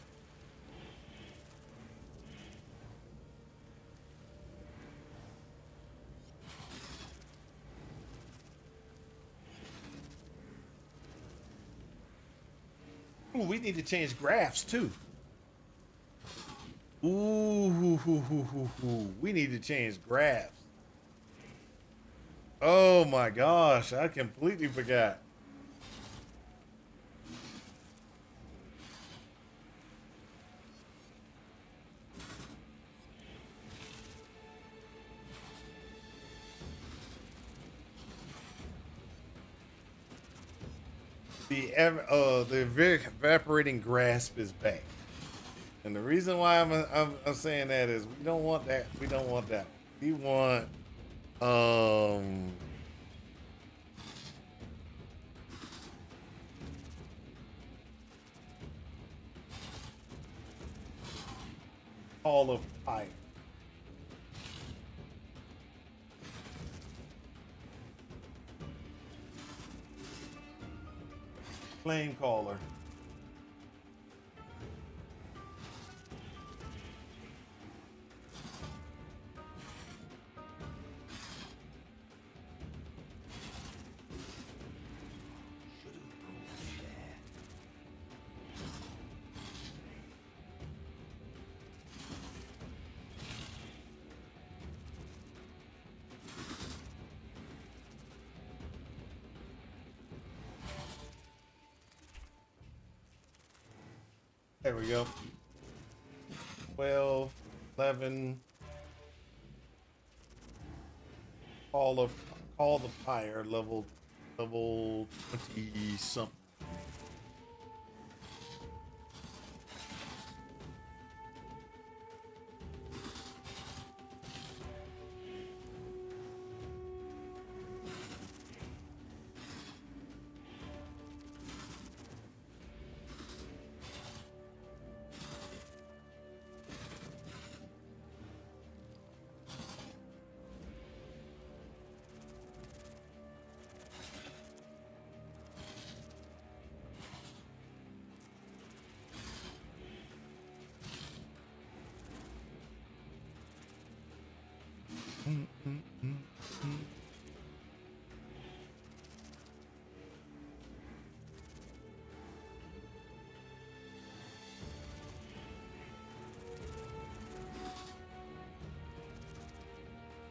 ooh, we need to change graphs too. Ooh, we need to change graphs. Oh my gosh, I completely forgot. The evaporating grasp is back. And the reason why I'm saying that is we don't want that. We don't want that. We want all of fire. Flame caller. There we go. 12, 11. Call the fire level 20 something.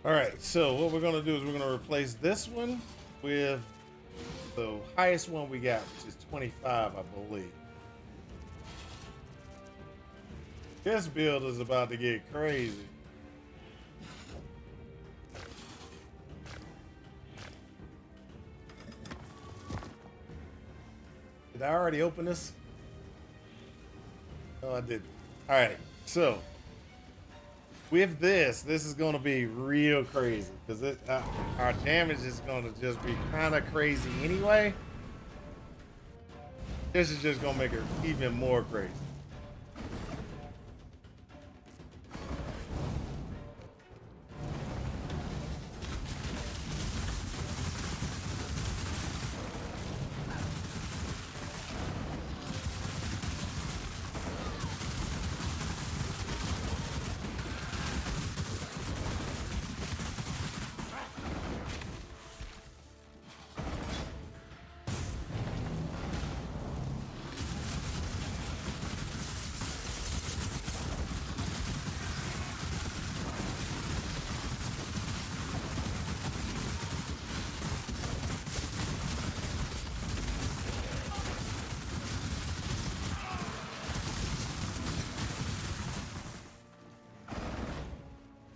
All right, so what we're gonna do is we're gonna replace this one with the highest one we got, which is 25, I believe. This build is about to get crazy. Did I already open this? No, I didn't. All right, so with this is going to be real crazy because our damage is going to just be kind of crazy anyway. This is just going to make it even more crazy.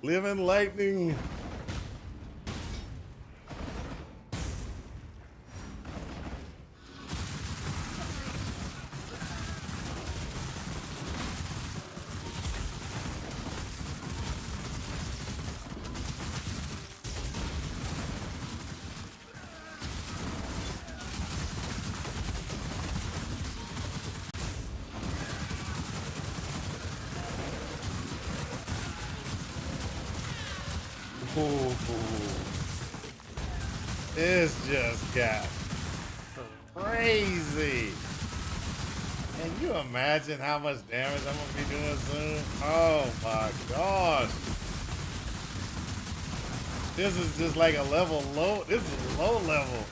Living lightning. Ooh. This just got crazy. Can you imagine how much damage I'm gonna be doing soon? Oh my gosh. This is just like a level low. This is low level.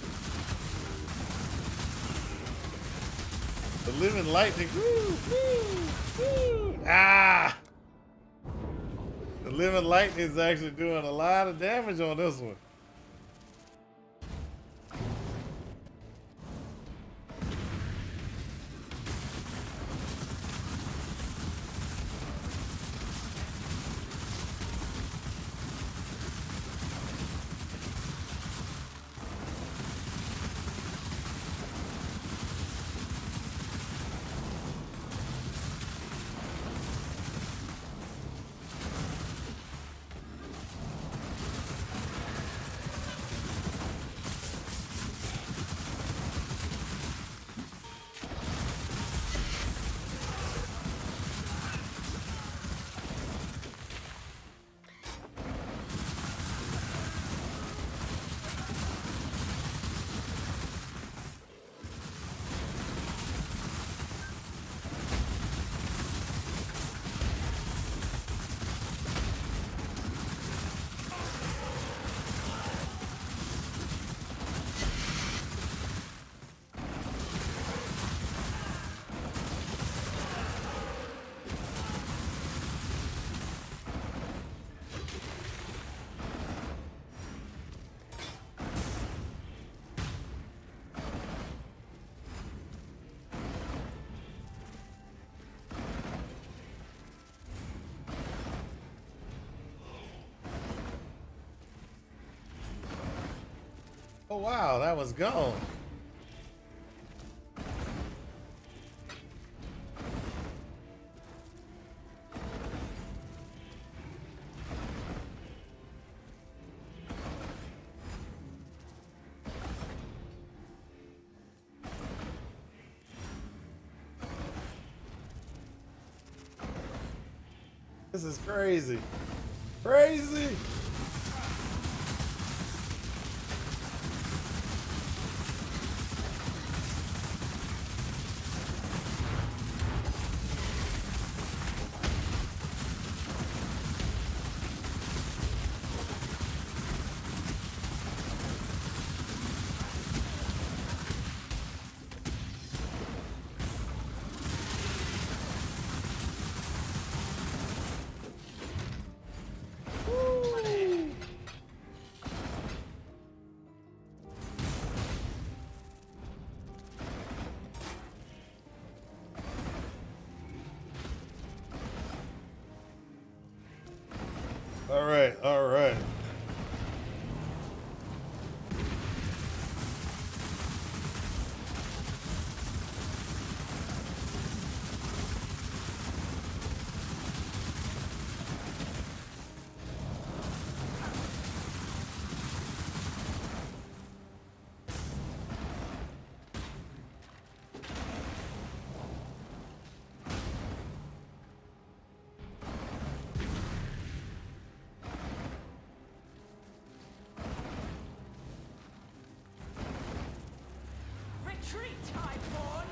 The living lightning. Woo, woo, woo. Ah! The living lightning is actually doing a lot of damage on this one. Oh wow, that was gone. This is crazy. Crazy. All right, all right. Retreat, Highborn!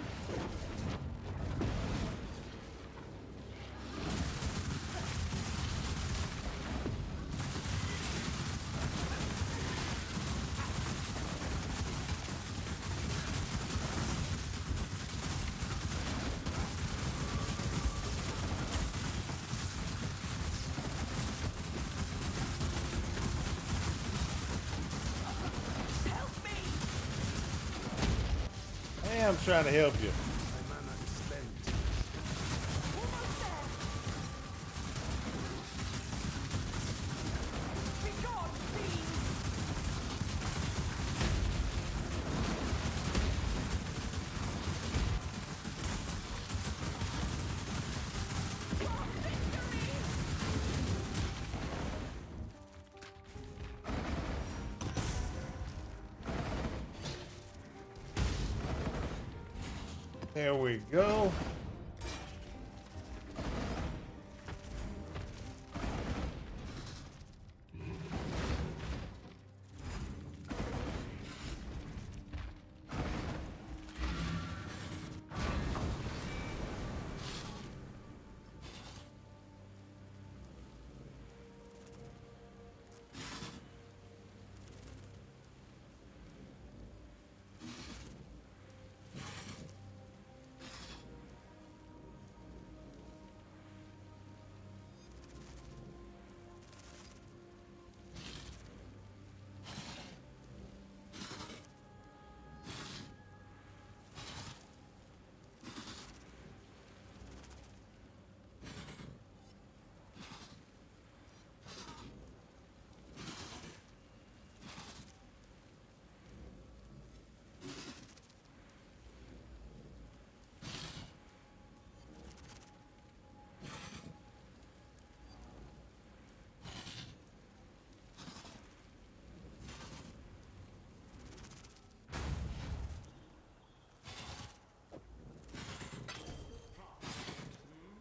Hey, I'm trying to help you. There we go.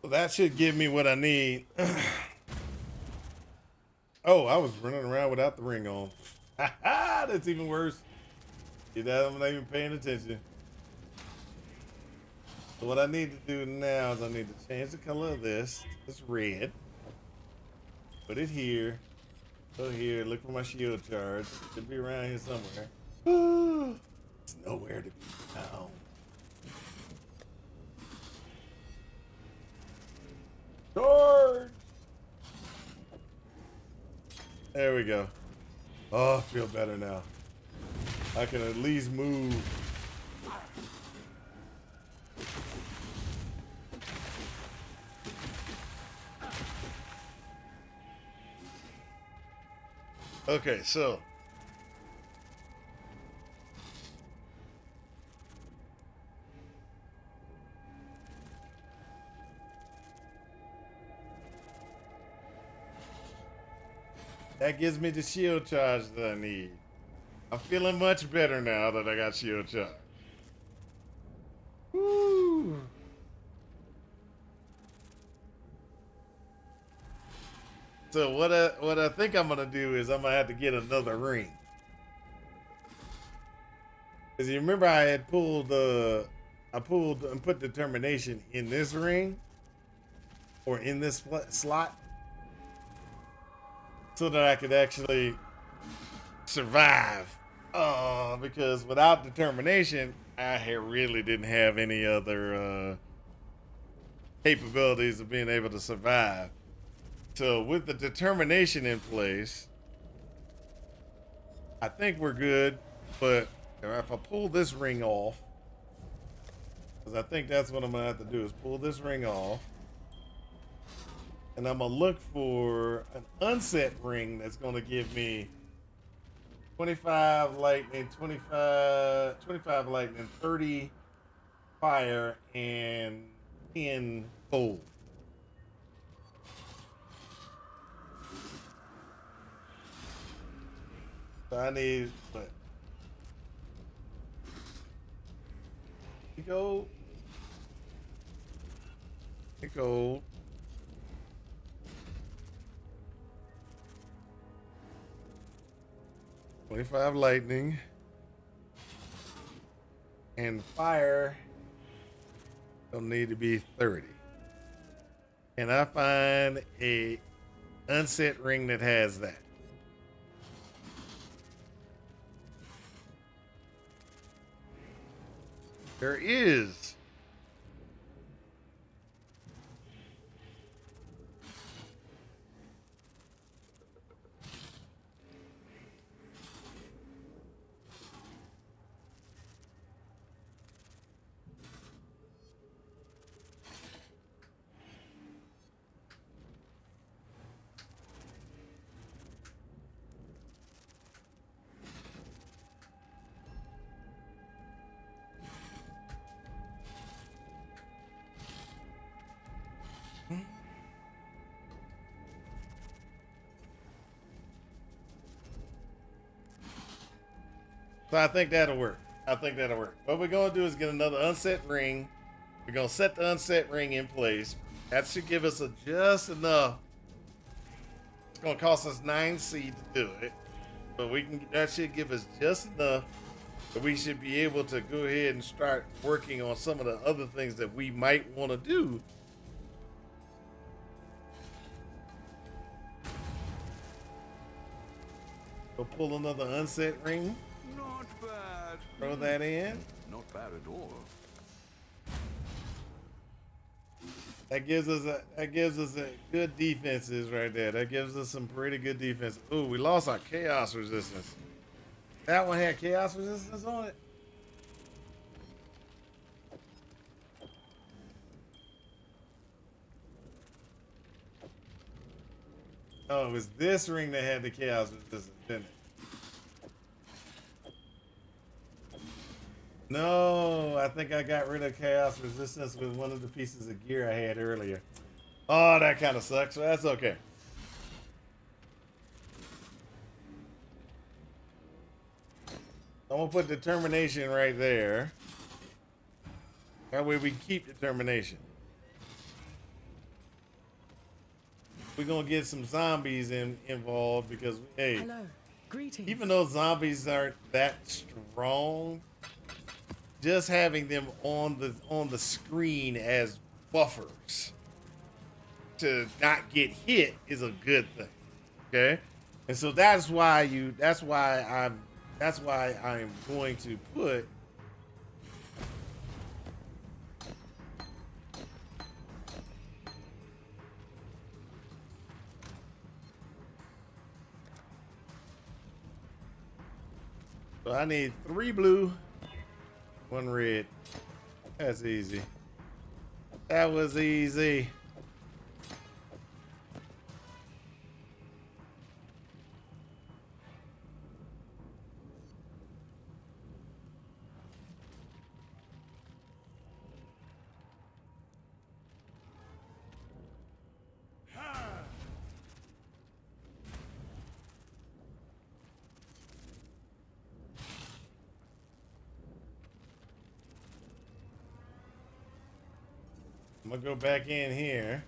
Well, that should give me what I need. Oh, I was running around without the ring on. That's even worse. See that? I'm not even paying attention. So what I need to do now is I need to change the color of this. It's red. Put it here. Go here. Look for my shield charge. It should be around here somewhere. It's nowhere to be found. Charge! There we go. Oh, I feel better now. I can at least move. Okay, so that gives me the shield charge that I need. I'm feeling much better now that I got shield charge. Woo! So what I think I'm gonna do is I'm gonna have to get another ring. Cause you remember I had pulled I pulled and put determination in this ring or in this slot so that I could actually survive. Because without determination, I really didn't have any other capabilities of being able to survive. So with the determination in place, I think we're good. But if I pull this ring off, because I think that's what I'm gonna have to do is pull this ring off, and I'm gonna look for an unset ring that's gonna give me 25 lightning, 25 lightning, 30 fire, and 10 cold. So I need what? Gold. Gold. $25 lightning. And fire don't need to be 30. And I find a unset ring that has that. There is. So I think that'll work. I think that'll work. What we're gonna do is get another unset ring We're gonna set the unset ring in place. That should give us just enough. It's gonna cost us 9C to do it, but that should give us just enough that we should be able to go ahead and start working on some of the other things that we might want to do. Go pull another unset ring. Not bad. Throw that in. Not bad at all. That gives us a good defenses right there. That gives us some pretty good defense. Ooh, we lost our chaos resistance. That one had chaos resistance on it. Oh, it was this ring that had the chaos resistance, didn't it? No, I think I got rid of chaos resistance with one of the pieces of gear I had earlier. Oh, that kind of sucks. But that's okay. I'm gonna put determination right there. That way we keep determination. We're gonna get some zombies involved because hey, Hello. Greetings. even though zombies aren't that strong, just having them on the screen as buffers to not get hit is a good thing. Okay? And so that's why I'm going to put so I need 3 blue, 1 red. That's easy. That was easy. I'm gonna go back in here.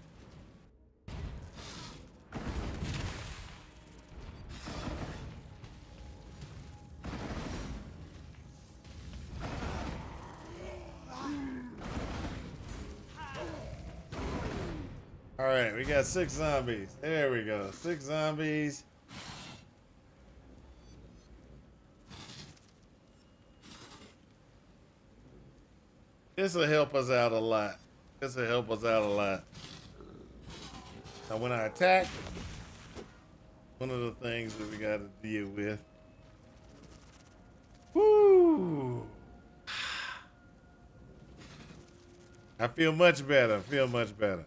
All right, we got 6 zombies. There we go. 6 zombies. This will help us out a lot. This will help us out a lot. Now, when I attack, one of the things that we got to deal with. Woo! I feel much better. I feel much better.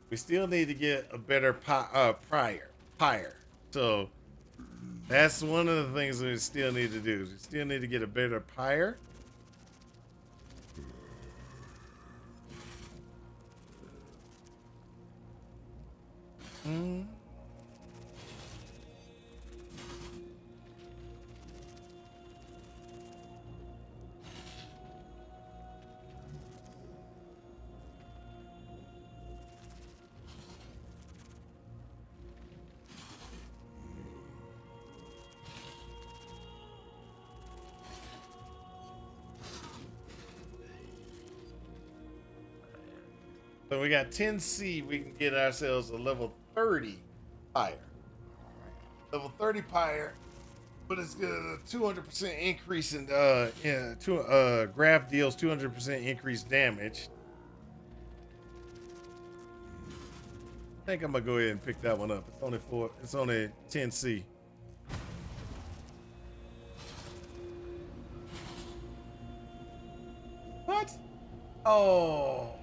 We still need to get a better pyre. So that's one of the things we still need to do. We still need to get a better pyre. So we got 10C, we can get ourselves a level 30 pyre. Level 30 pyre, but it's got a 200% increase in graph deals 200% increased damage. I think I'm gonna go ahead and pick that one up. It's only 10C. What? Oh.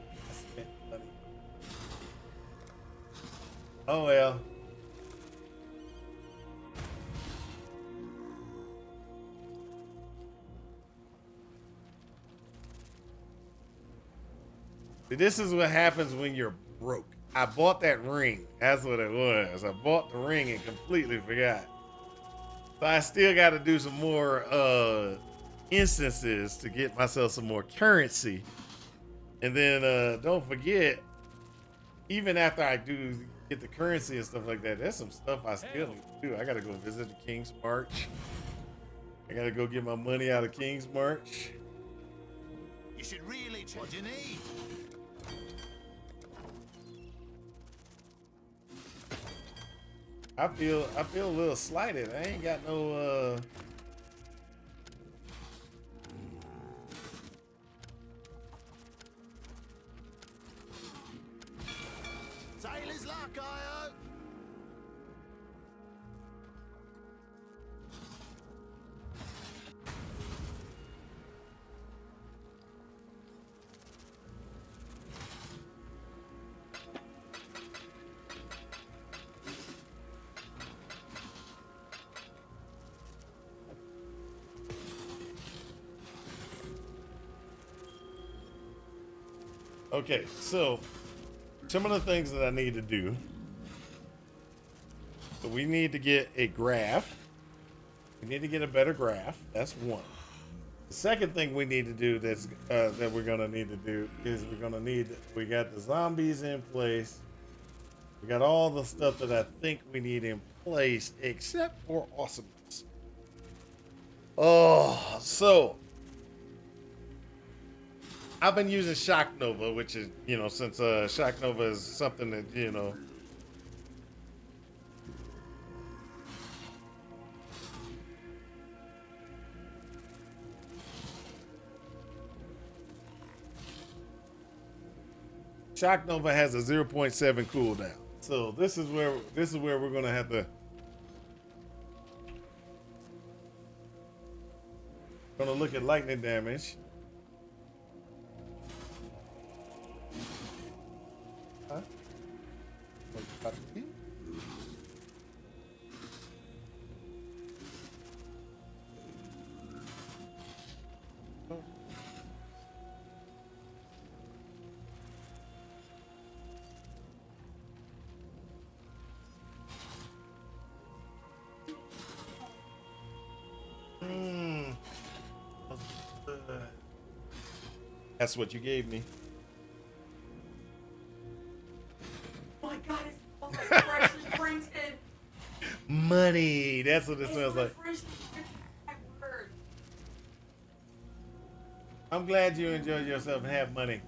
Oh well. This is what happens when you're broke. I bought that ring. That's what it was. I bought the ring and completely forgot. So I still got to do some more instances to get myself some more currency. And then don't forget, even after I do get the currency and stuff like that, there's some stuff I still need to do. I gotta go visit the King's March. I gotta go get my money out of King's March. You should really check. What do you need? I feel a little slighted. I ain't got no Sailor's luck, I Okay, so some of the things that I need to do. So we need to get a graph. We need to get a better graph. That's one. The second thing we need to do that we're gonna need to do is we got the zombies in place. We got all the stuff that I think we need in place except for awesomeness. Oh, so I've been using Shock Nova, which is, since Shock Nova is something that, Shock Nova has a 0.7 cooldown. So this is where we're gonna have to look at lightning damage. Huh? That's what you gave me. Oh my god, it's all like freshly printed. Money. That's what it smells like. Freshly printed, my word. I'm glad you enjoyed yourself and have money.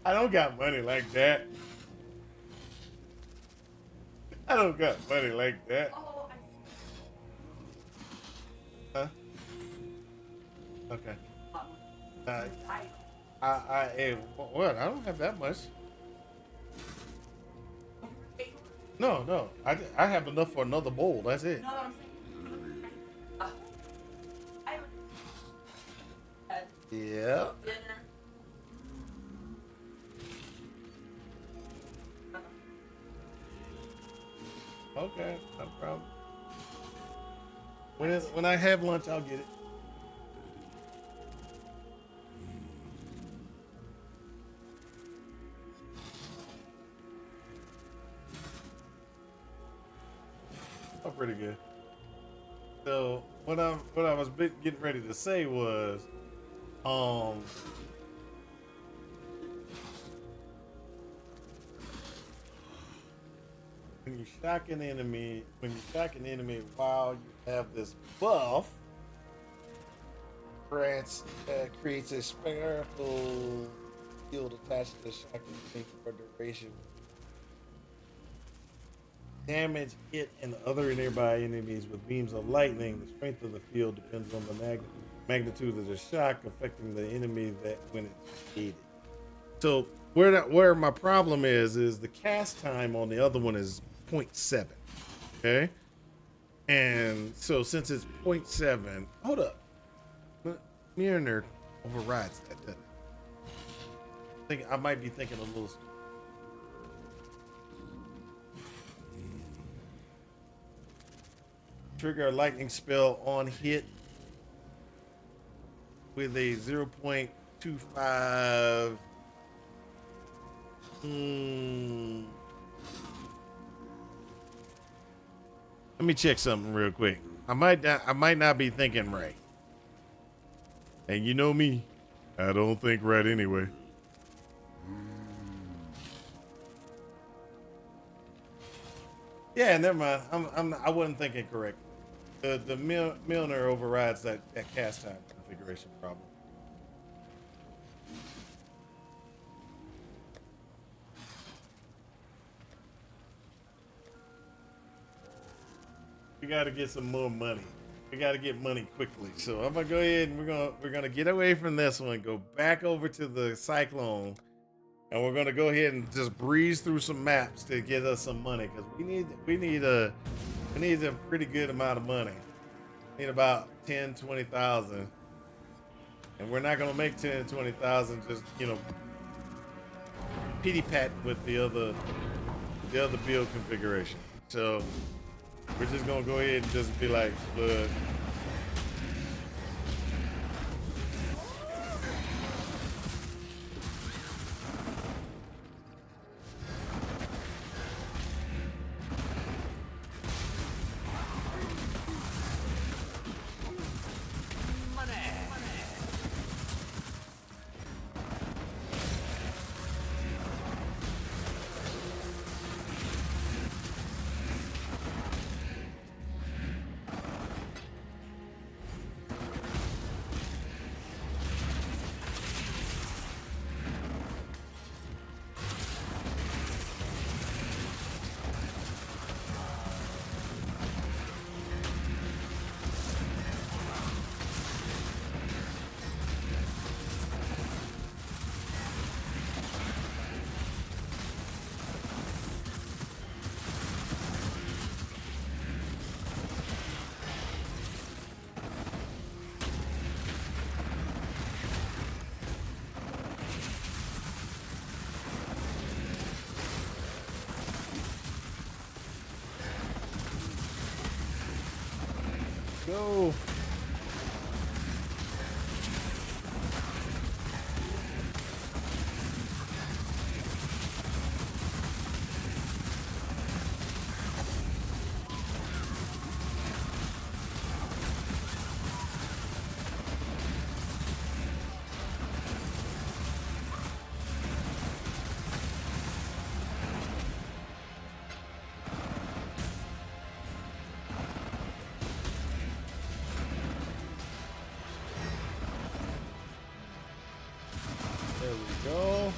I don't got money like that. I don't got money like that. Oh, Huh? Okay. I What? I don't have that much. No. I have enough for another bowl. That's it. know what I'm saying? Yeah. Dinner. Okay, no problem. When I have lunch, I'll get it. Oh, pretty good. So what I was getting ready to say was, when you shock an enemy while you have this buff, creates a spherical field attached to the shocking enemy for a duration. Damage it and other nearby enemies with beams of lightning. The strength of the field depends on the magnitude of the shock affecting the enemy that when it's created. So where my problem is the cast time on the other one is 0.7. Okay, and so since it's 0.7, hold up, Mirror Nerd overrides that, doesn't it? I might be thinking a little. Trigger a lightning spell on hit with a 0.25. Let me check something real quick. I might not be thinking right. And you know me, I don't think right anyway. Yeah, never mind. I wasn't thinking correct. The Milner overrides that cast time configuration problem. We got to get some more money. We got to get money quickly. So I'm gonna go ahead and we're gonna get away from this one. Go back over to the Cyclone, and we're gonna go ahead and just breeze through some maps to get us some money because we need a pretty good amount of money. We need about 10-20,000, and we're not gonna make 10-20,000 just pity pat with the other build configuration. So we're just gonna go ahead and just be like, look. Go. There we go.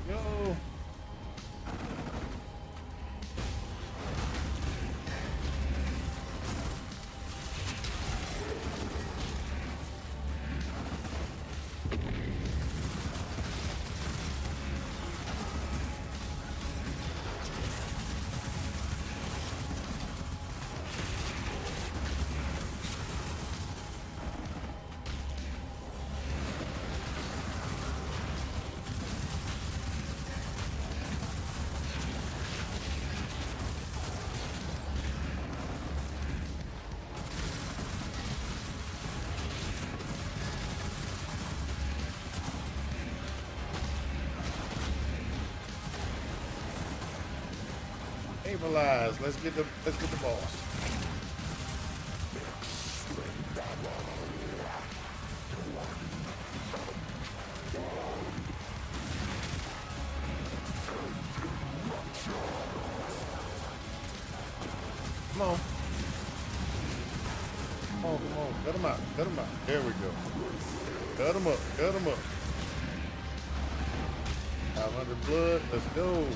Go. Stabilize. Let's get the boss. Come on. Come on, come on. Cut him out. Cut him out. There we go. Cut him up. Cut him up. 500 blood. Let's go.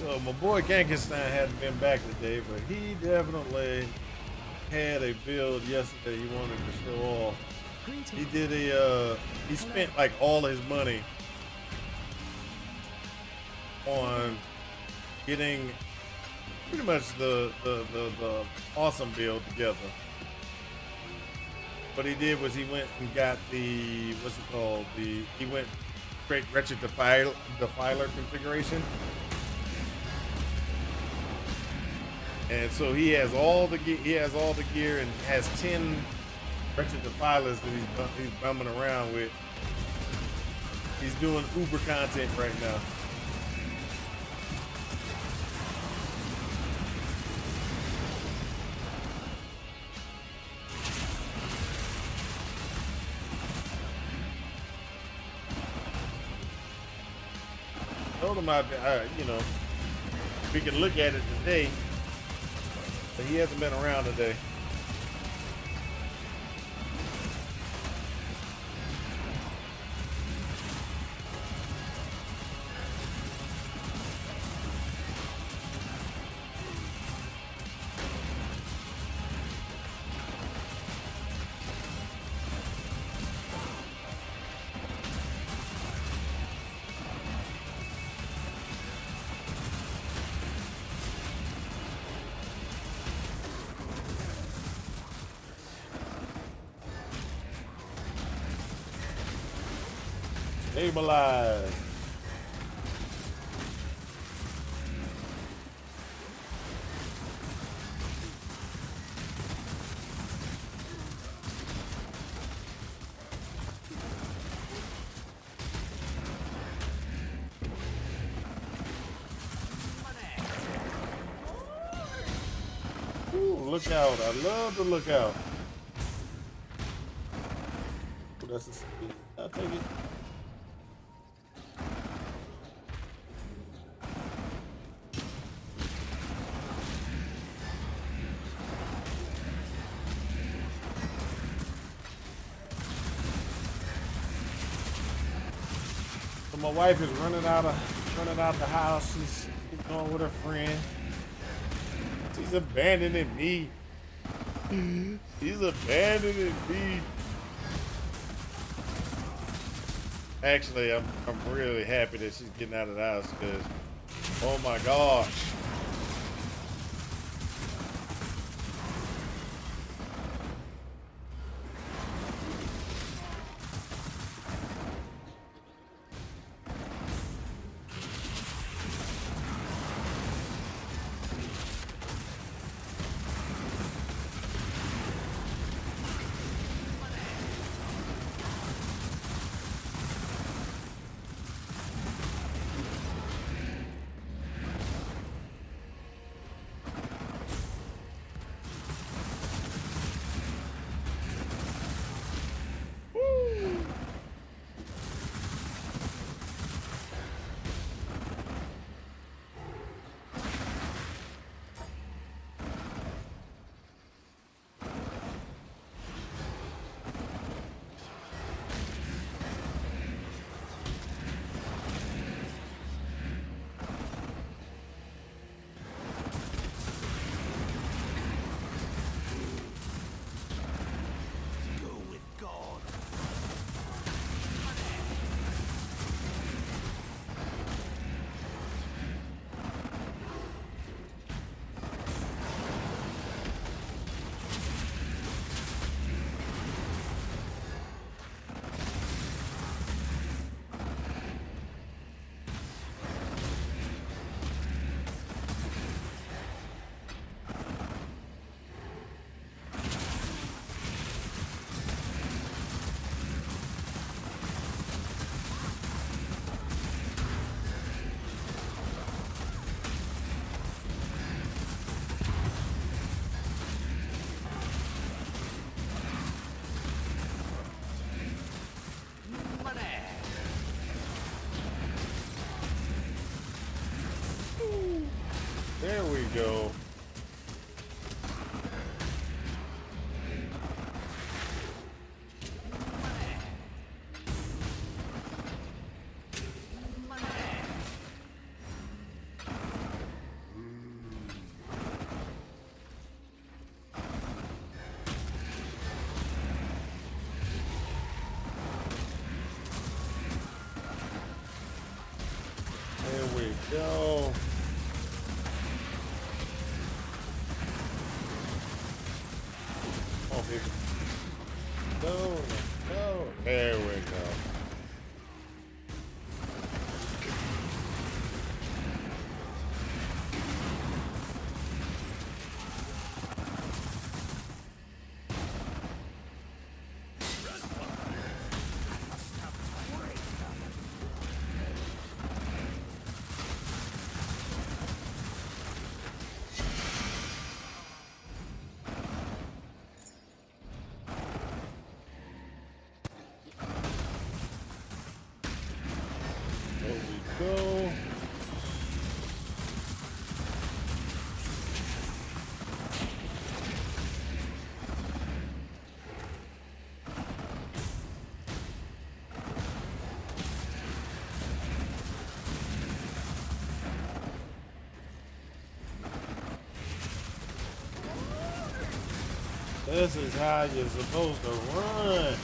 So my boy Gankenstein hadn't been back today, but he definitely had a build yesterday he wanted to show off. He did he spent like all his money on getting pretty much the awesome build together. What he did was he went and got the, what's it called? He went straight Wretched Defiler configuration. And so he has all the gear and has 10 Wretched Defilers that he's bumming around with. He's doing Uber content right now. Told him you know, we can look at it today, but he hasn't been around today. Stabilize. Ooh, look out. I love the lookout. Ooh, that's a speed. I'll take it. So my wife is running out the house. She's going with her friend. She's abandoning me. She's abandoning me. Actually, I'm really happy that she's getting out of the house because, oh my gosh. There we go. No, no. There we go. There we go. This is how you're supposed to run.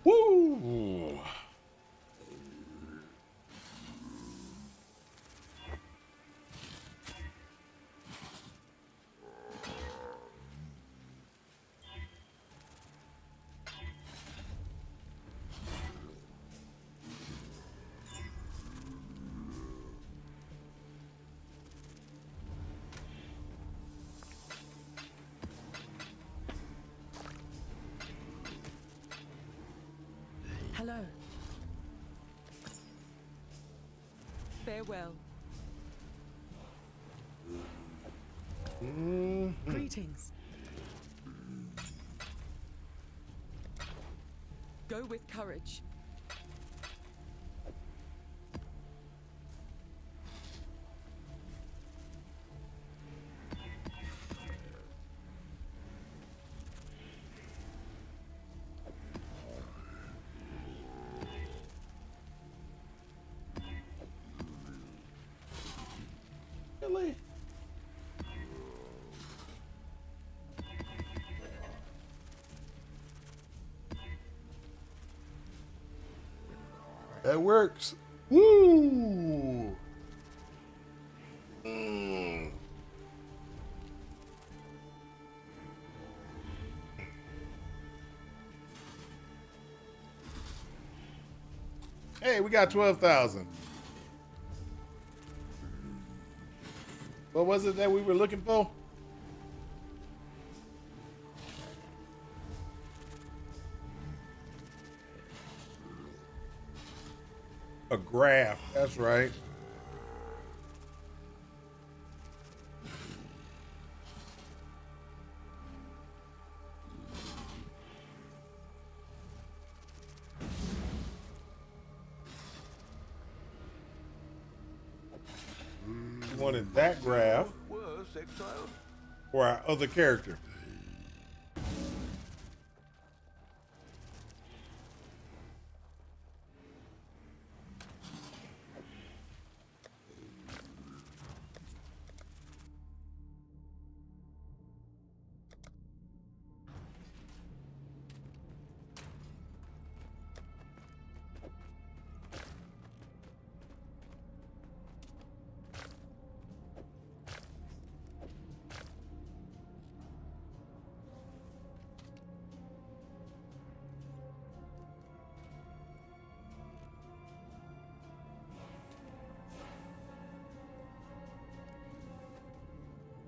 Woo! Hello. Farewell. Greetings. Go with courage. Really? That works. Woo! Hey, we got 12,000. What was it that we were looking for? A graph. That's right. We wanted that graph Worse, exile. for our other character.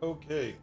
Okay.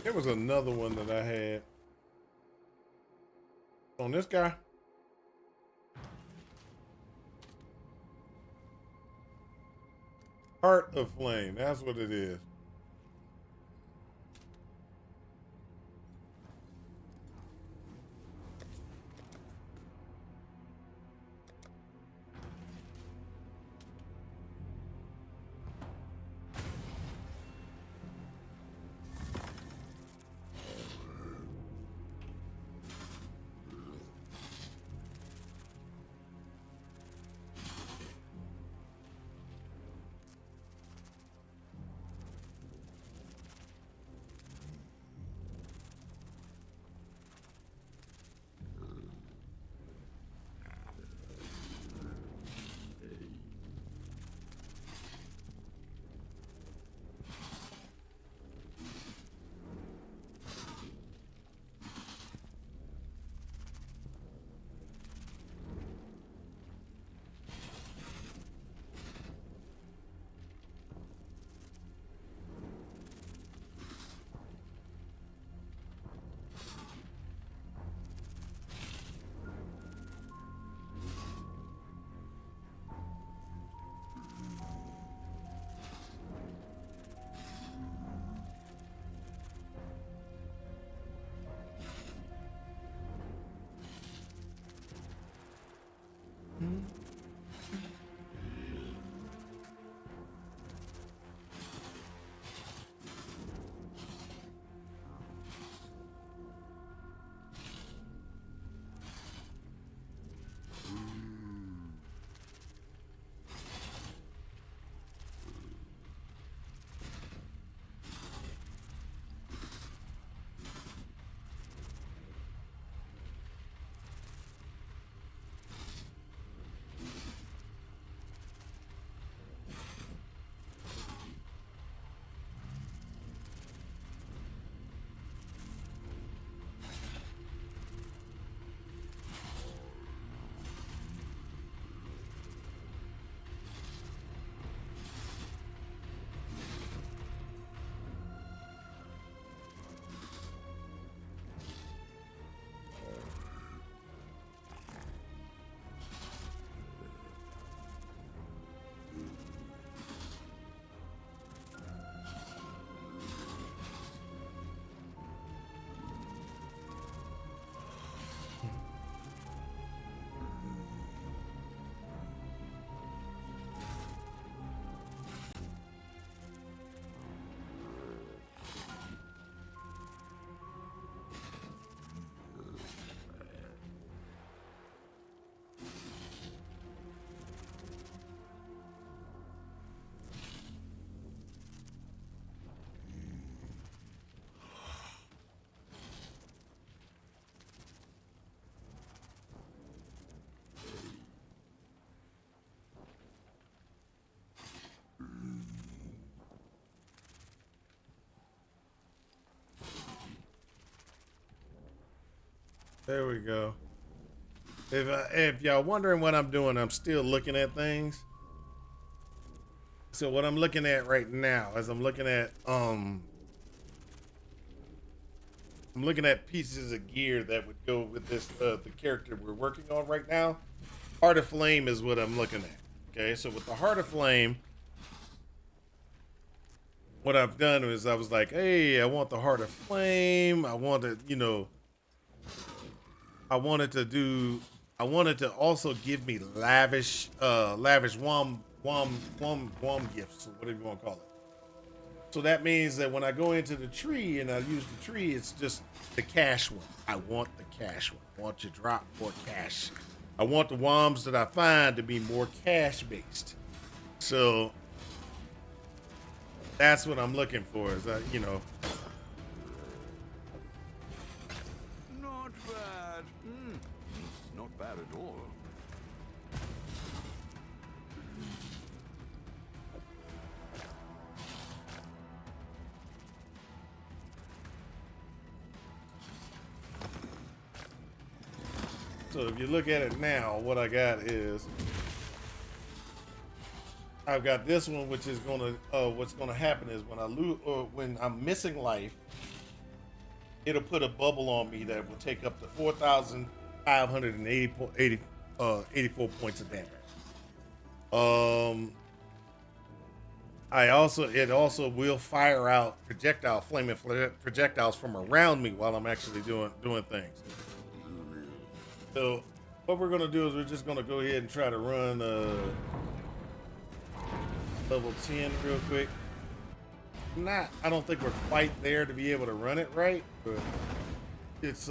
There was another one that I had on this guy. Heart of Flame. That's what it is. There we go. If y'all wondering what I'm doing, I'm still looking at things. So what I'm looking at right now is I'm looking at pieces of gear that would go with this the character we're working on right now. Heart of Flame is what I'm looking at. Okay, so with the Heart of Flame, what I've done is I was like, hey, I want the Heart of Flame. I wanted to also give me lavish wom gifts, or whatever you want to call it. So that means that when I go into the tree and I use the tree, it's just the cash one. I want the cash one. I want to drop more cash. I want the woms that I find to be more cash based. So that's what I'm looking for. Is that, Not bad. Not bad at all. So if you look at it now, what I got is I've got this one, which is what's gonna happen is when I lose or when I'm missing life, it'll put a bubble on me that will take up to 4,584 points of damage. It also will fire out flaming projectiles from around me while I'm actually doing things. So what we're gonna do is we're just gonna go ahead and try to run level 10 real quick. I don't think we're quite there to be able to run it right, but it's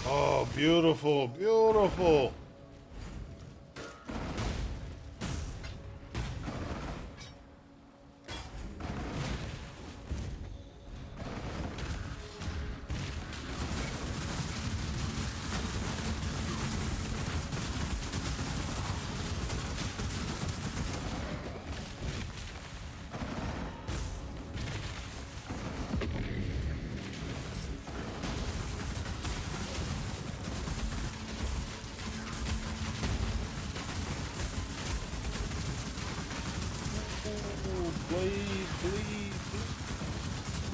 Oh, beautiful, beautiful. Bleed, bleed,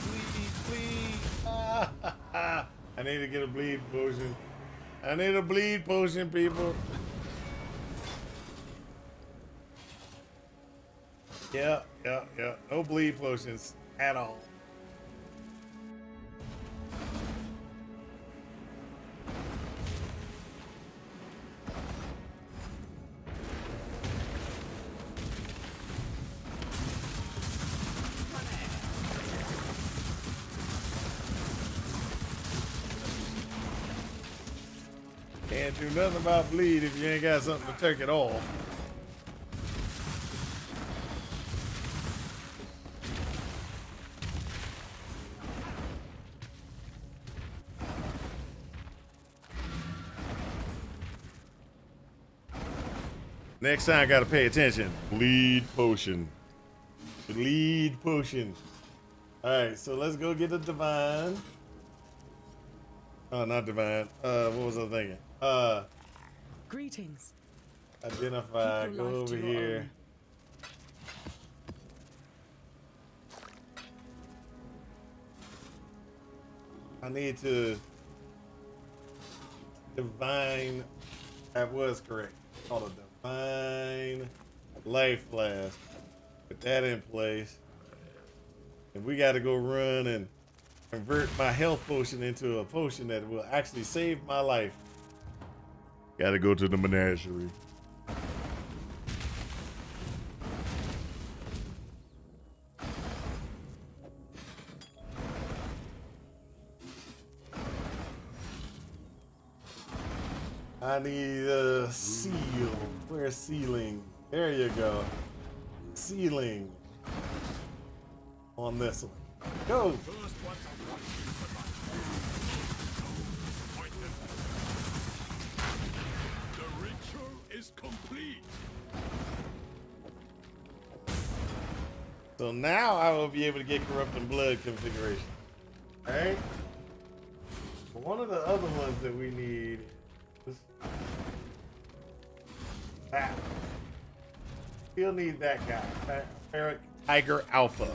bleed, bleed. Ah, I need to get a bleed potion. I need a bleed potion, people. Yeah, yeah, yeah. No bleed potions at all. Can't do nothing about bleed if you ain't got something to take it off. Next time I gotta pay attention. Bleed potion. Bleed potion. Alright, so let's go get the divine. Oh, not divine. What was I thinking? Greetings. Identify. Keep your Go life to over your here. own. I need to divine. That was correct. Called a divine life flask. Put that in place. And we got to go run and convert my health potion into a potion that will actually save my life. Got to go to the menagerie. I need a seal. Where's sealing? There you go. Sealing. On this one. Go. The ritual is complete. So now I will be able to get corrupting blood configuration. Alright? One of the other ones that we need is that. Still need that guy. Ferric Tiger Alpha.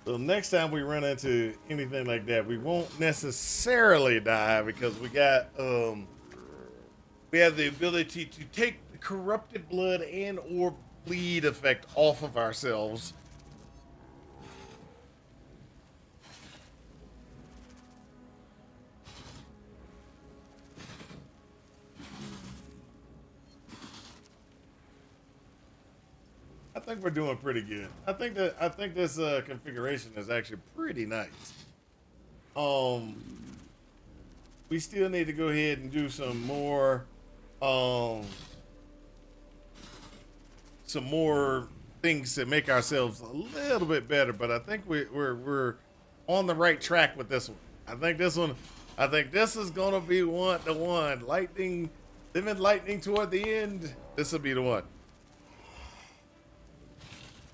So next time we run into anything like that, we won't necessarily die because we got we have the ability to take the corrupted blood and or bleed effect off of ourselves. I think we're doing pretty good. I think this configuration is actually pretty nice. We still need to go ahead and do some more things to make ourselves a little bit better, but I think we're on the right track with this one. I think this is gonna be the one. Lightning, living lightning toward the end. This will be the one.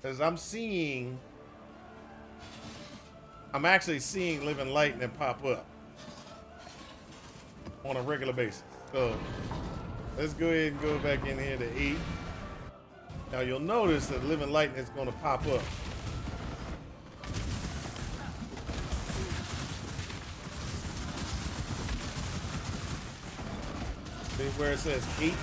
Because I'm actually seeing living lightning pop up on a regular basis. So let's go ahead and go back in here to 8. Now you'll notice that living lightning is going to pop up. See where it says 8?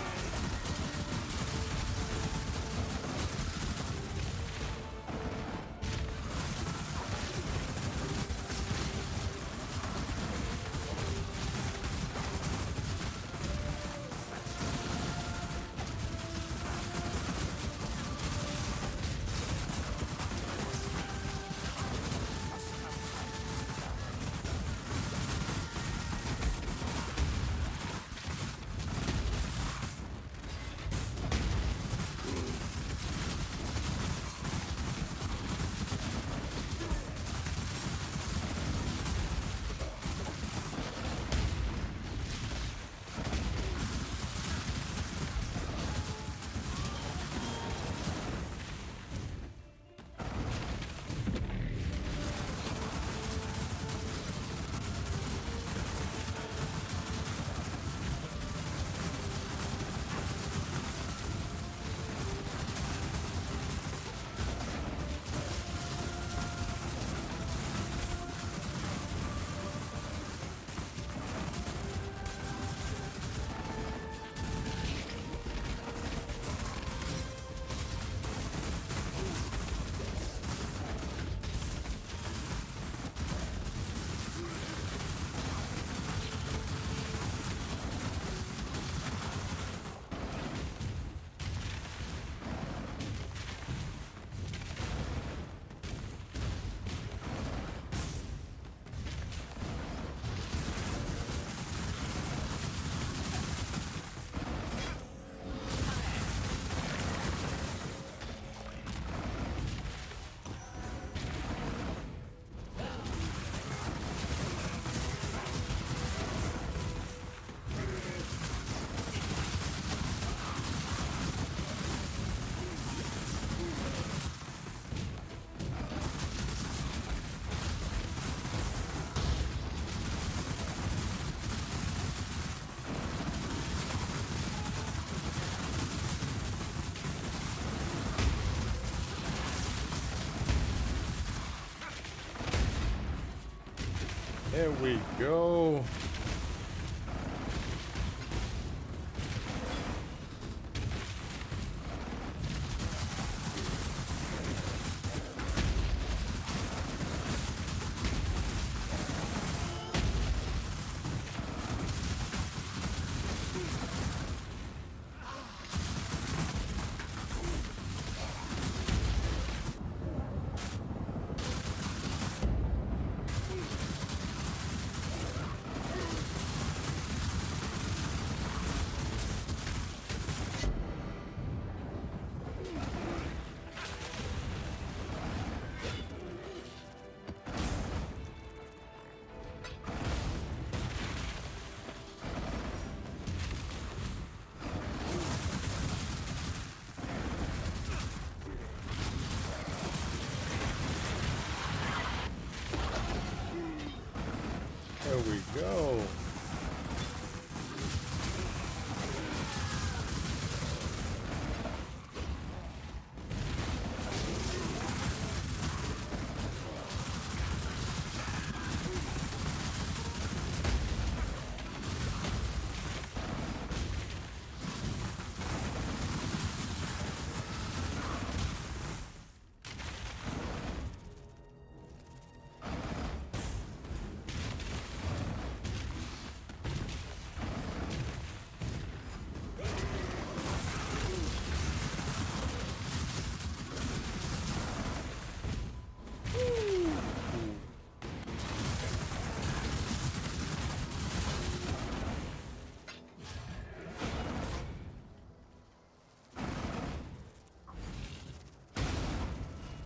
There we go. There we go.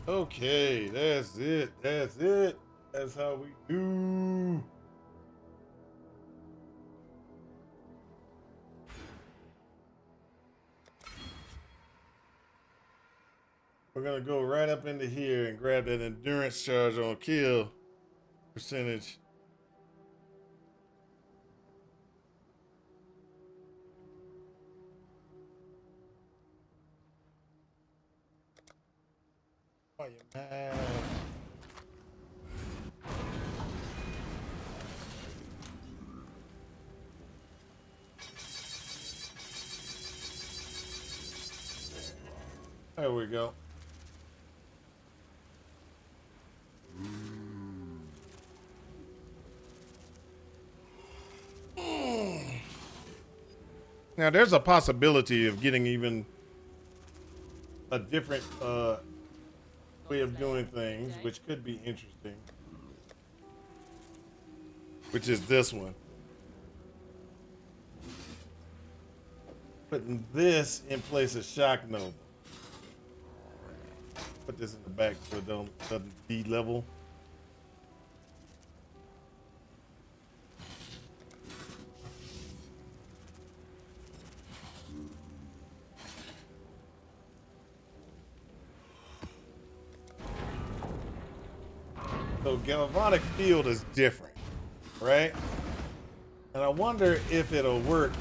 Okay, that's it. That's it. That's how we do. We're gonna go right up into here and grab that endurance charge on kill percentage. Why you mad? There we go. Now there's a possibility of getting even a different way of doing things, which could be interesting. Which is this one. Putting this in place of Shock Nova. Put this in the back so it doesn't de-level. So galvanic field is different, right? And I wonder if it'll work.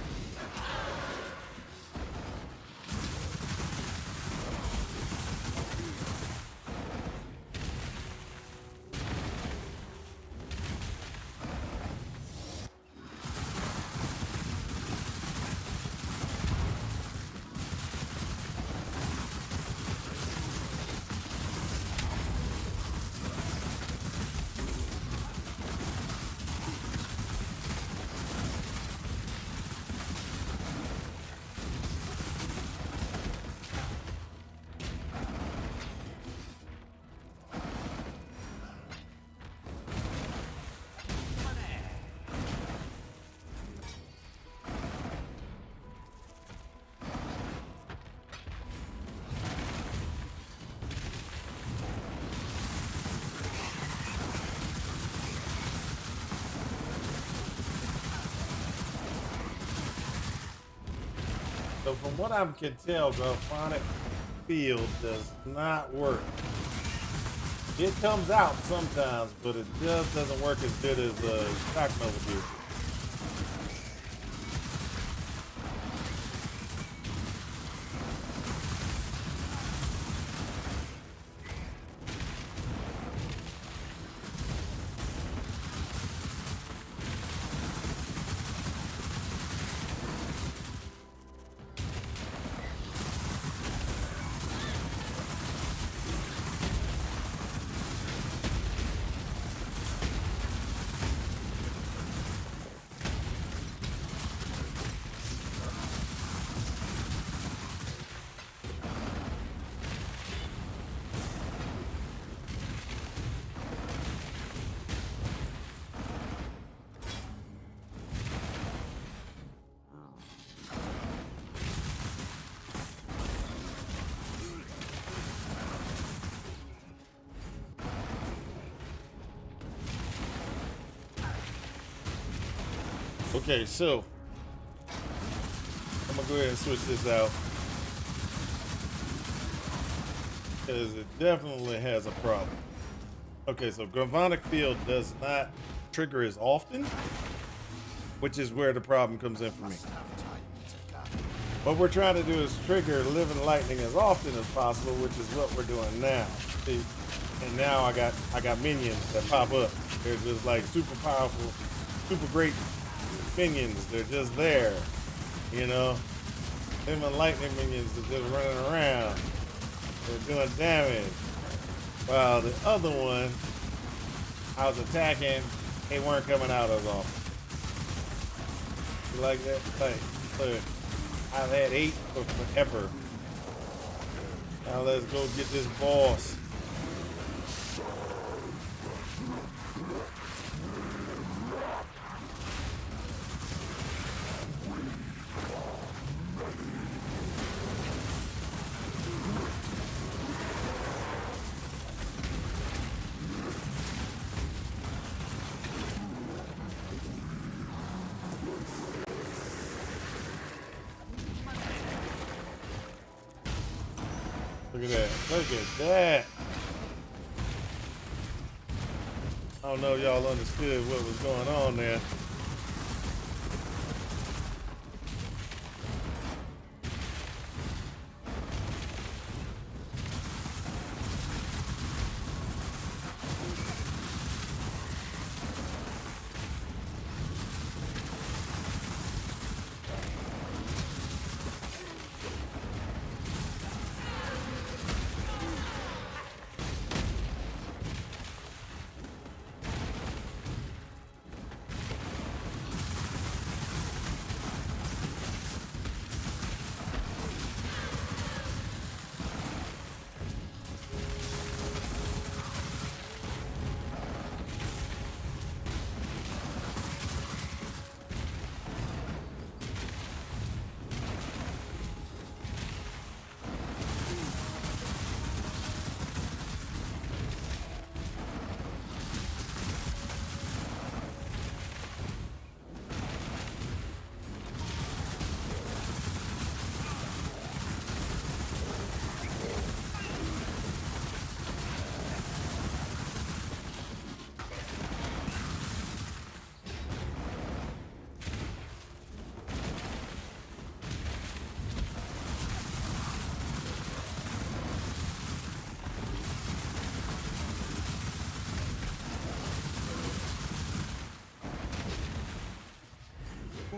So from what I can tell, galvanic field does not work. It comes out sometimes, but it just doesn't work as good as Shock Nova do. Okay, so I'm gonna go ahead and switch this out because it definitely has a problem. Okay, so Galvanic Field does not trigger as often, which is where the problem comes in for me. What we're trying to do is trigger Living Lightning as often as possible, which is what we're doing now. See, and now I got minions that pop up. They're just like super powerful, super great minions. They're just there, you know. Living Lightning minions are just running around. They're doing damage. While the other one I was attacking, they weren't coming out as often. You like that? Like, look, I've had 8 for forever. Now let's go get this boss. Look at that. Look at that. I don't know if y'all understood what was going on there.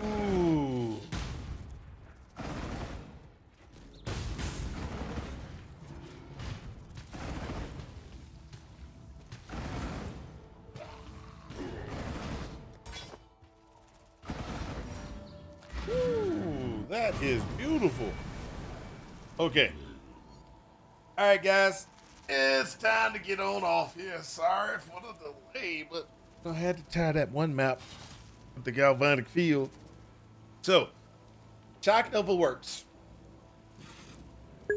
Ooh. Ooh, that is beautiful. Okay. All right, guys. It's time to get on off here. Sorry for the delay, but I had to tie that one map with the galvanic field. So, Shock Nova works.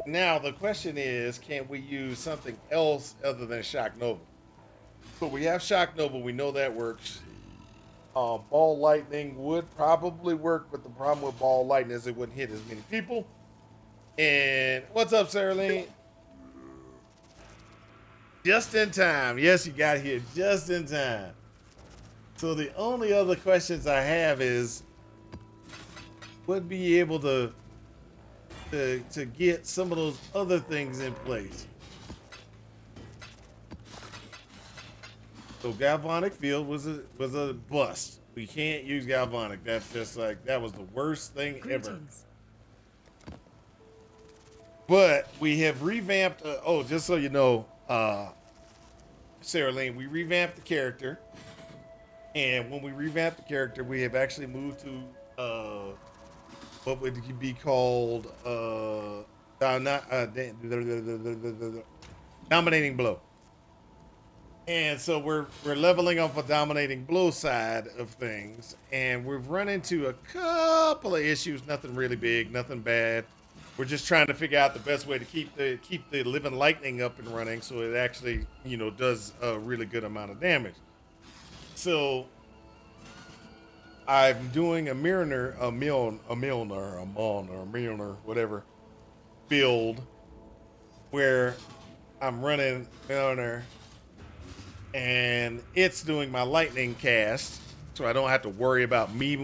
Now, the question is, can we use something else other than Shock Nova? So we have Shock Nova. We know that works. Ball Lightning would probably work, but the problem with Ball Lightning is it wouldn't hit as many people. And what's up, Sarah Lane? Just in time. Yes, you got here just in time. So the only other questions I have is, would be able to get some of those other things in place. So Galvanic Field was a bust. We can't use Galvanic. That's just like, that was the worst thing ever. But we have revamped. Oh, just so you know, Sarah Lane, we revamped the character, and when we revamped the character, we have actually moved to what would be called dominating blow. And so we're leveling up a dominating blow side of things, and we've run into a couple of issues. Nothing really big, nothing bad. We're just trying to figure out the best way to keep the living lightning up and running, so it actually, you know, does a really good amount of damage. So I'm doing a Milner, whatever build where I'm running Milner and it's doing my lightning cast, so I don't have to worry about me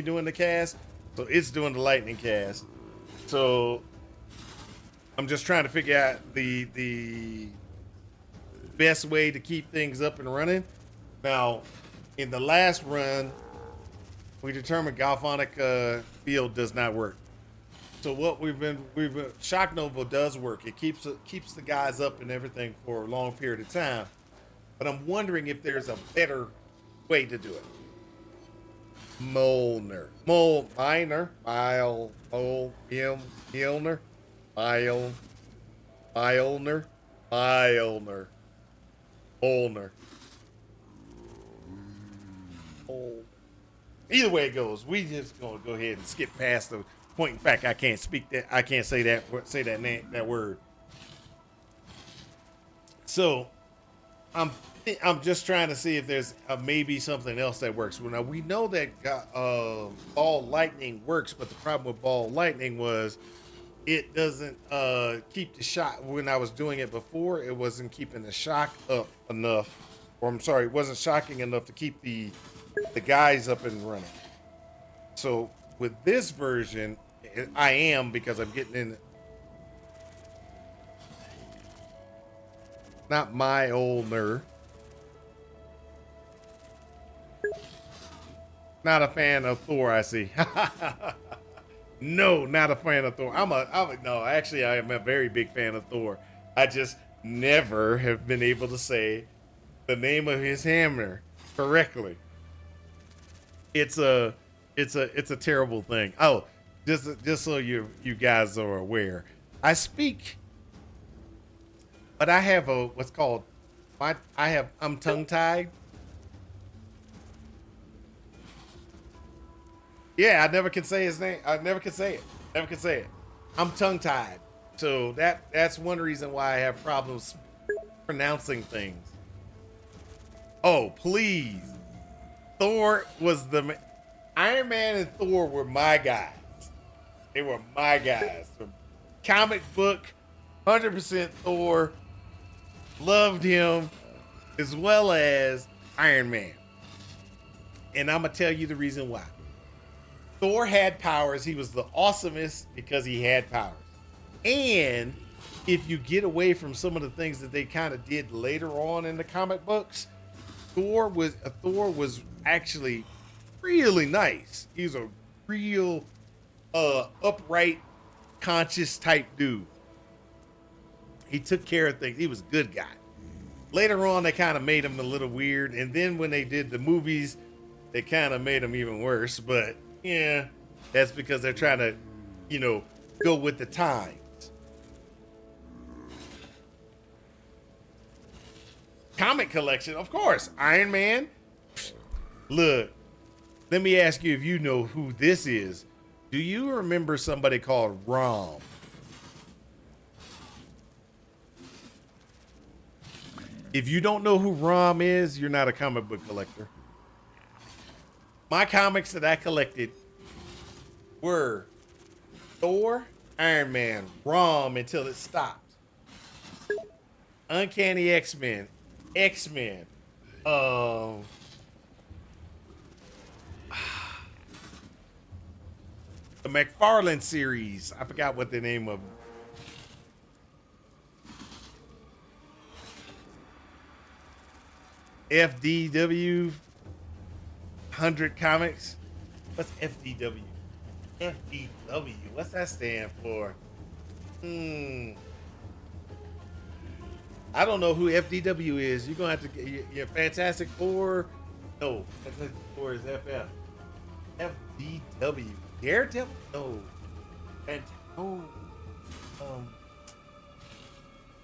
doing the cast. So it's doing the lightning cast. So I'm just trying to figure out the best way to keep things up and running. Now, in the last run, we determined Galvanic field does not work. So what we've been Shock Nova does work. It keeps the guys up and everything for a long period of time. But I'm wondering if there's a better way to do it. Milner, Milner, Either way it goes, we just gonna go ahead and skip past the point. In fact, I can't say that word. So I'm just trying to see if there's maybe something else that works. Well, now we know that ball lightning works, but the problem with ball lightning was it doesn't keep the shock. When I was doing it before, it wasn't keeping the shock up enough, or I'm sorry, it wasn't shocking enough to keep the guys up and running. So with this version, I am, because I'm getting in. Not my old nerd. Not a fan of Thor, I see. No, not a fan of Thor. No, actually, I am a very big fan of Thor. I just never have been able to say the name of his hammer correctly. It's a terrible thing. Oh, just so you guys are aware, I speak, but I have I'm tongue tied. Yeah, I never can say his name. I never can say it. I'm tongue tied. So that's one reason why I have problems pronouncing things. Oh, please. Thor was Iron Man and Thor were my guys. They were my guys. From comic book, 100% Thor. Loved him, as well as Iron Man. And I'm going to tell you the reason why. Thor had powers. He was the awesomest because he had powers. And if you get away from some of the things that they kind of did later on in the comic books, Thor was actually really nice. He's a real upright, conscious type dude. He took care of things. He was a good guy. Later on, they kind of made him a little weird. And then when they did the movies, they kind of made him even worse. But yeah, that's because they're trying to, go with the times. Comic collection, of course. Iron Man. Look, let me ask you if you know who this is. Do you remember somebody called Rom? If you don't know who Rom is, you're not a comic book collector. My comics that I collected were Thor, Iron Man, Rom until it stopped. Uncanny X-Men, X-Men, the McFarlane series. I forgot what the name of them. FDW 100 Comics. What's FDW? FDW. What's that stand for? I don't know who FDW is. You're gonna have to get your Fantastic Four. No, Fantastic Four is FF. FDW. Daredevil? No.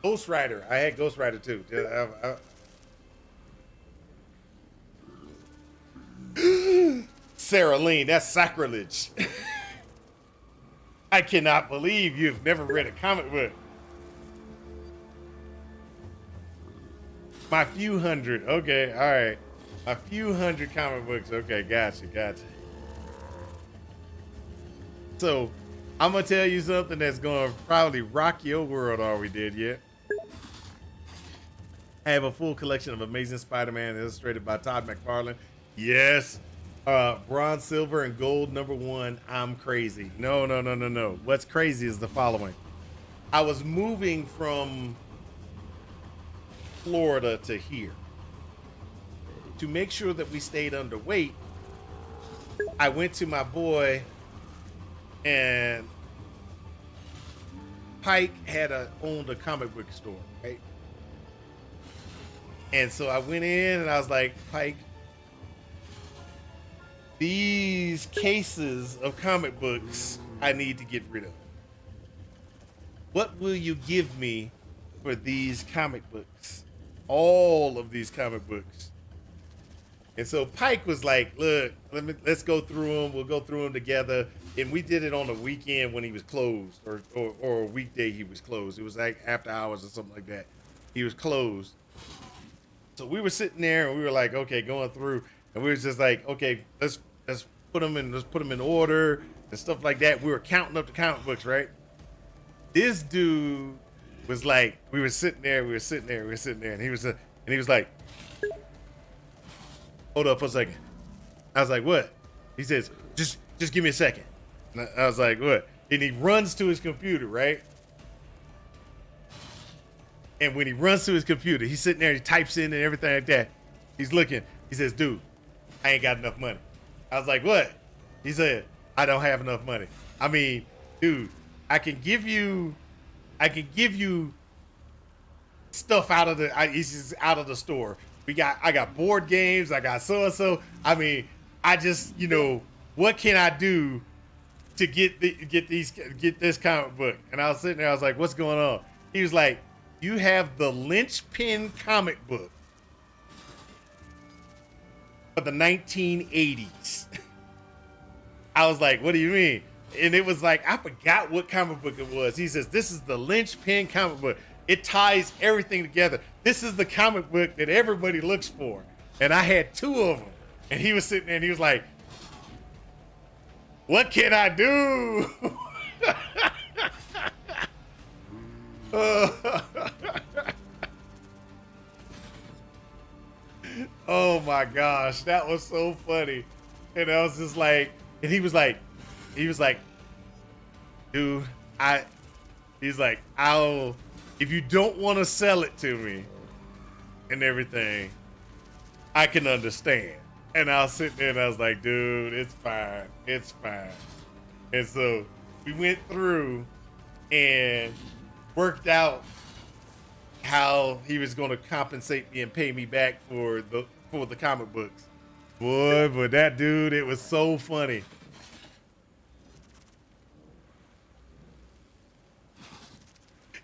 Ghost Rider. I had Ghost Rider too. Sarah Lean, that's sacrilege. I cannot believe you've never read a comic book. My few hundred. Okay, all right. A few hundred comic books. Okay, gotcha. So I'm gonna tell you something that's gonna probably rock your world. All we did yet. I have a full collection of Amazing Spider-Man illustrated by Todd McFarlane. Yes. Bronze, silver, and gold #1. I'm crazy. No. What's crazy is the following. I was moving from Florida to here. To make sure that we stayed underweight, I went to my boy, and Pike owned a comic book store, right? And so I went in and I was like, Pike, these cases of comic books I need to get rid of. What will you give me for these comic books? All of these comic books. And so Pike was like, look, let's go through them. We'll go through them together. And we did it on a weekend when he was closed, or a weekday he was closed. It was like after hours or something like that. He was closed. So we were sitting there and we were like, okay, going through, and we were just like, okay, let's put them in order and stuff like that. We were counting up the comic books, right? This dude was like, we were sitting there, and he was like, hold up for a second. I was like, what? He says, just give me a second. And I was like, what? And he runs to his computer, right? And when he runs to his computer, he's sitting there, he types in and everything like that. He's looking. He says, dude, I ain't got enough money. I was like, what? He said, I don't have enough money. I mean, dude, I can give you stuff out of the store. I got board games. I got so-and-so. I mean, I just, what can I do to get this comic book? And I was sitting there. I was like, what's going on? He was like, you have the linchpin comic book for the 1980s. I was like, what do you mean? And it was like, I forgot what comic book it was. He says, this is the linchpin comic book. It ties everything together. This is the comic book that everybody looks for. And I had 2 of them. And he was sitting there and he was like, what can I do? Oh my gosh, that was so funny. And I was just like, and he was like, dude, he's like, if you don't want to sell it to me and everything, I can understand. And I was sitting there and I was like, dude, it's fine. And so we went through and worked out how he was going to compensate me and pay me back for the comic books. Boy, but that dude, it was so funny.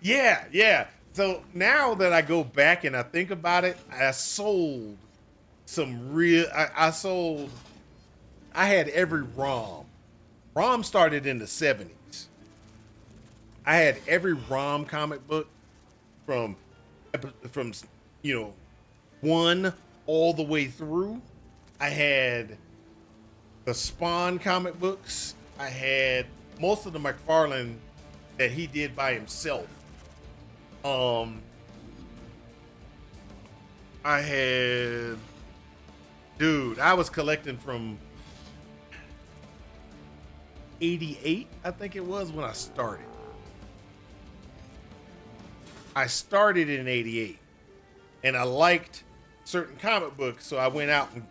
Yeah. So now that I go back and I think about it, I sold some real. I had every ROM. ROM started in the 70s. I had every ROM comic book from 1 all the way through. I had the Spawn comic books. I had most of the McFarlane that he did by himself. I was collecting from 88, I think it was, when I started. I started in 88 and I liked certain comic books, so I went out and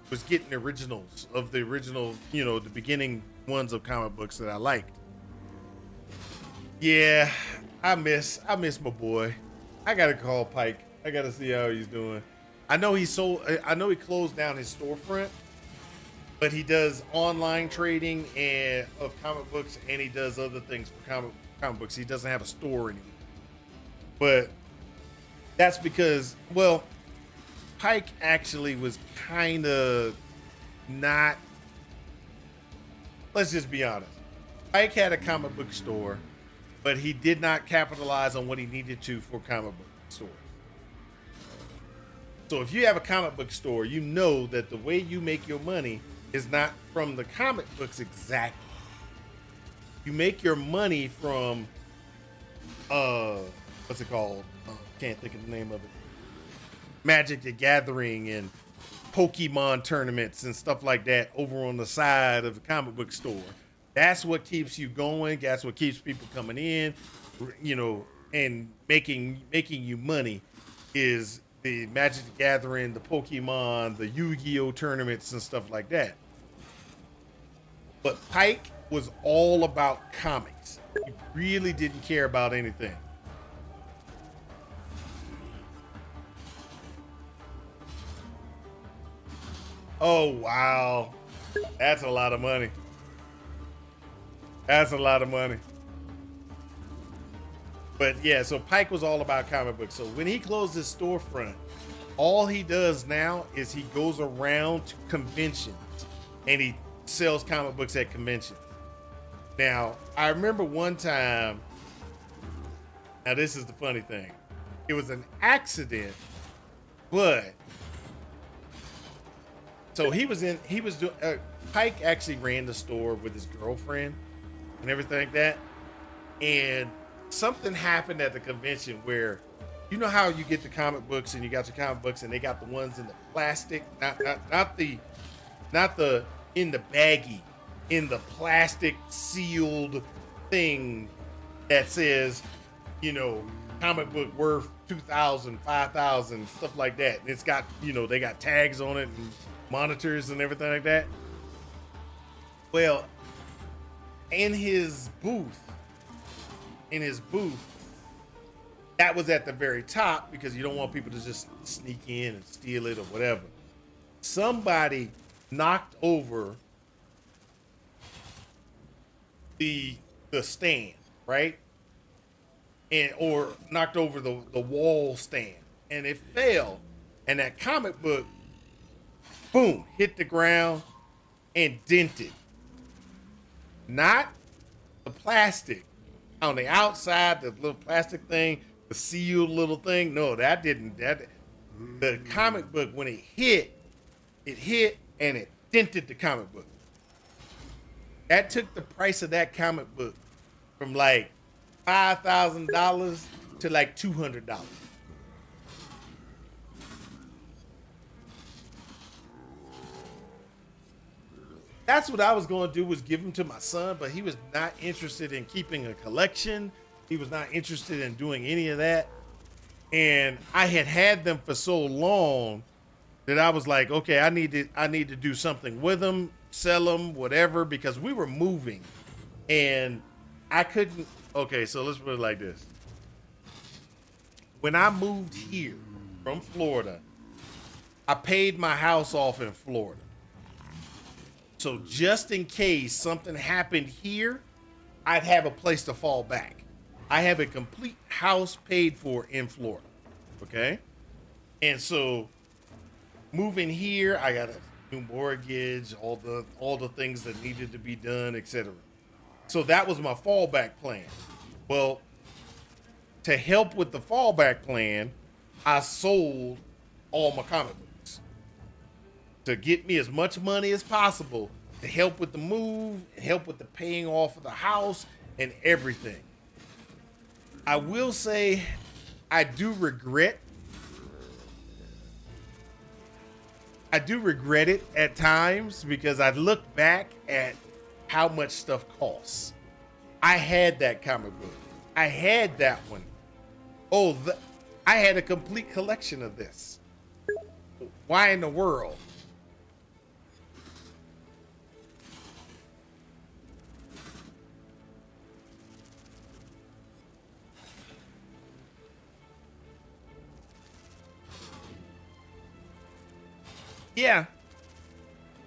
was getting the originals of the original, the beginning ones of comic books that I liked. Yeah, I miss my boy. I gotta call Pike. I gotta see how he's doing. I know he closed down his storefront, but he does online trading and of comic books, and he does other things for comic books. He doesn't have a store anymore. But that's because, well, Pike actually was kind of not. Let's just be honest. Pike had a comic book store, but he did not capitalize on what he needed to for comic book store. So if you have a comic book store, you know that the way you make your money is not from the comic books exactly. You make your money from what's it called? Can't think of the name of it. Magic the Gathering and Pokemon tournaments and stuff like that over on the side of the comic book store. That's what keeps you going. That's what keeps people coming in, you know, and making you money is the Magic the Gathering, the Pokemon, the Yu-Gi-Oh tournaments and stuff like that. But Pike was all about comics. He really didn't care about anything. Oh, wow. That's a lot of money. That's a lot of money. But yeah, so Pike was all about comic books. So when he closed his storefront, all he does now is he goes around to conventions and he sells comic books at conventions. Now, I remember one time, now this is the funny thing. It was an accident, but so Pike actually ran the store with his girlfriend and everything like that. And something happened at the convention where, you know how you get the comic books and you got your comic books and they got the ones in the plastic, not the in the baggie, in the plastic sealed thing that says, you know, comic book worth 2,000, 5,000, stuff like that. And it's got, you know, they got tags on it and monitors and everything like that. Well, in his booth, that was at the very top because you don't want people to just sneak in and steal it or whatever. Somebody knocked over the stand, right? Or knocked over the wall stand, and it fell, and that comic book, boom, hit the ground and dented. Not the plastic on the outside, the little plastic thing, the sealed little thing. No, that didn't. The comic book, when it hit and it dented the comic book. That took the price of that comic book from like $5,000 to like $200. That's what I was going to do, was give them to my son, but he was not interested in keeping a collection. He was not interested in doing any of that. And I had them for so long that I was like, okay, I need to do something with them, sell them, whatever, because we were moving and I couldn't. Okay, so let's put it like this. When I moved here from Florida, I paid my house off in Florida. So just in case something happened here, I'd have a place to fall back. I have a complete house paid for in Florida. Okay? And so moving here, I got a new mortgage, all the things that needed to be done, etc. So that was my fallback plan. Well, to help with the fallback plan, I sold all my comic books to get me as much money as possible to help with the move, help with the paying off of the house and everything. I will say I do regret it at times because I look back at how much stuff costs. I had that comic book. I had that one. Oh, I had a complete collection of this. Why in the world? Yeah,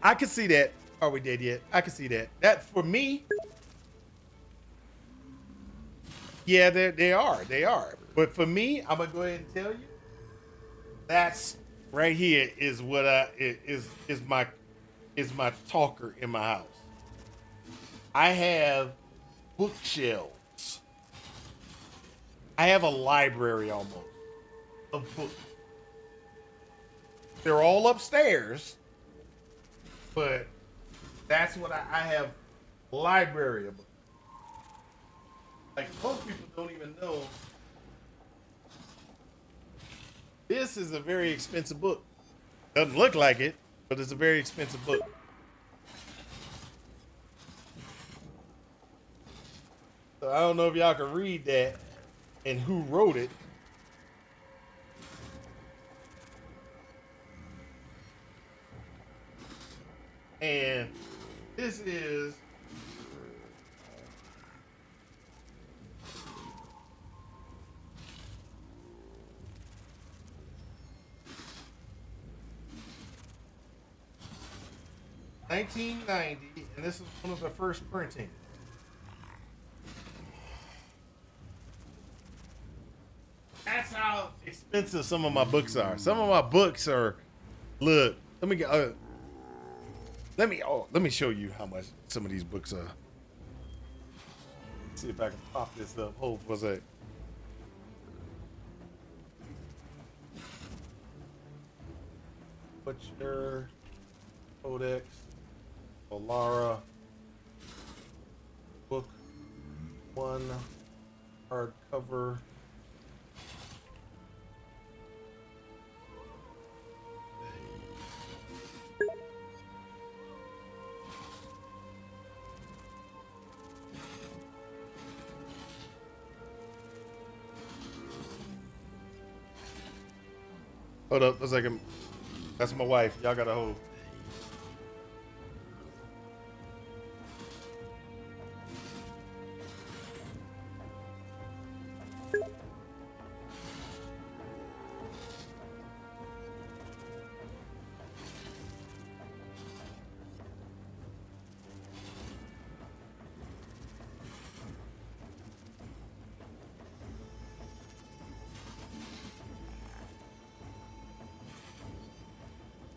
I can see that. Are we dead yet? I can see that. That for me, yeah, they are. But for me, I'm gonna go ahead and tell you, that's right here is what is my talker in my house. I have bookshelves. I have a library almost of books. They're all upstairs, but that's what I have. Library of books. like most people don't even know. This is a very expensive book. Doesn't look like it, but it's a very expensive book. So I don't know if y'all can read that and who wrote it. And this is $19.90, and this is one of the first printing. That's how expensive some of my books are. Some of my books are. Look, let me get. Let me show you how much some of these books are. Let's see if I can pop this up. Hold for a sec. Butcher, Codex, Alara, book 1, hardcover. Hold up a second. That's my wife. Y'all gotta hold.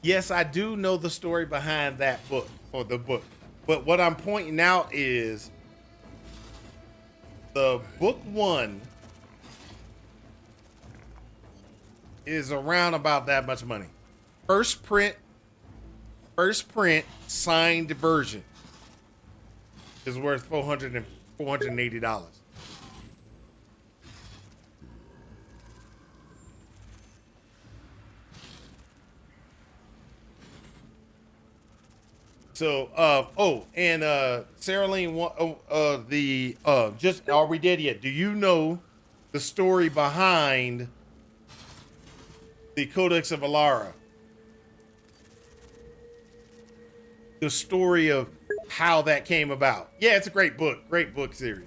Yes, I do know the story behind that book, or the book. But what I'm pointing out is the book 1 is around about that much money. First print, signed version is worth $480. So, Sarah Lane, just, are we dead yet? Do you know the story behind the Codex of Alara? The story of how that came about. Yeah, it's a great book series.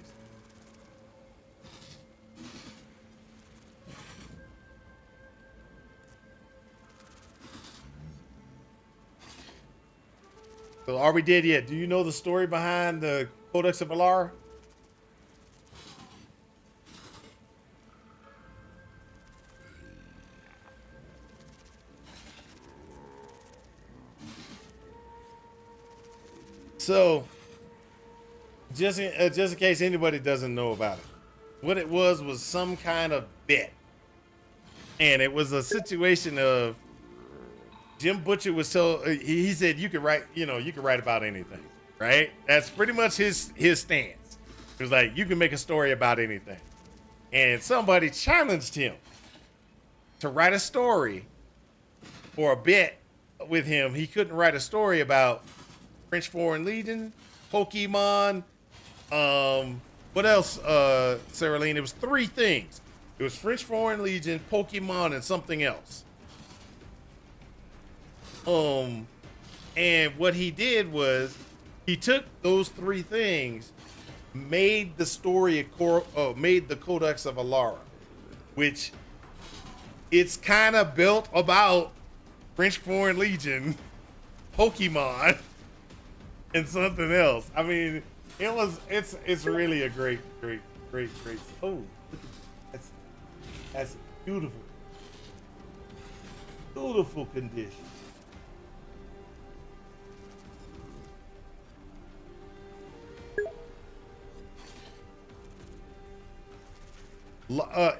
So are we dead yet? Do you know the story behind the Codex of Alara? So, just in case anybody doesn't know about it, what it was some kind of bet, and it was a situation of Jim Butcher was told, he said you could write about anything, right? That's pretty much his stance. It was like, you can make a story about anything. And somebody challenged him to write a story for a bet with him. He couldn't write a story about French Foreign Legion, Pokemon, what else, Sarah Lane? It was 3 things. It was French Foreign Legion, Pokemon, and something else. And what he did was he took those 3 things, made the story made the Codex of Alara, which it's kind of built about French Foreign Legion, Pokemon, and something else. I mean, it's really a great. Oh, that's beautiful condition.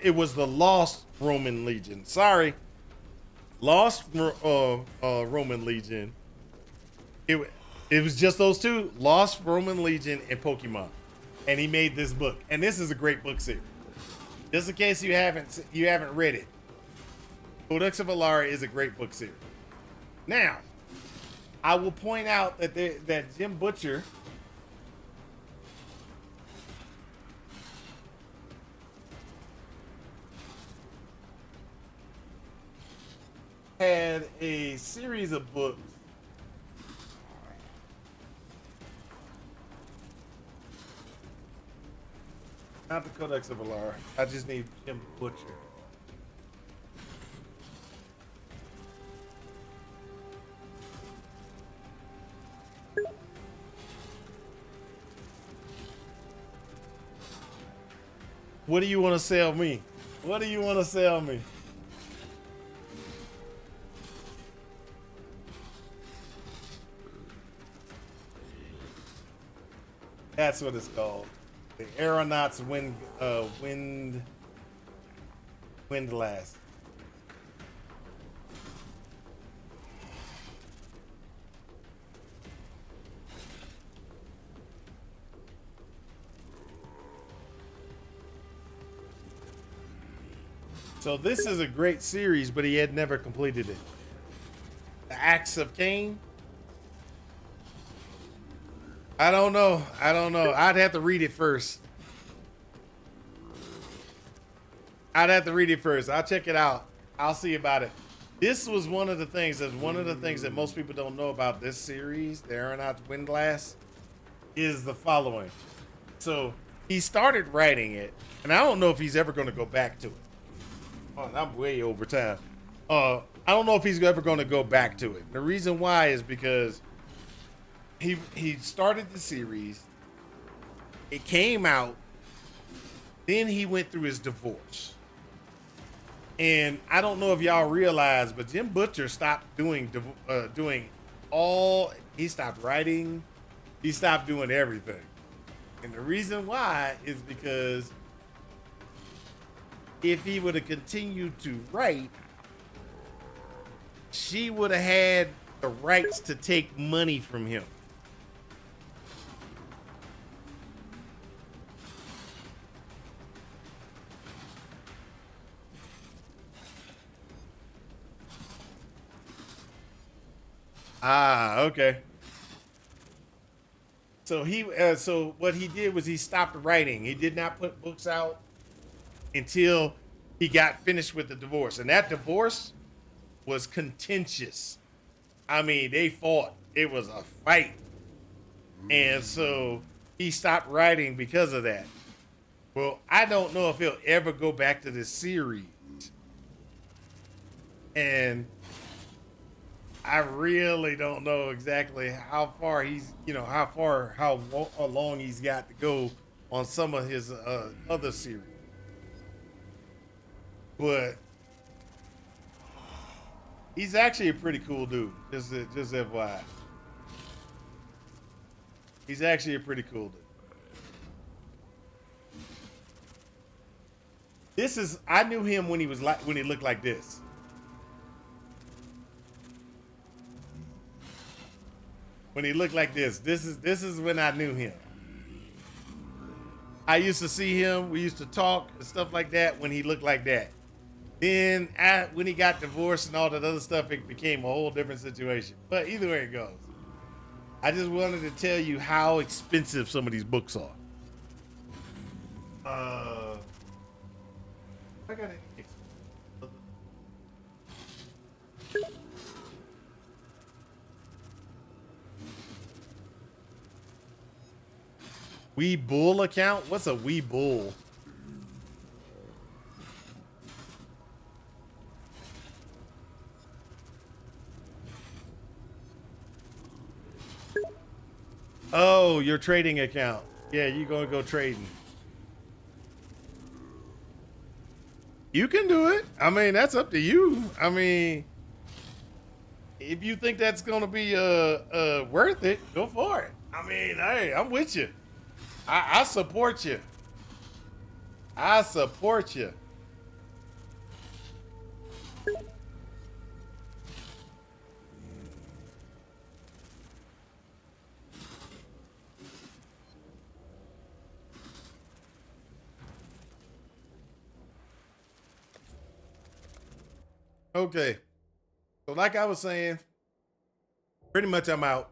It was the Lost Roman Legion. Sorry, Lost Roman Legion. It was just those 2: Lost Roman Legion and Pokemon. and he made this book. And this is a great book series. Just in case you haven't read it, Codex of Alara is a great book series. Now, I will point out that Jim Butcher had a series of books not the Codex of Alara. I just need Jim Butcher. What do you want to sell me? What do you want to sell me? That's what it's called. The Aeronauts Windlass. So this is a great series, but he had never completed it. The Axe of Cain. I don't know. I'd have to read it first. I'll check it out. I'll see about it. This was one of the things that most people don't know about this series, the Aeronauts Windlass, is the following. So he started writing it, and I don't know if he's ever going to go back to it. Oh, I'm way over time. I don't know if he's ever going to go back to it. The reason why is because he started the series. It came out. Then he went through his divorce. And I don't know if y'all realize, but Jim Butcher stopped he stopped writing. He stopped doing everything. And the reason why is because if he would have continued to write, she would have had the rights to take money from him. Ah, okay. So so what he did was he stopped writing. He did not put books out until he got finished with the divorce. And that divorce was contentious. I mean, they fought. It was a fight. And so he stopped writing because of that. Well, I don't know if he'll ever go back to this series. And I really don't know exactly how far how long he's got to go on some of his other series. But he's actually a pretty cool dude. Just FYI. He's actually a pretty cool dude. I knew him when he looked like this. When he looked like this. This is when I knew him. I used to see him. We used to talk and stuff like that when he looked like that. Then when he got divorced and all that other stuff, it became a whole different situation. But either way it goes. I just wanted to tell you how expensive some of these books are. I got it. Wee Bull account? What's a Wee Bull? Oh, your trading account. Yeah, you gonna go trading. You can do it. I mean, that's up to you. I mean, if you think that's gonna be worth it, go for it. I mean, hey, I'm with you. I support you. I support you. Okay. So like I was saying, pretty much I'm out.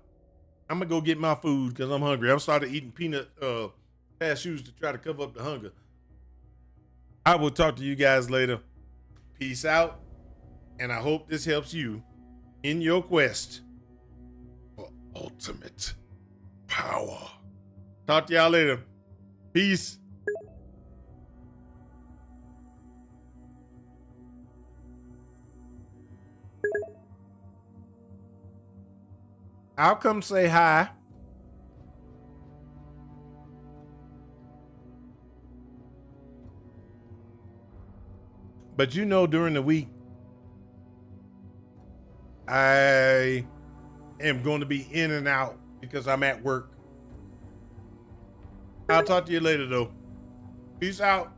I'm gonna go get my food because I'm hungry. I'm started eating peanut cashews to try to cover up the hunger. I will talk to you guys later. Peace out. And I hope this helps you in your quest for ultimate power. Talk to y'all later. Peace. I'll come say hi. But you know, during the week, I am going to be in and out because I'm at work. I'll talk to you later, though. Peace out.